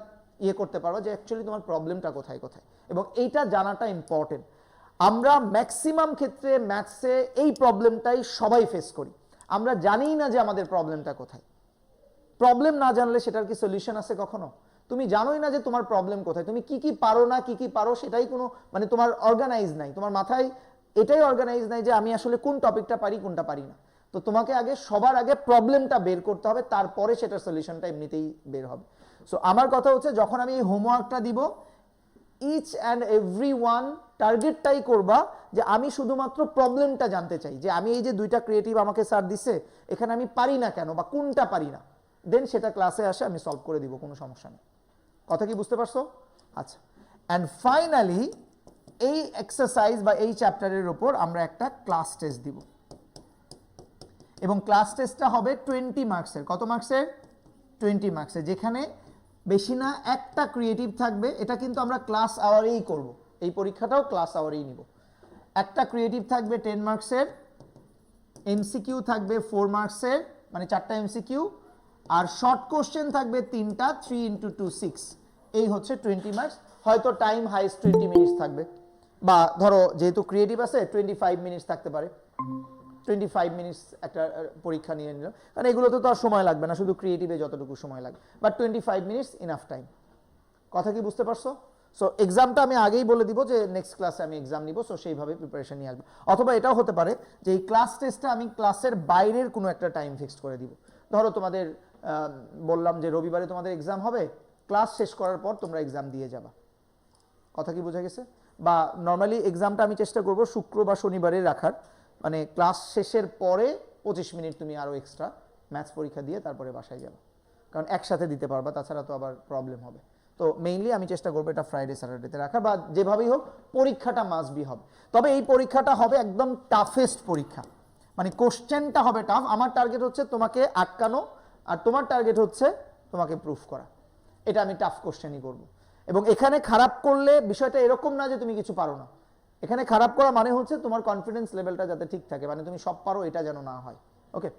ইয়ে করতে পারো যে অ্যাকচুয়ালি তোমার প্রবলেমটা কোথায় কোথায়, এবং এইটা জানাটা ইম্পর্টেন্ট। আমরা ম্যাক্সিমাম ক্ষেত্রে ম্যাথসে এই প্রবলেমটাই সবাই ফেস করি, আমরা জানিই না যে আমাদের প্রবলেমটা কোথায়। প্রবলেম না জানলে সেটার কি সলিউশন আছে কখনো? তুমি জানোই না যে তোমার প্রবলেম কোথায়, তুমি কি কি পারো না, কি কি পারো সেটাই কোনো, মানে তোমার অর্গানাইজ নাই, তোমার মাথায় এটাই অর্গানাইজ নাই যে আমি আসলে কোন টপিকটা পারি কোনটা পারি না। তো তোমাকে আগে সবার আগে প্রবলেমটা বের করতে হবে, তারপরে সেটার সলিউশনটা এমনিতেই বের হবে। সো আমার কথা হচ্ছে, যখন আমি এই হোমওয়ার্কটা দিব, ইচ অ্যান্ড এভরি ওয়ান টার্গেটটাই করবা যে আমি শুধুমাত্র প্রবলেমটা জানতে চাই, যে আমি এই যে দুইটা ক্রিয়েটিভ আমাকে স্যার দিছে এখানে আমি পারি না কেন বা কোনটা পারি না, দেন সেটা ক্লাসে আসে আমি সলভ করে দিব, কোনো সমস্যা নেই। কথা কি বুঝতে পারছো? আচ্ছা, অ্যান্ড ফাইনালি এই এক্সারসাইজ বা এই চ্যাপ্টারের উপর আমরা একটা ক্লাস টেস্ট দিব, এবং ক্লাস টেস্টটা হবে 20 মার্কসের। কত মার্কসের? 20 মার্কসের, যেখানে বেশি না একটা ক্রিয়েটিভ থাকবে। এটা কিন্তু আমরা ক্লাস আওয়ারেই করব, এই পরীক্ষাটাও ক্লাস আওয়ারেই নিব। একটা ক্রিয়েটিভ থাকবে 10 মার্কসের, এমসিকিউ থাকবে 4 মার্কসের, মানে 4টা এমসিকিউ, আর শর্ট কোশ্চেন থাকবে 3টা, 3 × 2 6। এই হচ্ছে 20 মার্কস। হয়তো টাইম হাইস্ট 20 মিনিটস থাকবে, বা ধরো যেহেতু ক্রিয়েটিভ আছে 25 মিনিটস থাকতে পারে। 25 মিনিটস একটা পরীক্ষা নিয়ে নিলাম, কারণ এগুলোতে তো আর সময় লাগবে না, শুধু ক্রিয়েটিভে যতটুকু সময় লাগবে, বাট 25 মিনিটস ইনাফ টাইম। কথা কি বুঝতে পারছো? সো এক্সামটা আমি আগেই বলে দিব যে নেক্সট ক্লাসে আমি এক্সাম নিব, সো সেইভাবে প্রিপারেশন নিয়ে আসবো। অথবা এটাও হতে পারে যে এই ক্লাস টেস্টটা আমি ক্লাসের বাইরের কোনো একটা টাইম ফিক্সড করে দিব। ধরো তোমাদের বললাম যে রবিবারে তোমাদের এক্সাম হবে, ক্লাস শেষ করার পর তোমরা এক্সাম দিয়ে যাবা। কথা কি বোঝা গেছে? বা নর্মালি এক্সামটা আমি চেষ্টা করব শুক্র বা শনিবারে রাখার, মানে ক্লাস শেষের পরে 25 মিনিট তুমি আরও এক্সট্রা ম্যাথস পরীক্ষা দিয়ে তারপরে বাসায় যাবে, কারণ একসাথে দিতে পারবা, তাছাড়া তো আবার প্রবলেম হবে। তো মেইনলি আমি চেষ্টা করবো এটা ফ্রাইডে স্যাটারডেতে রাখা, বা যেভাবেই হোক পরীক্ষাটা মাস্ট বি হবে। তবে এই পরীক্ষাটা হবে একদম টাফেস্ট পরীক্ষা, মানে কোশ্চেনটা হবে টাফ। আমার টার্গেট হচ্ছে তোমাকে আটকানো, আর তোমার টার্গেট হচ্ছে তোমাকে প্রুফ করা। এটা আমি টাফ কোশ্চেনই করব। এবং এখানে খারাপ করলে বিষয়টা এরকম না যে তুমি কিছু পারো না, এখানে খারাপ করা মানে হচ্ছে তোমার কনফিডেন্স লেভেলটা যাতে ঠিক থাকে, মানে তুমি সব পারো এটা যেন না হয়। ওকে,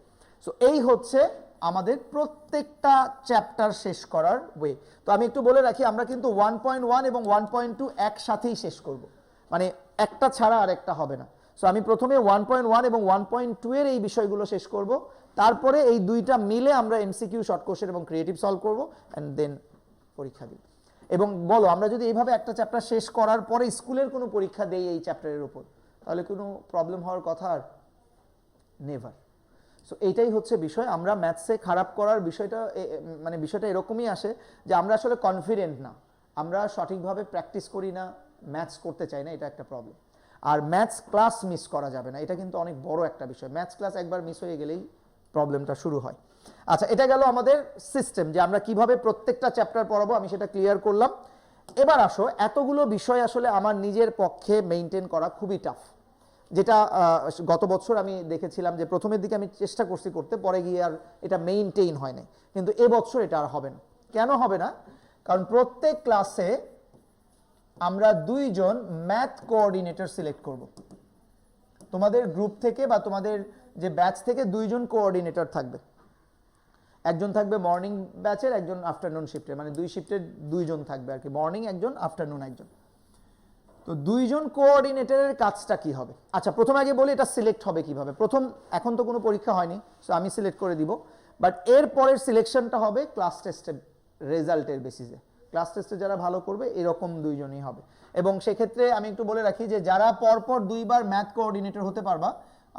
সো এই হচ্ছে আমাদের প্রত্যেকটা চ্যাপ্টার শেষ করার ওয়ে। তো আমি একটু বলে রাখি, আমরা কিন্তু 1.1 এবং 1.2 একসাথেই শেষ করব, মানে একটা ছাড়া আর একটা হবে না। সো আমি প্রথমে 1.1 এবং 1.2 এর এই বিষয়গুলো শেষ করব, তারপরে এই দুইটা মিলে আমরা এমসিকিউ, শর্ট কোশ্চেন এবং ক্রিয়েটিভ সলভ করব, অ্যান্ড দেন পরীক্ষা দিব। এবং বলো, আমরা যদি এইভাবে একটা চ্যাপ্টার শেষ করার পরে স্কুলের কোনো পরীক্ষা দেই এই চ্যাপ্টারের উপর, তাহলে কোনো প্রবলেম হওয়ার কথা আর নেভার। সো এইটাই হচ্ছে বিষয়। আমরা ম্যাথসে খারাপ করার বিষয়টা মানে বিষয়টা এরকমই আসে যে আমরা আসলে কনফিডেন্ট না, আমরা সঠিকভাবে প্র্যাকটিস করি না, ম্যাথস করতে চাই না, এটা একটা প্রবলেম। আর ম্যাথস ক্লাস মিস করা যাবে না, এটা কিন্তু অনেক বড় একটা বিষয়। ম্যাথস ক্লাস একবার মিস হয়ে গেলেই প্রবলেমটা শুরু হয়। আচ্ছা, এটা গেল আমাদের সিস্টেম, যে আমরা কিভাবে প্রত্যেকটা চ্যাপ্টার পড়াবো, আমি সেটা ক্লিয়ার করলাম। এবার আসো, এতগুলো বিষয় আসলে আমার নিজের পক্ষে মেইনটেইন করা খুবই টাফ, যেটা গত বছর আমি দেখেছিলাম যে প্রথমের দিকে আমি চেষ্টা করছি করতে, পরে গিয়ে আর এটা মেইনটেইন হয় নাই। কিন্তু এবছর এটা আর হবে না। কেন হবে না? কারণ প্রত্যেক ক্লাসে আমরা 2 জন ম্যাথ কোঅর্ডিনেটর সিলেক্ট করব। তোমাদের গ্রুপ থেকে বা তোমাদের যে ব্যাচ থেকে 2 জন কোঅর্ডিনেটর থাকবে, একজন থাকবে মর্নিং ব্যাচের, একজন আফটারনুন শিফটের, মানে 2 শিফটের 2 জন থাকবে আর কি, মর্নিং একজন, আফটারনুন একজন। তো 2 জন কোঅর্ডিনেটরের কাজটা কি হবে? আচ্ছা, প্রথমে আগে বলি এটা সিলেক্ট হবে কিভাবে। প্রথম, এখন তো কোনো পরীক্ষা হয়নি, সো আমি সিলেক্ট করে দিব, বাট এর পরের সিলেকশনটা হবে ক্লাস টেস্টের রেজাল্টের বেসিসে। ক্লাস টেস্টে যারা ভালো করবে এরকম 2 জনই হবে। এবং সেক্ষেত্রে আমি একটু বলে রাখি যে যারা পরপর 2 বার ম্যাথ কোঅর্ডিনেটর হতে পারবা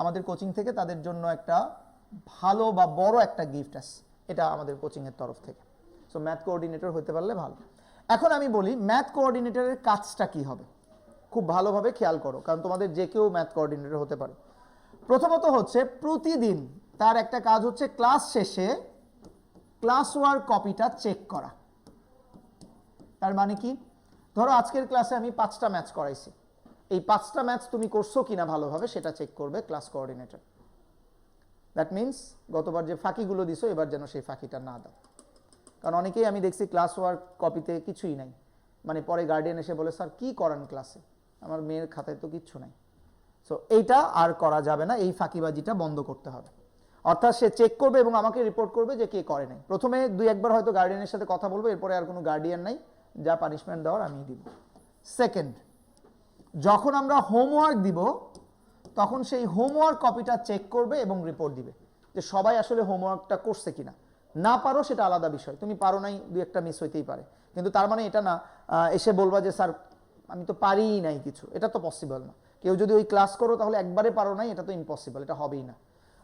আমাদের কোচিং থেকে, তাদের জন্য একটা ভালো বা বড় একটা গিফট আছে, এটা আমাদের কোচিংয়ের তরফ থেকে। সো ম্যাথ কোঅর্ডিনেটর হতে পারলে ভালো। এখন আমি বলি ম্যাথ কোঅর্ডিনেটরের কাজটা কি হবে, খুব ভালোভাবে খেয়াল করো, কারণ তোমাদের যে কেউ ম্যাথ কোঅর্ডিনেটর হতে পারে। প্রথমত হচ্ছে প্রতিদিন তার একটা কাজ হচ্ছে ক্লাস শেষে ক্লাস ওয়ার্ক কপিটা চেক করা। তার মানে কি? ধরো আজকের ক্লাসে আমি 5টা ম্যাথ করাইছি, এই 5টা ম্যাথ তুমি করছো কিনা ভালোভাবে সেটা চেক করবে ক্লাস কোঅর্ডিনেটর। দ্যাট মিনস গতবার যে ফাঁকিগুলো দিছো এবার যেন সেই ফাঁকিটা না দাও। কারণ অনেকেই আমি দেখছি ক্লাস ওয়ার্ক কপিতে কিছুই নাই, মানে পরে গার্ডিয়ান এসে বলে স্যার কি করান ক্লাসে, আমার মেয়ের খাতায় তো কিচ্ছু নাই। সো এইটা আর করা যাবে না, এই ফাঁকিবাজিটা বন্ধ করতে হবে। অর্থাৎ সে চেক করবে এবং আমাকে রিপোর্ট করবে যে কে করে নাই। প্রথমে 2-1বার হয়তো গার্ডিয়ানের সাথে কথা বলবো, এরপরে আর কোনো গার্ডিয়ান নাই, যা পানিশমেন্ট দেওয়ার আমি দিব। সেকেন্ড, যখন আমরা হোমওয়ার্ক দিব তখন সেই হোমওয়ার্ক কপিটা চেক করবে এবং রিপোর্ট দিবে যে সবাই আসলে হোমওয়ার্কটা করছে কিনা। না পারো সেটা আলাদা বিষয়, তুমি পারো নাই, 2-1টা মিস হইতেই পারে, কিন্তু তার মানে এটা না এসে বলবা যে স্যার আমি তো পারিই নাই কিছু, এটা তো পসিবল না। কেউ যদি ওই ক্লাস করো তাহলে একবারে পারো নাই, এটা তো ইম্পসিবল, এটা হবেই না।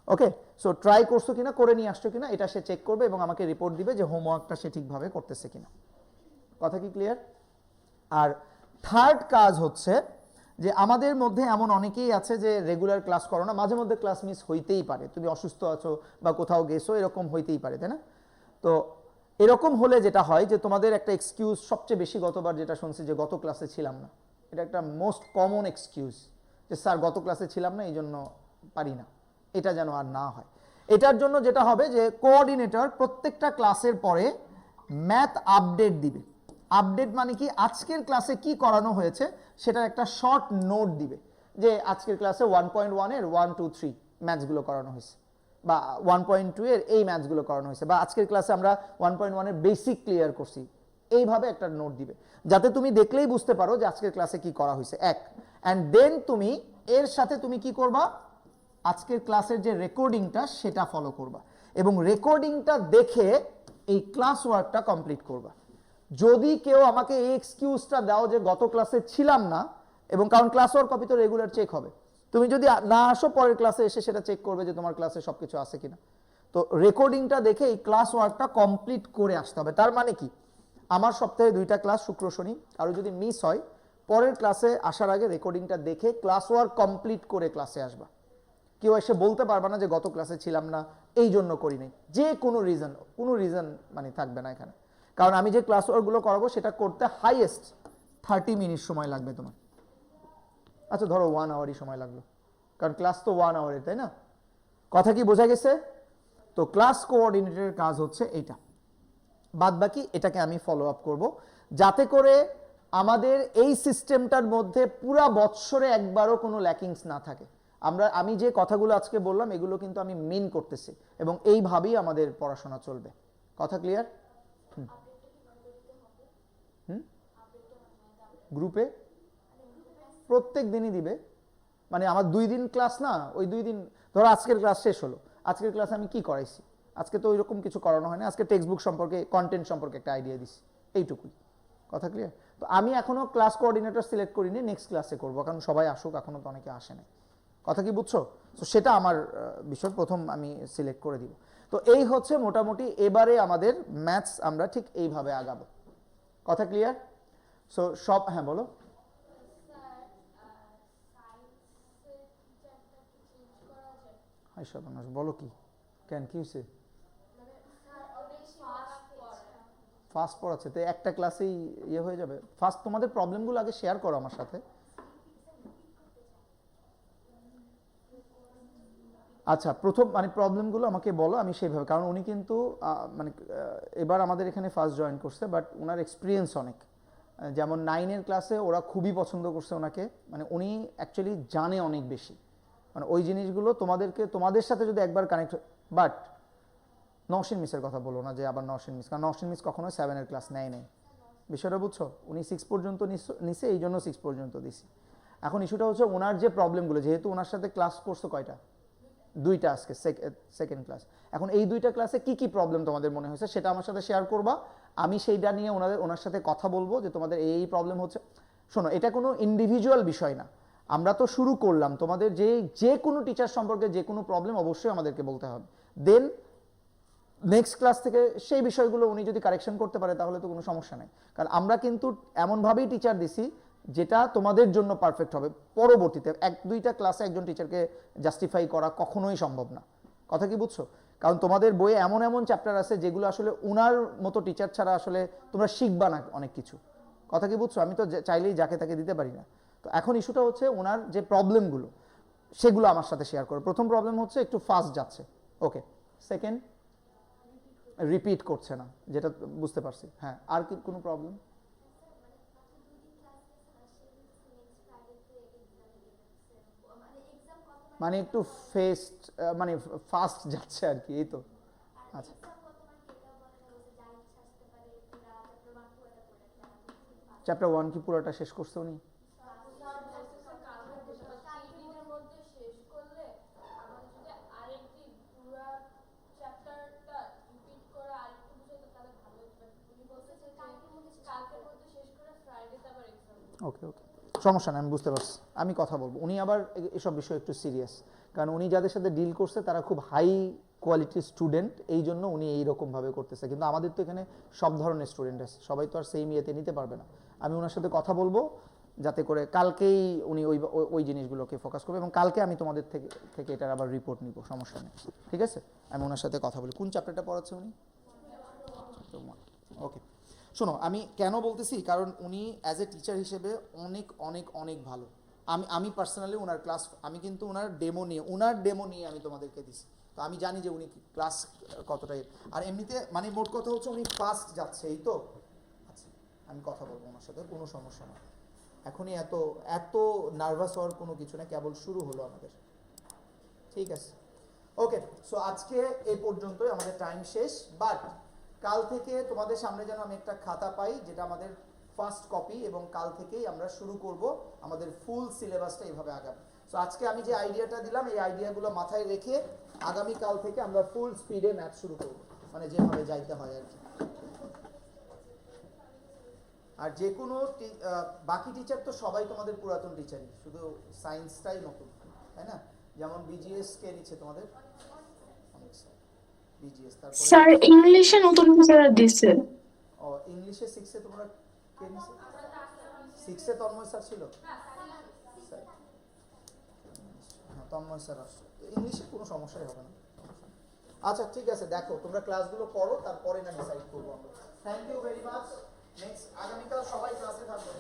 ওকে, সো ট্রাই করছো কিনা, করে নিয়ে আসছো কিনা, এটা সে চেক করবে এবং আমাকে রিপোর্ট দিবে যে হোমওয়ার্কটা সে ঠিকভাবে করতেছে কিনা। কথা কি ক্লিয়ার? আর থার্ড কাজ হচ্ছে যে আমাদের মধ্যে এমন অনেকেই আছে যে রেগুলার ক্লাস করো না, মাঝে মধ্যে ক্লাস মিস হইতেই পারে, তুমি অসুস্থ আছো বা কোথাও গেছো, এরকম হইতেই পারে, তাই না? তো এরকম হলে যেটা হয় যে তোমাদের একটা এক্সকিউজ সবচেয়ে বেশি গতবার যেটা শুনছি যে গত ক্লাসে ছিলাম না, এটা একটা মোস্ট কমন এক্সকিউজ যে স্যার গত ক্লাসে ছিলাম না এই জন্য পারি না, এটা যেন আর না হয়। এটার জন্য যেটা হবে যে কোঅর্ডিনেটর প্রত্যেকটা ক্লাসের পরে ম্যাথ আপডেট দিবে। আপডেট মানে কি, আজকের ক্লাসে কি করানো হয়েছে সেটার একটা শর্ট নোট দিবে, যে আজকের ক্লাসে 1.1 এর 1, 2, 3 ম্যাথসগুলো করানো হয়েছে, বা 1.2 এর এই ম্যাথসগুলো করানো হয়েছে, বা আজকের ক্লাসে আমরা 1.1 এর বেসিক ক্লিয়ার করছি, এইভাবে একটা নোট দিবে যাতে তুমি দেখলেই বুঝতে পারো যে আজকের ক্লাসে কি করা হয়েছে। এক, অ্যান্ড দেন তুমি এর সাথে তুমি কি করবা, আজকের ক্লাসের যে রেকর্ডিংটা সেটা ফলো করবা এবং রেকর্ডিংটা দেখে এই ক্লাস ওয়ার্কটা কমপ্লিট করবা। যদি কেউ আমাকে এই এক্সকিউজটা দাও যে গত ক্লাসে ছিলাম না, এবং কারণ ক্লাস ওয়ার্ক কপি তো রেগুলার চেক হবে, তুমি যদি না আসো পরের ক্লাসে এসে সেটা চেক করবে যে তোমার ক্লাসে সব কিছু আছে কিনা। তো রেকর্ডিংটা দেখে এই ক্লাস ওয়ার্কটা কমপ্লিট করে আসতে হবে। তার মানে কি, আমার সপ্তাহে 2টা ক্লাস শুক্র শনি, আর যদি মিস হয় পরের ক্লাসে আসার আগে রেকর্ডিংটা দেখে ক্লাস ওয়ার্ক কমপ্লিট করে ক্লাসে আসবা। কেউ এসে বলতে পারবে না যে গত ক্লাসে ছিলাম না এই জন্য করি নাই, যে কোনো রিজন মানে থাকবে না এখানে। কারণ আমি যে ক্লাস ওয়ার্কগুলো করাবো সেটা করতে হাইয়েস্ট 30 মিনিট সময় লাগবে তোমার। আচ্ছা ধরো 1 আওয়ারই সময় লাগলো, কারণ ক্লাস তো 1 আওয়ারের, তাই না? কথা কি বোঝা গেছে? তো ক্লাস কোঅর্ডিনেটরের কাজ হচ্ছে এইটা, বাদ বাকি এটাকে আমি ফলো আপ করবো যাতে করে আমাদের এই সিস্টেমটার মধ্যে পুরা বৎসরে একবারও কোনো ল্যাকিংস না থাকে। আমি যে কথাগুলো আজকে বললাম এগুলো কিন্তু আমি মিন করতেছি এবং এইভাবেই আমাদের পড়াশোনা চলবে। কথা ক্লিয়ার? গ্রুপে প্রত্যেক দিনই দিবে, মানে আমার 2 দিন ক্লাস না, ওই 2 দিন ধরো আজকের ক্লাস শেষ হলো, আজকের ক্লাসে আমি কি করাইছি, আজকে তো ওইরকম কিছু করানো হয় না, আজকে টেক্সট বুক সম্পর্কে কন্টেন্ট সম্পর্কে একটা আইডিয়া দিছি, এইটুকুই। কথা ক্লিয়ার? তো আমি এখনো ক্লাস কোঅর্ডিনেটর সিলেক্ট করিনি, নেক্সট ক্লাসে করবো, কারণ সবাই আসুক, এখনো তো অনেকে আসে নাই। কথা কি বুঝছো? তো সেটা আমার বিষয়, প্রথম আমি সিলেক্ট করে দিব। তো এই হচ্ছে মোটামুটি এবারে আমাদের ম্যাথস, আমরা ঠিক এইভাবে আগাবো। কথা ক্লিয়ার? সো সব, হ্যাঁ বলো। হাই সর্বনাশ, বলো কি, কেন কি হয়েছে? ফাস্ট পড়াচ্ছে তো একটা ক্লাসেই ইয়ে হয়ে যাবে? ফার্স্ট তোমাদের প্রবলেমগুলো আগে শেয়ার করো আমার সাথে। আচ্ছা প্রথম মানে প্রবলেমগুলো আমাকে বলো, আমি সেইভাবে, কারণ উনি কিন্তু মানে এবার আমাদের এখানে ফার্স্ট জয়েন করছে, বাট ওনার এক্সপিরিয়েন্স অনেক। যেমন 9-এর ক্লাসে ওরা খুবই পছন্দ করছে ওনাকে, মানে উনি অ্যাকচুয়ালি জানে অনেক বেশি, মানে ওই জিনিসগুলো তোমাদের সাথে যদি একবার কানেক্ট। বাট নওশিন মিসের কথা বলো না যে আবার নওশিন মিস, কারণ নওশিন মিস কখনো 7-এর ক্লাস নেয় নাই, বিষয়টা বুঝছো? উনি 6 পর্যন্ত নিছে, এই জন্য 6 পর্যন্ত দিছি। এখন ইস্যুটা হচ্ছে ওনার যে প্রবলেমগুলো, যেহেতু ওনার সাথে ক্লাস করছো কয়টা, 2টা আজকে সেকেন্ড ক্লাস, এখন এই 2টা ক্লাসে কি কি প্রবলেম তোমাদের মনে হয়েছে সেটা আমার সাথে শেয়ার করবা, আমি সেইটা নিয়ে ওনার সাথে কথা বলবো যে তোমাদের এই প্রবলেম হচ্ছে। শোনো, এটা কোনো ইন্ডিভিজুয়াল বিষয় না, আমরা তো শুরু করলাম, তোমাদের যে কোনো টিচার সম্পর্কে যে কোনো প্রবলেম অবশ্যই আমাদেরকে বলতে হবে, দেন নেক্সট ক্লাস থেকে সেই বিষয়গুলো উনি যদি কারেকশন করতে পারে তাহলে তো কোনো সমস্যা নেই, কারণ আমরা কিন্তু এমনভাবেই টিচার দিছি যেটা তোমাদের জন্য পারফেক্ট হবে। পরবর্তীতে 1-2টা ক্লাসে একজন টিচারকে জাস্টিফাই করা কখনোই সম্ভব না। কথা কি বুঝছো? কারণ তোমাদের বইয়ে এমন এমন চ্যাপ্টার আছে যেগুলো আসলে উনার মতো টিচার ছাড়া আসলে তোমরা শিখবা না অনেক কিছু। কথা কি বুঝছো? আমি তো চাইলেই যাকে তাকে দিতে পারি না। তো এখন ইস্যুটা হচ্ছে ওনার যে প্রবলেমগুলো সেগুলো আমার সাথে শেয়ার করো। প্রথম প্রবলেম হচ্ছে একটু ফাস্ট যাচ্ছে, ওকে। সেকেন্ড, রিপিট করছে না, যেটা বুঝতে পারছি। হ্যাঁ, আর কি কোনো প্রবলেম? মানে একটু মানে ফাস্ট যাচ্ছে আর কি, এই তো। আচ্ছা চ্যাপ্টার 1 কি পুরোটা শেষ করছে উনি? ওকে ওকে, সমস্যা নেই, আমি বুঝতে পারছি, আমি কথা বলবো। উনি আবার এসব বিষয়ে একটু সিরিয়াস, কারণ উনি যাদের সাথে ডিল করছে তারা খুব হাই কোয়ালিটির স্টুডেন্ট, এই জন্য উনি এইরকমভাবে করতেছে। কিন্তু আমাদের তো এখানে সব ধরনের স্টুডেন্ট আছে, সবাই তো আর সেম ইয়েতে নিতে পারবে না। আমি ওনার সাথে কথা বলবো, যাতে করে কালকেই উনি ওই ওই জিনিসগুলোকে ফোকাস করবে এবং কালকে আমি তোমাদের থেকে এটার আবার রিপোর্ট নিব, সমস্যা নেই, ঠিক আছে? আমি ওনার সাথে কথা বলি। কোন চ্যাপ্টারটা পড়াচ্ছে উনি? ওকে, শোনো আমি কেন বলতেছি, কারণ উনি অ্যাজ এ টিচার হিসেবে অনেক অনেক অনেক ভালো। আমি পার্সোনালি ওনার ক্লাস, আমি কিন্তু ওনার ডেমো নিয়ে আমি তোমাদেরকে দিছি, তো আমি জানি যে উনি ক্লাস কতটাই। আর এমনিতে মানে মোট কথা হচ্ছে উনি ফার্স্ট যাচ্ছে, এই তো। আচ্ছা, আমি কথা বলবো ওনার সাথে, কোনো সমস্যা না। এখনই এত নার্ভাস হওয়ার কোনো কিছু না, কেবল শুরু হলো আমাদের, ঠিক আছে? ওকে, সো আজকে এই পর্যন্তই, আমাদের টাইম শেষ। বাট কাল থেকে তোমাদের সামনে যেন আমি একটা খাতা পাই, যেটা আমাদের ফার্স্ট কপি, এবং কাল থেকেই আমরা শুরু করব আমাদের ফুল সিলেবাসটা এইভাবে আগাবে। সো আজকে আমি যে আইডিয়াটা দিলাম, এই আইডিয়াগুলো মাথায় রেখে আগামীকাল থেকে আমরা ফুল স্পিডে ম্যাথ শুরু করব, মানে যেভাবে যাইতে হয় আর কি। আর যে কোনো বাকি টিচার তো সবাই তোমাদের পুরাতন টিচারই, শুধু সায়েন্সটাই নতুন, তাই না? যেমন বিজিএস কে নিচ্ছে তোমাদের? বিজিএস। তারপরে স্যার ইংলিশে নতুন টিচার দিছে। ও, ইংলিশে 6 এ তোমরা কে নিছে? 6 এ তন্ময় স্যার ছিল? স্যার, হ্যাঁ তন্ময় স্যার আসছে। ইংলিশে কোনো সমস্যাই হবে না। আচ্ছা ঠিক আছে, দেখো তোমরা ক্লাসগুলো করো, তারপরে না ডিসাইড করবো আমরা। Thank you very much. Next আগামীকাল সবাই ক্লাসে থাকবে।